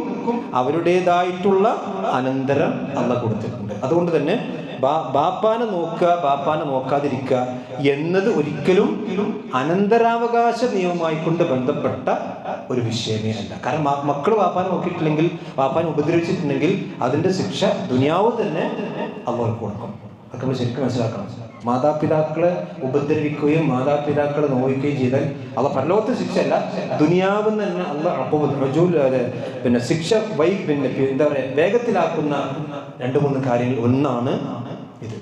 Speaker 1: അവരുടേതായിട്ടുള്ള അനന്തരം അല്ലാഹ് കൊടുത്തിട്ടുണ്ട്. അതുകൊണ്ട് തന്നെ ബാപ്പാനെ നോക്കുക, ബാപ്പാനെ നോക്കാതിരിക്കുക എന്നത് ഒരിക്കലും അനന്തരാവകാശ നിയമവുമായി കൊണ്ട് ബന്ധപ്പെട്ട ഒരു വിഷയമേ അല്ല. കാരണം മക്കൾ ബാപ്പാനെ നോക്കിയിട്ടില്ലെങ്കിൽ, ബാപ്പാനെ ഉപദ്രവിച്ചിട്ടുണ്ടെങ്കിൽ അതിന്റെ ശിക്ഷ ദുനിയാവ് തന്നെ അള്ളാഹ് കൊടുക്കും. അതൊക്കെ നമ്മൾ ശരിക്കും മനസ്സിലാക്കണം. മാതാപിതാക്കളെ ഉപദ്രവിക്കുകയും മാതാപിതാക്കളെ നോക്കുകയും ചെയ്താൽ അത് പരലോകത്തെ ശിക്ഷയല്ല, ദുനിയാവിൽ തന്നെ അള്ളാഹ് ശിക്ഷ എന്താ പറയുക വേഗത്തിലാക്കുന്ന 2-3 കാര്യങ്ങൾ. ഒന്നാണ് ഇത്,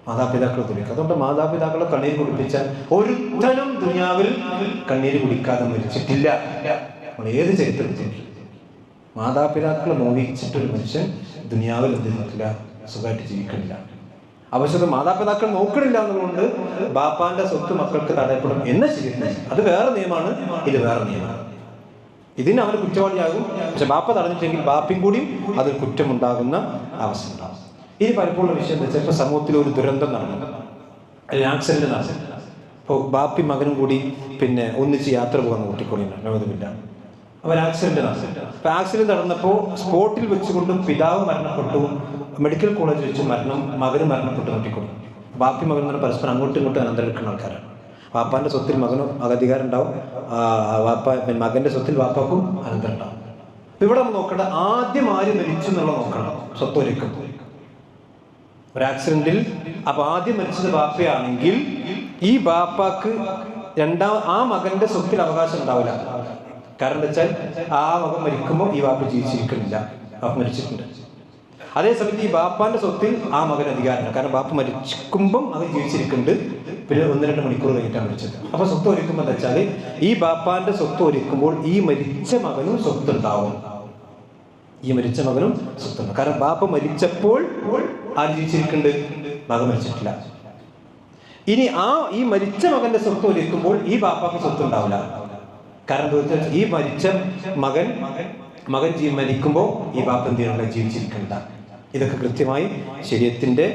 Speaker 1: മാതാപിതാക്കളെ കുടിക്കുക. അതുകൊണ്ട് മാതാപിതാക്കളെ കണ്ണീര് കുടിപ്പിച്ചാൽ ഒരുത്തനും ദുനിയാവിൽ കണ്ണീര് കുടിക്കാതെ മരിച്ചിട്ടില്ല. ഏത് ചരിത്രത്തിൽ മാതാപിതാക്കളെ നോവിച്ചിട്ടൊരു മനുഷ്യൻ ദുനിയാവിൽ എന്തില്ല, സുഖമായിട്ട് ജീവിക്കണില്ല. ആവശ്യത മാതാപിതാക്കൾ നോക്കണില്ല എന്നുകൊണ്ട് ബാപ്പാന്റെ സ്വത്ത് മക്കൾക്ക് തടയപ്പെടും എന്ന ശരിയല്ല. അത് വേറെ നിയമമാണ്, ഇത് വേറെ നിയമമാണ്. ഇതിന് അവർ കുറ്റവാളിയാകും. പക്ഷെ ബാപ്പ തടഞ്ഞിട്ടെങ്കിൽ ബാപ്പയും കൂടിയും അതിൽ കുറ്റമുണ്ടാകുന്ന അവസ്ഥ ഉണ്ടാകും. ഇനി പലപ്പോഴുള്ള വിഷയം എന്താ വെച്ചാൽ, ഇപ്പോൾ സമൂഹത്തിൽ ഒരു ദുരന്തം നടന്നു, ആക്സിഡന്റ് നടന്നു. ഇപ്പോൾ ബാപ്പി മകനും കൂടി ഒന്നിച്ച് യാത്ര പോകുന്ന കൂട്ടിക്കൊള്ളില്ല, അവർ ആക്സിഡന്റ് നടന്നു. അപ്പോൾ ആക്സിഡന്റ് നടന്നപ്പോൾ സ്പോട്ടിൽ വെച്ചുകൊണ്ട് പിതാവ് മരണപ്പെട്ടു, മെഡിക്കൽ കോളേജിൽ വെച്ച് മകന് മരണപ്പെട്ടു കൂട്ടിക്കൊള്ളു. ബാപ്പി മകൻ എന്ന് പറഞ്ഞാൽ പരസ്പരം അങ്ങോട്ടും ഇങ്ങോട്ടും അനന്തരം എടുക്കുന്ന ആൾക്കാരാണ്. വാപ്പാന്റെ സ്വത്തിൽ മകനും അധികാരം ഉണ്ടാവും, മകന്റെ സ്വത്തിൽ വാപ്പാക്കും അനന്തരം ഉണ്ടാവും. ഇവിടെ നമ്മൾ നോക്കേണ്ട ആദ്യം ആര് മരിച്ചു എന്നുള്ള നോക്കണം. സ്വത്ത് ഒരുക്കും ഒരു ആക്സിഡന്റിൽ അപ്പൊ ആദ്യം മരിച്ചത് ബാപ്പയാണെങ്കിൽ ഈ ബാപ്പാക്ക് ആ മകന്റെ സ്വത്തിൽ അവകാശം ഉണ്ടാവില്ല. കാരണം എന്താ വെച്ചാൽ ആ മകൻ മരിക്കുമ്പോൾ ഈ ബാപ്പ ജീവിച്ചിരിക്കുന്നില്ല, ബാപ്പ മരിച്ചിട്ടുണ്ട്. അതേസമയത്ത് ഈ ബാപ്പാന്റെ സ്വത്തിൽ ആ മകൻ അധികാരമില്ല, കാരണം ബാപ്പ മരിക്കുമ്പം മകൻ ജീവിച്ചിരിക്കുന്നുണ്ട്, പിന്നെ 1-2 മണിക്കൂർ കഴിഞ്ഞിട്ടാണ് മരിച്ചത്. അപ്പൊ സ്വത്ത് ഒരുക്കുമ്പോൾ എന്താ വെച്ചാൽ ഈ ബാപ്പാന്റെ സ്വത്ത് ഒരുക്കുമ്പോൾ ഈ മരിച്ച മകനും സ്വത്തുണ്ടാവും, ഈ മരിച്ച മകനും സ്വത്തുണ്ട്. കാരണം ബാപ്പ മരിച്ചപ്പോൾ ആര് ജീവിച്ചിരിക്കുന്നുണ്ട്, മകൻ മരിച്ചിട്ടില്ല. ഇനി ഈ മരിച്ച മകന്റെ സ്വത്ത് ഒരുക്കുമ്പോൾ ഈ ബാപ്പാക്ക് സ്വത്ത് ഉണ്ടാവില്ല. കാരണം ഈ മരിച്ച മകൻ മരിക്കുമ്പോൾ ഈ ബാപ്പ എന്ത് ചെയ്യണില്ല, ജീവിച്ചിരിക്കണ്ട. ഇതൊക്കെ കൃത്യമായി ശരീഅത്തിന്റെ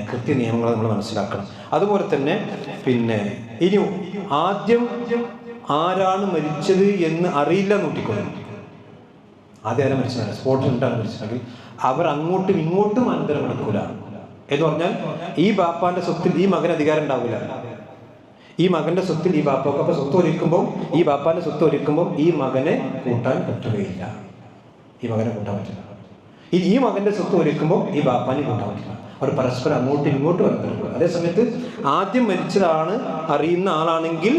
Speaker 1: കൃത്യ നിയമങ്ങൾ നമ്മൾ മനസ്സിലാക്കണം. അതുപോലെ തന്നെ ഇനി ആദ്യം ആരാണ് മരിച്ചത് എന്ന് അറിയില്ല നോട്ടിക്കൊള്ളു. ആദ്യം ആരാ മരിച്ചത്, സ്പോട്ടിൽ ഉണ്ടാണ് മരിച്ചതെങ്കിൽ അവർ അങ്ങോട്ടും ഇങ്ങോട്ടും അനന്തരം എടുക്കൂല. എന്ന് പറഞ്ഞാൽ ഈ ബാപ്പാന്റെ സ്വത്തിൽ ഈ മകന് അധികാരം ഉണ്ടാവില്ല, ഈ മകന്റെ സ്വത്തിൽ ഈ ബാപ്പാക്ക്. അപ്പൊ സ്വത്ത് ഒരുക്കുമ്പോൾ ഈ ബാപ്പാന്റെ സ്വത്ത് ഒരുക്കുമ്പോൾ ഈ മകനെ കൂട്ടാൻ പറ്റുകയില്ല, ഈ മകനെ കൂട്ടാൻ പറ്റില്ല. ഈ മകന്റെ സ്വത്ത് ഒരുക്കുമ്പോൾ ഈ ബാപ്പാനെ കൂട്ടാൻ പറ്റില്ല. അവർ പരസ്പരം അങ്ങോട്ടും ഇങ്ങോട്ടും ബന്ധപ്പെടും. അതേസമയത്ത് ആദ്യം മരിച്ചതാണ് അറിയുന്ന ആളാണെങ്കിൽ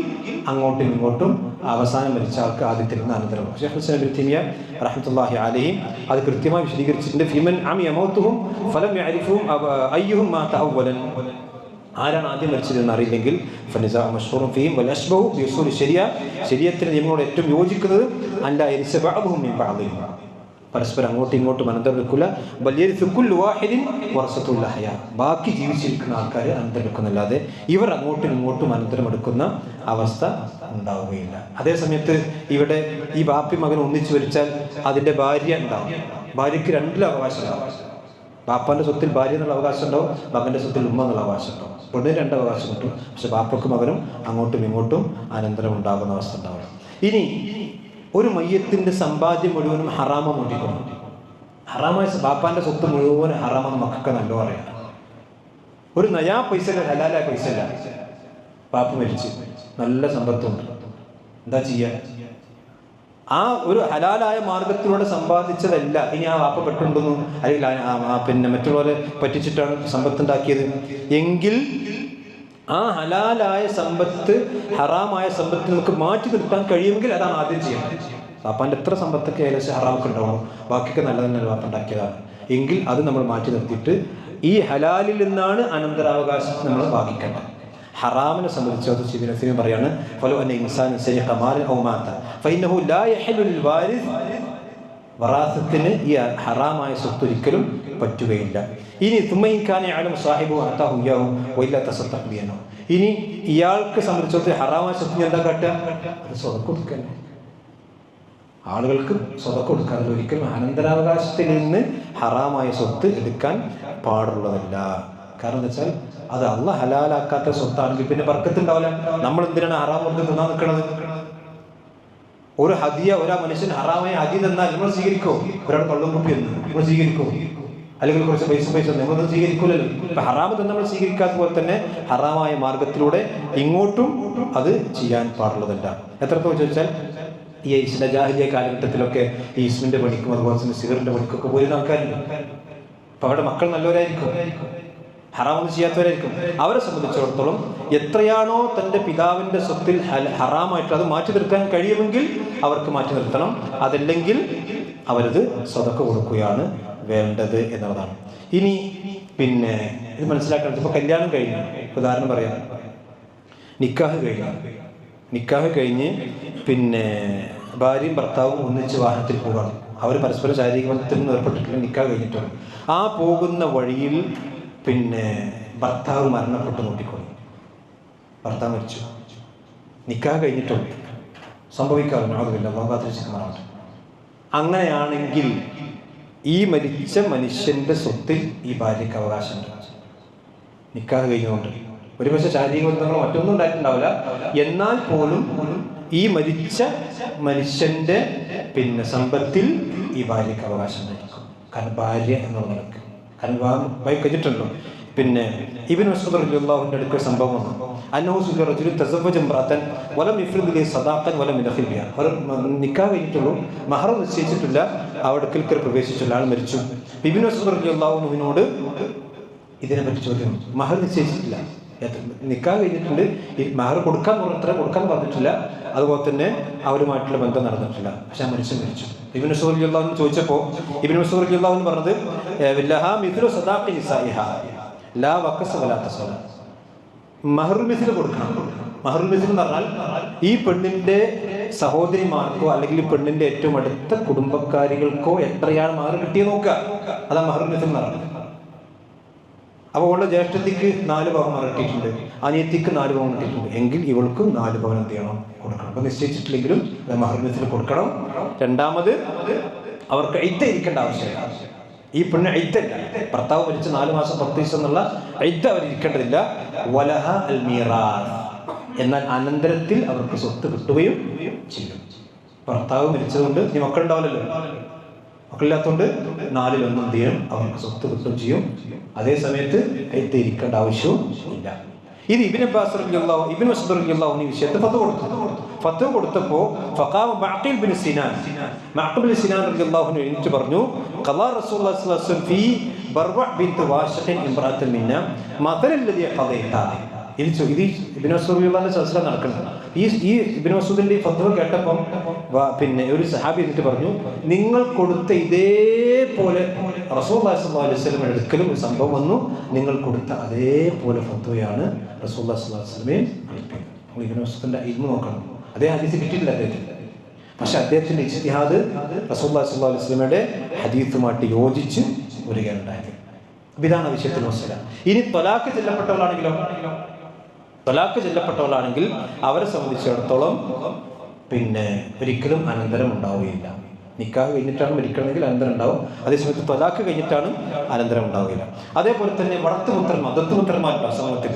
Speaker 1: അങ്ങോട്ടും ഇങ്ങോട്ടും അവസാനം മരിച്ച ആൾക്ക് ആദ്യത്തിൽ നിന്ന് അനന്തരം. ഷെയ്ഖ് ഹുസൈൻ ഇബ്നു തൈമിയ്യ റഹ്മത്തുള്ളാഹി അലൈഹി അത് കൃത്യമായി വിശദീകരിച്ചിട്ടുണ്ട്. ഫിമൻ അമിയ മൗതുഹും ഫലം യഅരിഫും അയ്യുഹും മാത അവ്വലൻ, ആരാണ് ആദ്യം മരിച്ചതെന്ന് അറിയില്ലെങ്കിൽ ശരീഅത്തിന്റെ നിയമങ്ങളോട് ഏറ്റവും യോജിക്കുന്നത് അല്ല പരസ്പരം അങ്ങോട്ടും ഇങ്ങോട്ടും അനന്തരമെടുക്കില്ല. ബാക്കി ജീവിച്ചിരിക്കുന്ന ആൾക്കാർ അനന്തരമെടുക്കുന്നല്ലാതെ ഇവർ അങ്ങോട്ടും ഇങ്ങോട്ടും അനന്തരമെടുക്കുന്ന അവസ്ഥ ഉണ്ടാവുകയില്ല. അതേ സമയത്ത് ഇവിടെ ഈ ബാപ്പി മകൻ ഒന്നിച്ചു വരിച്ചാൽ അതിൻ്റെ ഭാര്യ ഉണ്ടാവും. ഭാര്യയ്ക്ക് രണ്ടിലും അവകാശമുണ്ടാവും. ബാപ്പാന്റെ സ്വത്തിൽ ഭാര്യ എന്നുള്ള അവകാശം ഉണ്ടാവും, മകന്റെ സ്വത്തിൽ ഉമ്മ എന്നുള്ള അവകാശം ഉണ്ടാവും. പെണ്ണിന് രണ്ട് അവകാശം കിട്ടും. പക്ഷെ ബാപ്പക്കും മകനും അങ്ങോട്ടും ഇങ്ങോട്ടും അനന്തരം ഉണ്ടാകുന്ന അവസ്ഥ ഉണ്ടാവണം. ഇനി ഒരു മയ്യത്തിന്റെ സമ്പാദ്യം മുഴുവനും ഹറാമ നോക്കിക്കൊണ്ടു. ഹറാമായ ബാപ്പാന്റെ സ്വത്ത് മുഴുവൻ ഹറാമെന്ന് മക്കൾക്ക് നല്ലോ അറിയാം. ഒരു നയാ പൈസ ഹലാലായ പൈസ അല്ല. ബാപ്പ മരിച്ച് നല്ല സമ്പത്തുണ്ട്, എന്താ ചെയ്യാ? ആ ഒരു ഹലാലായ മാർഗത്തിലൂടെ സമ്പാദിച്ചതല്ല ഇനി ആ വാപ്പ പെട്ടുണ്ടെന്നും അല്ലെങ്കിൽ പിന്നെ മറ്റുള്ളവരെ പറ്റിച്ചിട്ടാണ് സമ്പത്തുണ്ടാക്കിയത് എങ്കിൽ ആ ഹലാലായ സമ്പത്ത് ഹറാമായ സമ്പത്ത് നമുക്ക് മാറ്റി നിർത്താൻ കഴിയുമെങ്കിൽ അതാണ് ആദ്യം ചെയ്യേണ്ടത്. വാപ്പാൻ്റെ എത്ര സമ്പത്തൊക്കെ ഏകദേശം ഹറാമൊക്കെ ഉണ്ടാവും, ബാക്കിയൊക്കെ നല്ലതന്നെ വാപ്പ ഉണ്ടാക്കിയതാണ് എങ്കിൽ അത് നമ്മൾ മാറ്റി നിർത്തിയിട്ട് ഈ ഹലാലിൽ നിന്നാണ് അനന്തരാവകാശം നമ്മൾ ഭാഗിക്കേണ്ടത്. ഹറാമിനെ സംബന്ധിച്ച് പറയാണ് വറാസത്തിന് ഈ ഹറാമായ സ്വത്ത് ഒരിക്കലും പറ്റുകയില്ല. ഇനി ഇനി ഇയാൾക്ക് സംബന്ധിച്ചിടത്തോളം ഹറാമായ സ്വത്തിന് എന്താ കാട്ടുക? അത് സ്വതക്ക കൊടുക്കന്നെ. ആളുകൾക്ക് സ്വതക്ക കൊടുക്കാതെ ഒരിക്കലും അനന്തരാവകാശത്തിൽ നിന്ന് ഹറാമായ സ്വത്ത് എടുക്കാൻ പാടുള്ളതല്ല. കാരണം എന്താ വെച്ചാൽ അത് അള്ളാഹ് ഹലാലാക്കാത്ത സ്വത്താണെങ്കിൽ പിന്നെ ബർക്കത്തുണ്ടാവില്ല. നമ്മൾ എന്തിനാണ് ഹറാം കൊടുത്ത് തിന്നാൻ നിൽക്കുന്നത്? ഒരു ഹദിയ ഒരാ മനുഷ്യൻ ഹറാമായ ഹദി തന്നാൽ നമ്മൾ സ്വീകരിക്കോ? ഒരാൾ കള്ളും കുപ്പി എന്ന് നമ്മൾ സ്വീകരിക്കോ? അല്ലെങ്കിൽ കുറച്ച് പൈസ നമ്മളൊന്നും സ്വീകരിക്കൂലല്ലോ. ഇപ്പൊ ഹറാമ് തന്നെ നമ്മൾ സ്വീകരിക്കാത്ത പോലെ തന്നെ ഹറാമായ മാർഗത്തിലൂടെ ഇങ്ങോട്ടും അത് ചെയ്യാൻ പാടുള്ളതല്ല. എത്രത്തോളം ചോദിച്ചാൽ ഈ ജാഹിലിയ കാലഘട്ടത്തിലൊക്കെ ഈ ഇസ്മിന്റെ പണിക്കും അതുപോലെ തന്നെ സിഗറിന്റെ പണിക്കൊക്കെ പോയിരുന്ന ആൾക്കാരുണ്ട്. അപ്പൊ അവരുടെ മക്കൾ നല്ലവരായിരിക്കും, ഹറാമൊന്നും ചെയ്യാത്തവരായിരിക്കും. അവരെ സംബന്ധിച്ചിടത്തോളം എത്രയാണോ തൻ്റെ പിതാവിൻ്റെ സ്വത്തിൽ ഹറാമായിട്ട് അത് മാറ്റി നിർത്താൻ കഴിയുമെങ്കിൽ അവർക്ക് മാറ്റി നിർത്തണം. അതല്ലെങ്കിൽ അവരത് സ്വതക്ക കൊടുക്കുകയാണ് വേണ്ടത് എന്നുള്ളതാണ്. ഇനി പിന്നെ ഇത് മനസ്സിലാക്കണം. ഇപ്പോൾ കല്യാണം കഴിഞ്ഞു, ഉദാഹരണം പറയാം, നിക്കാഹ് കഴിഞ്ഞ് പിന്നെ ഭാര്യയും ഭർത്താവും ഒന്നിച്ച് വാഹനത്തിൽ പോവുകയാണ്. അവർ പരസ്പരം ശാരീരിക ബന്ധത്തിൽ നിന്ന് ഏർപ്പെട്ടിട്ടില്ല, നിക്കാഹ് കഴിഞ്ഞിട്ടുണ്ട്. ആ പോകുന്ന വഴിയിൽ പിന്നെ ഭർത്താവ് മരണപ്പെട്ട് നോക്കിക്കൊള്ളു. ഭർത്താവ് മരിച്ചു, നിക്കാഹ് കഴിഞ്ഞിട്ടുണ്ട്, സംഭവിക്കാറുണ്ട്. അതുമില്ല, ലോകാത്തിരിച്ചിരിക്കുന്നതാണ്. അങ്ങനെയാണെങ്കിൽ ഈ മരിച്ച മനുഷ്യന്റെ സ്വത്തിൽ ഈ ഭാര്യയ്ക്ക് അവകാശമുണ്ട്. നിക്കാഹ് കഴിഞ്ഞുകൊണ്ട് ഒരുപക്ഷെ ശാരീരിക ബന്ധങ്ങളോ മറ്റൊന്നും ഉണ്ടായിട്ടുണ്ടാവില്ല, എന്നാൽ പോലും ഈ മരിച്ച മനുഷ്യന്റെ പിന്നെ സമ്പത്തിൽ ഈ ഭാര്യയ്ക്ക് അവകാശം ഉണ്ടായിരിക്കും. കാരണം ഭാര്യ എന്നുള്ള നിലക്ക്, കാരണം വായി കഴിഞ്ഞിട്ടുണ്ടല്ലോ. പിന്നെ ഇബ്നു മസ്ഊദ് റളിയല്ലാഹുവിന്റെ അടുക്കൽ സംഭവം വന്നു. അന്നഹു സുഇല റജുലുൻ തസവ്വജ ഇംറഅതൻ വലം യഫ്രിദ് ലി സദാഖൻ വലം യദഖിൽ ബിഹാ. അവർ നിക്കാഹ് കഴിഞ്ഞിട്ടുള്ളൂ, മഹർ നിശ്ചയിച്ചിട്ടില്ല, അവിടെ അടുക്കൽ പ്രവേശിച്ചില്ല, ആൾ മരിച്ചു. ഇബ്നു മസ്ഊദ് റളിയല്ലാഹുവിനോട് ഇതിനെപ്പറ്റി ചോദ്യം. മഹർ നിശ്ചയിച്ചിട്ടില്ല, നിക്കാഹ് കഴിഞ്ഞിട്ടുണ്ട്, മഹർ കൊടുക്കാൻ പറഞ്ഞിട്ടില്ല, അതുപോലെ തന്നെ അവരുമായിട്ടുള്ള ബന്ധം നടന്നിട്ടില്ല, പക്ഷെ ആ മനുഷ്യൻ മരിച്ചു. ഇബ്നു മസ്ഊദ് റളിയല്ലാഹു അൻഹു ചോദിച്ചപ്പോൾ ഇബ്നു മസ്ഊദ് റളിയല്ലാഹു അൻഹു പറഞ്ഞത് ലഹാ മിസ്ലു സദാഖി നിസാഇഹാ ലാ വഖസ വലാ തസല. മഹറുൽ മിസ്ൽ കൊടുക്കണം. മഹറുൽ മിസ്ൽ എന്ന് പറഞ്ഞാൽ ഈ പെണ്ണിന്റെ സഹോദരിമാർക്കോ അല്ലെങ്കിൽ ഈ പെണ്ണിന്റെ ഏറ്റവും അടുത്ത കുടുംബക്കാരികൾക്കോ എത്രയാണ് മഹർ കിട്ടിയത് നോക്കുക. അതാ മഹറുൽ മിസ്ൽ എന്ന് പറയുന്നത്. അപ്പോൾ അവളുടെ ജ്യേഷ്ഠത്തിക്ക് 4 പവൻ മഹർ കിട്ടിയിട്ടുണ്ട്, അനിയത്തിക്ക് 4 പവൻ കിട്ടിയിട്ടുണ്ട്, എങ്കിൽ ഇവൾക്കും 4 പവൻ എന്ത് ചെയ്യണം? കൊടുക്കണം. അപ്പോൾ നിശ്ചയിച്ചിട്ടില്ലെങ്കിലും മഹർ മിസ്ൽ കൊടുക്കണം. രണ്ടാമത് അവർക്ക് ഇദ്ദ ഇരിക്കേണ്ട ആവശ്യമില്ല. ഈ പെണ്ണ് ഇദ്ദല്ല, ഭർത്താവ് മരിച്ച് 4 മാസം 10 ദിവസം എന്നുള്ള ഇദ്ദ അവർ ഇരിക്കേണ്ടതില്ല. വലഹ അൽ മീറാസ്, എന്നാൽ അനന്തരത്തിൽ അവർക്ക് സ്വത്ത് കിട്ടുകയും ചെയ്യും. ഭർത്താവ് മരിച്ചതുകൊണ്ട് ഇനി മക്കളുണ്ടാവില്ലല്ലോ, മക്കളില്ലാത്തതുകൊണ്ട് 4/1 എന്ത് ചെയ്യും? അവർക്ക് സ്വത്ത് കിട്ടുകയും ചെയ്യും. അതേ സമയത്ത് ഇദ്ദ ഇരിക്കേണ്ട ആവശ്യവും ഇല്ല. ഇത് ഇബ്നു അബ്ബാസ് റളിയല്ലാഹു ഇബ്നു മസ്ഊദ് റളിയല്ലാഹു അൻഹു വിഷയത്തിൽ ഫത്വ കൊടുത്തപ്പോൾ ഫഖാമ മഅഖിൽ ബിൻ സിനാൻ റളിയല്ലാഹു അൻഹു എഴുന്നേറ്റ് പറഞ്ഞു ഖളാ റസൂലുള്ളാഹി സ്വല്ലല്ലാഹു അലൈഹി വസല്ലം ഫീ ബർവ ബിൻത് വാശിഖിൻ ഇംറഅത്തൻ മിന്ന മതലല്ലദി ഖദൈത. ഇത് ഇബ്നു മസ്ഊദ് റളിയല്ലാഹു അൻഹു നടക്കുന്നത്. ഈ ഇബ്നു മസ്ഊദിന്റെ ഫത്വ കേട്ടപ്പം പിന്നെ ഒരു സഹാബി എന്നിട്ട് പറഞ്ഞു, നിങ്ങൾ കൊടുത്ത ഇതേപോലെ റസൂലുള്ളാഹി സ്വല്ലല്ലാഹു അലൈഹി വസല്ലം എടുക്കലും ഒരു സംഭവം വന്നു, നിങ്ങൾ കൊടുത്ത അതേപോലെ ഫത്വയാണ് റസൂലുള്ളാഹി സ്വല്ലല്ലാഹു അലൈഹി വസല്ലം നടത്തിയത്. ഇബ്നു മസ്ഊദിന്റെ ഇൽമു നോക്കണം. അതേ ഹദീസ് കിട്ടിയിട്ടില്ല അദ്ദേഹത്തിന്, പക്ഷെ അദ്ദേഹത്തിന്റെ ഇജ്തിഹാദ് റസൂലുള്ളാഹി സ്വല്ലല്ലാഹു അലൈഹി വസല്ലമയുടെ ഹദീസുമായിട്ട് യോജിച്ച് വരികയുണ്ടായത്. ഇതാണ് വിഷയത്തിൽ മസല. ഇനി ത്വലാഖ് ചെല്ലപ്പെട്ടവളാണെങ്കിൽ അവരെ സംബന്ധിച്ചിടത്തോളം പിന്നെ ഒരിക്കലും അനന്തരം ഉണ്ടാവുകയില്ല. നിക്കാഹ് കഴിഞ്ഞിട്ടാണ് മരിക്കണമെങ്കിൽ അനന്തരം ഉണ്ടാവും. അതേസമയത്ത് ത്വലാഖ് കഴിഞ്ഞിട്ടാണ് അനന്തരം ഉണ്ടാവുകയില്ല. അതേപോലെ തന്നെ ദത്തുപുത്രന്മാർ സമൂഹത്തിൽ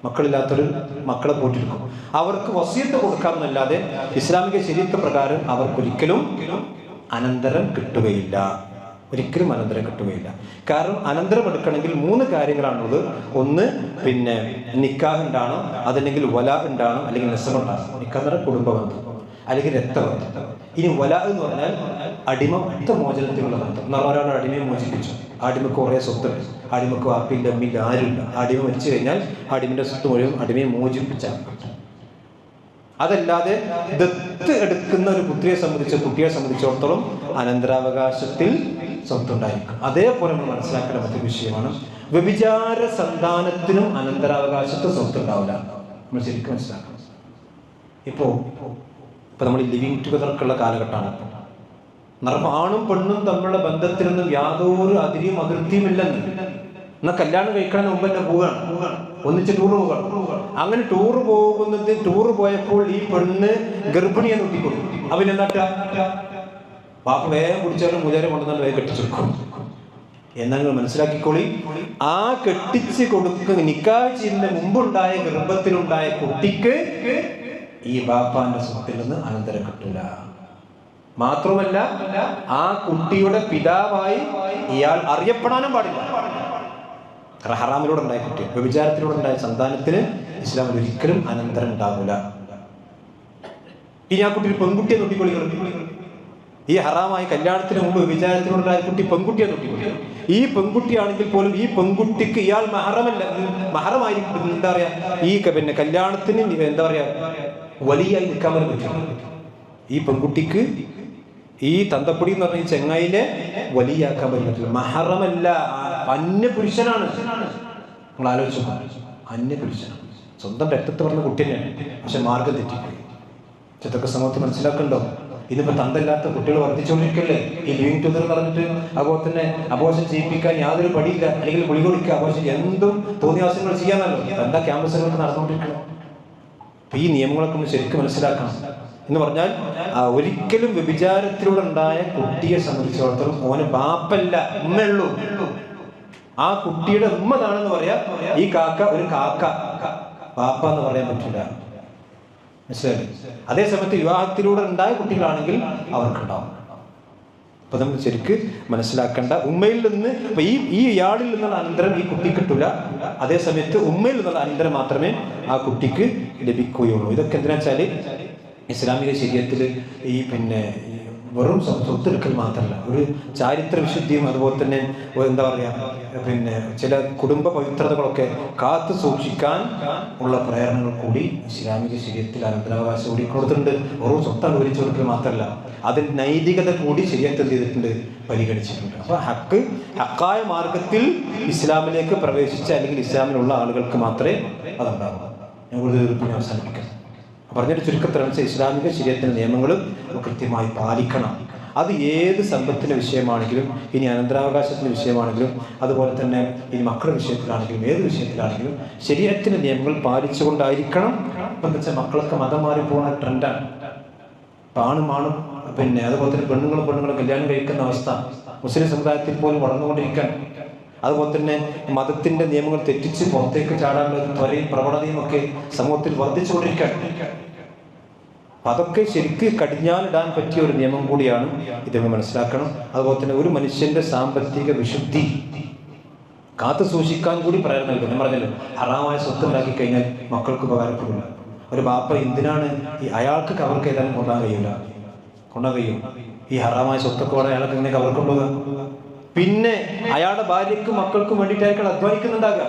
Speaker 1: മക്കളില്ലാത്തൊരു മക്കളെ പോറ്റിരിക്കും, അവർക്ക് വസിയത്ത് കൊടുക്കാമെന്നല്ലാതെ ഇസ്ലാമിക ശരീഅത്ത് പ്രകാരം അവർക്കൊരിക്കലും അനന്തരം കിട്ടുകയില്ല. കാരണം അനന്തരം എടുക്കണമെങ്കിൽ 3 കാര്യങ്ങളാണുള്ളത്. ഒന്ന് പിന്നെ നിക്കാഹ് ഉണ്ടാകണം, അതല്ലെങ്കിൽ വലാ ഉണ്ടാകണം, അല്ലെങ്കിൽ നസബ് ഉണ്ടാകണം. നിക്കാഹ് എന്ന് പറഞ്ഞാൽ കുടുംബബന്ധം അല്ലെങ്കിൽ രക്തബന്ധം. ഇനി വലാ എന്ന് പറഞ്ഞാൽ മോചനത്തിനുള്ള ബന്ധം. ഒരാൾ അടിമയെ മോചിപ്പിച്ചു, അടിമക്ക് കുറേ സ്വത്തുണ്ട്, അടിമക്ക് വാപ്പില്ല അമ്മില്ല ആരുമില്ല, അടിമ മരിച്ചു കഴിഞ്ഞാൽ അടിമയുടെ സ്വത്ത് മുഴുവൻ അടിമയെ മോചിപ്പിച്ചാൽ. അതല്ലാതെ ദത്ത് എടുക്കുന്ന ഒരു കുട്ടിയെ സംബന്ധിച്ചിടത്തോളം അനന്തരാവകാശത്തിൽ സ്വത്തുണ്ടായിരിക്കും. അതേപോലെ നമ്മൾ മനസ്സിലാക്കേണ്ട മറ്റൊരു വിഷയമാണ്, വ്യഭിചാര സന്താനത്തിനും അനന്തരാവകാശത്തിൽ സ്വത്തുണ്ടാവില്ല. നമ്മൾ ശരിക്കും മനസ്സിലാക്കണം. ഇപ്പോൾ നമ്മൾ ലിവിങ് ടുഗദർക്കുള്ള കാലഘട്ടമാണ്. ആണും പെണ്ണും തമ്മിലുള്ള ബന്ധത്തിനൊന്നും യാതൊരു അതിർത്തിയും ഇല്ലെന്ന്. എന്നാൽ കല്യാണം കഴിക്കണമെന്ന് മുമ്പ് തന്നെ പോവുകയാണ്, ഒന്നിച്ച് ടൂറ് പോവുകയാണ്. അങ്ങനെ ടൂറ് പോയപ്പോൾ ഈ പെണ്ണ് ഗർഭിണിയെ നോക്കിക്കൊണ്ടു. അവനെന്നാട്ടാ പാപ്പ വേഗം കുടിച്ചാലും മുജാരെ കൊണ്ടുവന്നാൽ വേഗം കെട്ടിച്ചെടുക്കും. എന്നാൽ നിങ്ങൾ മനസ്സിലാക്കിക്കോളി, ആ കെട്ടിച്ച് കൊടുക്കുന്ന നിക്കാഹ് ചെയ്യുന്നതിന് മുമ്പുണ്ടായ ഗർഭത്തിലുണ്ടായ കുട്ടിക്ക് ഈ ബാപ്പാന്റെ സ്വത്തിൽ നിന്ന് അനന്തരം കിട്ടൂല. മാത്രമല്ല ആ കുട്ടിയുടെ പിതാവായി ഇയാൾ അറിയപ്പെടാനും പാടില്ല. ഹറാമിലൂടെ ഉണ്ടായ കുട്ടി, വ്യഭിചാരത്തിലൂടെ ഉണ്ടായ സന്താനത്തിന് ഇസ്ലാമിൽ ഒരിക്കലും അനന്തരം ഉണ്ടാവില്ല. ഇനി ആ കുട്ടി പെൺകുട്ടിയെ നോക്കിക്കൊള്ളികൾ. ഈ ഹറാമായ കല്യാണത്തിന് മുമ്പ് വ്യഭിചാരത്തിലൂടെ കുട്ടി പെൺകുട്ടിയെ നോക്കിക്കൊള്ളി. ഈ പെൺകുട്ടിയാണെങ്കിൽ പോലും ഈ പെൺകുട്ടിക്ക് ഇയാൾ മഹറമായിരിക്കും. എന്താ പറയാ, ഈ പിന്നെ കല്യാണത്തിന് എന്താ പറയാ വലിയായി നിൽക്കാൻ പറ്റും. ഈ പെൺകുട്ടിക്ക് ഈ തന്തപ്പൊടി എന്ന് പറഞ്ഞ ഈ ചെങ്ങായിലെ വലിയാക്കാൻ പറ്റില്ല. മഹറമല്ല, അന്യപുരുഷനാണ്. നിങ്ങൾ ആലോചിച്ചു, അന്യപുരുഷനാണ്. സ്വന്തം രക്തത്തിൽ പറഞ്ഞ കുട്ടി തന്നെയാണ്, പക്ഷെ മാർഗം തെറ്റിപ്പോയി. ഇതൊക്കെ സമൂഹത്തിൽ മനസ്സിലാക്കണ്ടോ? ഇന്നിപ്പോ തന്തല്ലാത്ത കുട്ടികൾ വർദ്ധിച്ചുകൊണ്ടിരിക്കല്ലേ. ഈ ലിവിങ് ടുഗദർ പറഞ്ഞിട്ട് അതുപോലെ തന്നെ അബോർഷൻ ചെയ്യിപ്പിക്കാൻ യാതൊരു പടിയില്ല, അല്ലെങ്കിൽ ഗുളിക കൊടുക്കുക, അബോർഷൻ എന്തും തോന്നിയാസങ്ങൾ ചെയ്യാനല്ലോ എന്താ ക്യാമ്പസുകളൊക്കെ നടന്നുകൊണ്ടിരിക്കണം. അപ്പൊ ഈ നിയമങ്ങളൊക്കെ നമ്മൾ ശരിക്കും മനസ്സിലാക്കണം. എന്ന് പറഞ്ഞാൽ ഒരിക്കലും വ്യഭിചാരത്തിലൂടെ ഉണ്ടായ കുട്ടിയെ സംബന്ധിച്ചിടത്തോളം ഓന് ബാപ്പല്ല, ഉമ്മയുള്ളൂ. ആ കുട്ടിയുടെ ഉമ്മതാണെന്ന് പറയാ. ഈ കാക്ക ഒരു കാക്ക, ബാപ്പ എന്ന് പറയാൻ പറ്റില്ല. മനസ്സിലായി? അതേസമയത്ത് വിവാഹത്തിലൂടെ ഉണ്ടായ കുട്ടികളാണെങ്കിൽ അവർക്കുണ്ടാവും. അപ്പൊ നമ്മൾ ശരിക്ക് മനസ്സിലാക്കേണ്ട, ഉമ്മയിൽ നിന്ന് ഇപ്പൊ ഈ ഇയാളിൽ നിന്നുള്ള അനന്തരം ഈ കുട്ടി കിട്ടൂല. അതേസമയത്ത് ഉമ്മയിൽ നിന്നുള്ള അനന്തരം മാത്രമേ ആ കുട്ടിക്ക് ലഭിക്കുകയുള്ളൂ. ഇതൊക്കെ എന്തിനാ വെച്ചാല് ഇസ്ലാമിക ശരീഅത്തിൽ ഈ പിന്നെ വെറും സ്വത്തെടുക്കൽ മാത്രമല്ല, ഒരു ചാരിത്ര വിശുദ്ധിയും അതുപോലെ തന്നെ എന്താ പറയുക പിന്നെ ചില കുടുംബ പവിത്രതകളൊക്കെ കാത്തു സൂക്ഷിക്കാൻ ഉള്ള പ്രേരണകൾ കൂടി ഇസ്ലാമിക ശരീഅത്തിൽ അനന്തരാവകാശം കൂടി കൊടുത്തിട്ടുണ്ട്. വെറും സ്വത്താണ് വിവരിച്ചു കൊടുക്കൽ മാത്രമല്ല, അതിന് നൈതികത കൂടി ശരീഅത്ത് എന്ത് ചെയ്തിട്ടുണ്ട്, പരിഗണിച്ചിട്ടുണ്ട്. അപ്പൊ ഹക്കായ മാർഗത്തിൽ ഇസ്ലാമിലേക്ക് പ്രവേശിച്ച അല്ലെങ്കിൽ ഇസ്ലാമിലുള്ള ആളുകൾക്ക് മാത്രമേ അതുണ്ടാവൂ. ഞാൻ കൂടുതൽ അവസാനിപ്പിക്കാം. പറഞ്ഞൊരു ചുരുക്കത്തിനനുസരിച്ച് ഇസ്ലാമിക ശരീഅത്തിന്റെ നിയമങ്ങൾ കൃത്യമായി പാലിക്കണം. അത് ഏത് സമ്പത്തിന്റെ വിഷയമാണെങ്കിലും, ഇനി അനന്തരാവകാശത്തിന്റെ വിഷയമാണെങ്കിലും, അതുപോലെ തന്നെ ഇനി മക്കളുടെ വിഷയത്തിലാണെങ്കിലും, ഏത് വിഷയത്തിലാണെങ്കിലും ശരീഅത്തിന്റെ നിയമങ്ങൾ പാലിച്ചുകൊണ്ടായിരിക്കണം. ഇപ്പം എന്താ വെച്ചാൽ മക്കളൊക്കെ മതം മാറി പോകുന്ന ട്രെൻഡാണ്. ആണും പിന്നെ അതുപോലെ തന്നെ പെണ്ണുങ്ങളും കല്യാണം കഴിക്കുന്ന അവസ്ഥ മുസ്ലിം സമുദായത്തിൽ പോലും വളർന്നുകൊണ്ടിരിക്കാൻ. അതുപോലെ തന്നെ മതത്തിന്റെ നിയമങ്ങൾ തെറ്റിച്ച് പുറത്തേക്ക് ചാടാനുള്ള ത്വരയും പ്രവണതയും ഒക്കെ സമൂഹത്തിൽ വർദ്ധിച്ചുകൊണ്ടിരിക്കാൻ. അതൊക്കെ ശരിക്ക് കടിഞ്ഞാലിടാൻ പറ്റിയ ഒരു നിയമം കൂടിയാണ് ഇത് മനസ്സിലാക്കണം. അതുപോലെ തന്നെ ഒരു മനുഷ്യന്റെ സാമ്പത്തിക വിശുദ്ധി കാത്തു സൂക്ഷിക്കാൻ കൂടി പ്രേരണ നൽകും. ഞാൻ പറഞ്ഞല്ലോ, ഹറാമായ സ്വത്ത് ഉണ്ടാക്കി കഴിഞ്ഞാൽ മക്കൾക്ക് ഉപകാരപ്പെടില്ല. ഒരു ബാപ്പ എന്തിനാണ് അയാൾക്ക് കവർക്ക് ഏതായാലും കൊണ്ടാൻ കഴിയും. ഈ ഹറാമായ സ്വത്തൊക്കെ കൂടെ അയാൾക്ക് എങ്ങനെ കവർ കൊണ്ടുപോകാം? പിന്നെ അയാളുടെ ഭാര്യയ്ക്കും മക്കൾക്കും വേണ്ടിയിട്ടായിരിക്കും അധ്വാനിക്കുന്നുണ്ടാകുക.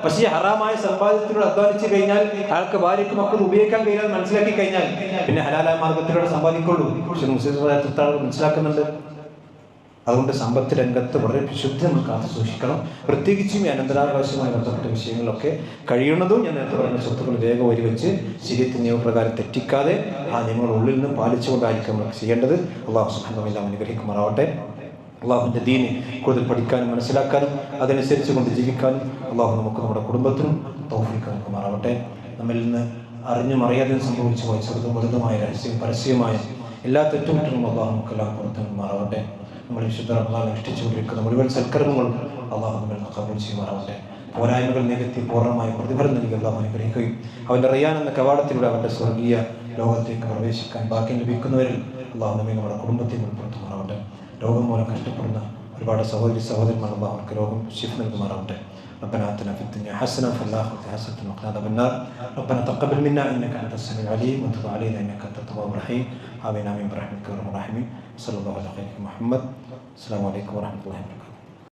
Speaker 1: പക്ഷേ ഈ ഹറാമായ സമ്പാദ്യത്തിലൂടെ അധ്വാനിച്ചു കഴിഞ്ഞാൽ അയാൾക്ക് ഭാര്യയ്ക്കും മക്കൾക്ക് ഉപയോഗിക്കാൻ കഴിയാൻ മനസ്സിലാക്കി കഴിഞ്ഞാൽ പിന്നെ ഹലാലായ മാർഗത്തിലൂടെ സമ്പാദിക്കുള്ളൂ. പക്ഷെ മുസ്ലിം മനസ്സിലാക്കുന്നുണ്ട്. അതുകൊണ്ട് സമ്പത്ത് രംഗത്ത് വളരെ വിശുദ്ധി നമ്മൾ കാത്തു സൂക്ഷിക്കണം. പ്രത്യേകിച്ചും ഈ അനന്തരാവകാശവുമായി ബന്ധപ്പെട്ട വിഷയങ്ങളിലൊക്കെ കഴിയുന്നതും ഞാൻ നേരത്തെ പറഞ്ഞ സ്വത്തുക്കൾ വേഗം ഒരുവെച്ച് ശരീരത്തിന് നിയമപ്രകാരം തെറ്റിക്കാതെ ആ നിയമങ്ങൾ ഉള്ളിൽ നിന്ന് പാലിച്ചുകൊണ്ടായിരിക്കും നമ്മൾ ചെയ്യേണ്ടത്. അള്ളാഹു സുബ്ഹാനഹു വ തആല അനുഗ്രഹിക്കുമാറാവട്ടെ. അള്ളാഹുവിൻ്റെ ദീന് കൂടുതൽ പഠിക്കാനും മനസ്സിലാക്കാനും അതനുസരിച്ച് കൊണ്ട് ജീവിക്കാനും അള്ളാഹു നമുക്ക് നമ്മുടെ കുടുംബത്തിനും തൗഫീഖ് നൽകുമാറാവട്ടെ. നമ്മിൽ നിന്ന് അറിഞ്ഞും അറിയാതെയും സംഭവിച്ചു പോയ ചെറുതും വലുതുമായ രഹസ്യവും പരസ്യമായ എല്ലാ തെറ്റുകുറ്റങ്ങളും അള്ളാഹു നമുക്കെല്ലാം പുറത്തു നൽകുമാറാവട്ടെ. നമ്മൾ വിശുദ്ധ റമദാൻ അനുഷ്ഠിച്ചുകൊണ്ടിരിക്കുന്ന മുഴുവൻ സൽക്കർമ്മങ്ങളും അള്ളാഹു നമ്മൾ കബൂൽ ചെയ്യുമാറാവട്ടെ. പോരായ്മകൾ നികത്തി പൂർണ്ണമായ പ്രതിഫലം നൽകി അള്ളാഹു അനുഗ്രഹിക്കുകയും അവൻ്റെ റയ്യാൻ എന്ന കവാടത്തിലൂടെ അവൻ്റെ സ്വർഗീയ ലോകത്തേക്ക് പ്രവേശിക്കാൻ ഭാഗ്യം ലഭിക്കുന്നവരിൽ അള്ളാഹു നമ്മെ നമ്മുടെ കുടുംബത്തിൽ ഉൾപ്പെടുത്തുമാറാവട്ടെ. രോഗം മൂലം കഷ്ടപ്പെടുന്ന ഒരുപാട് സഹോദരി സഹോദരന്മാർ അള്ളാഹു അവർക്ക് രോഗം ശിഫ നൽകുമാറാവട്ടെ. ربنا آتنا في الدنيا حسنة وفي الآخرة حسنة وقنا عذاب النار. ربنا تقبل منا إنك أنت السميع العليم وتب علينا إنك أنت التواب الرحيم. آمين آمين برحمتك يا أرحم الراحمين. صلى الله على خير محمد. السلام عليكم ورحمة الله وبركاته.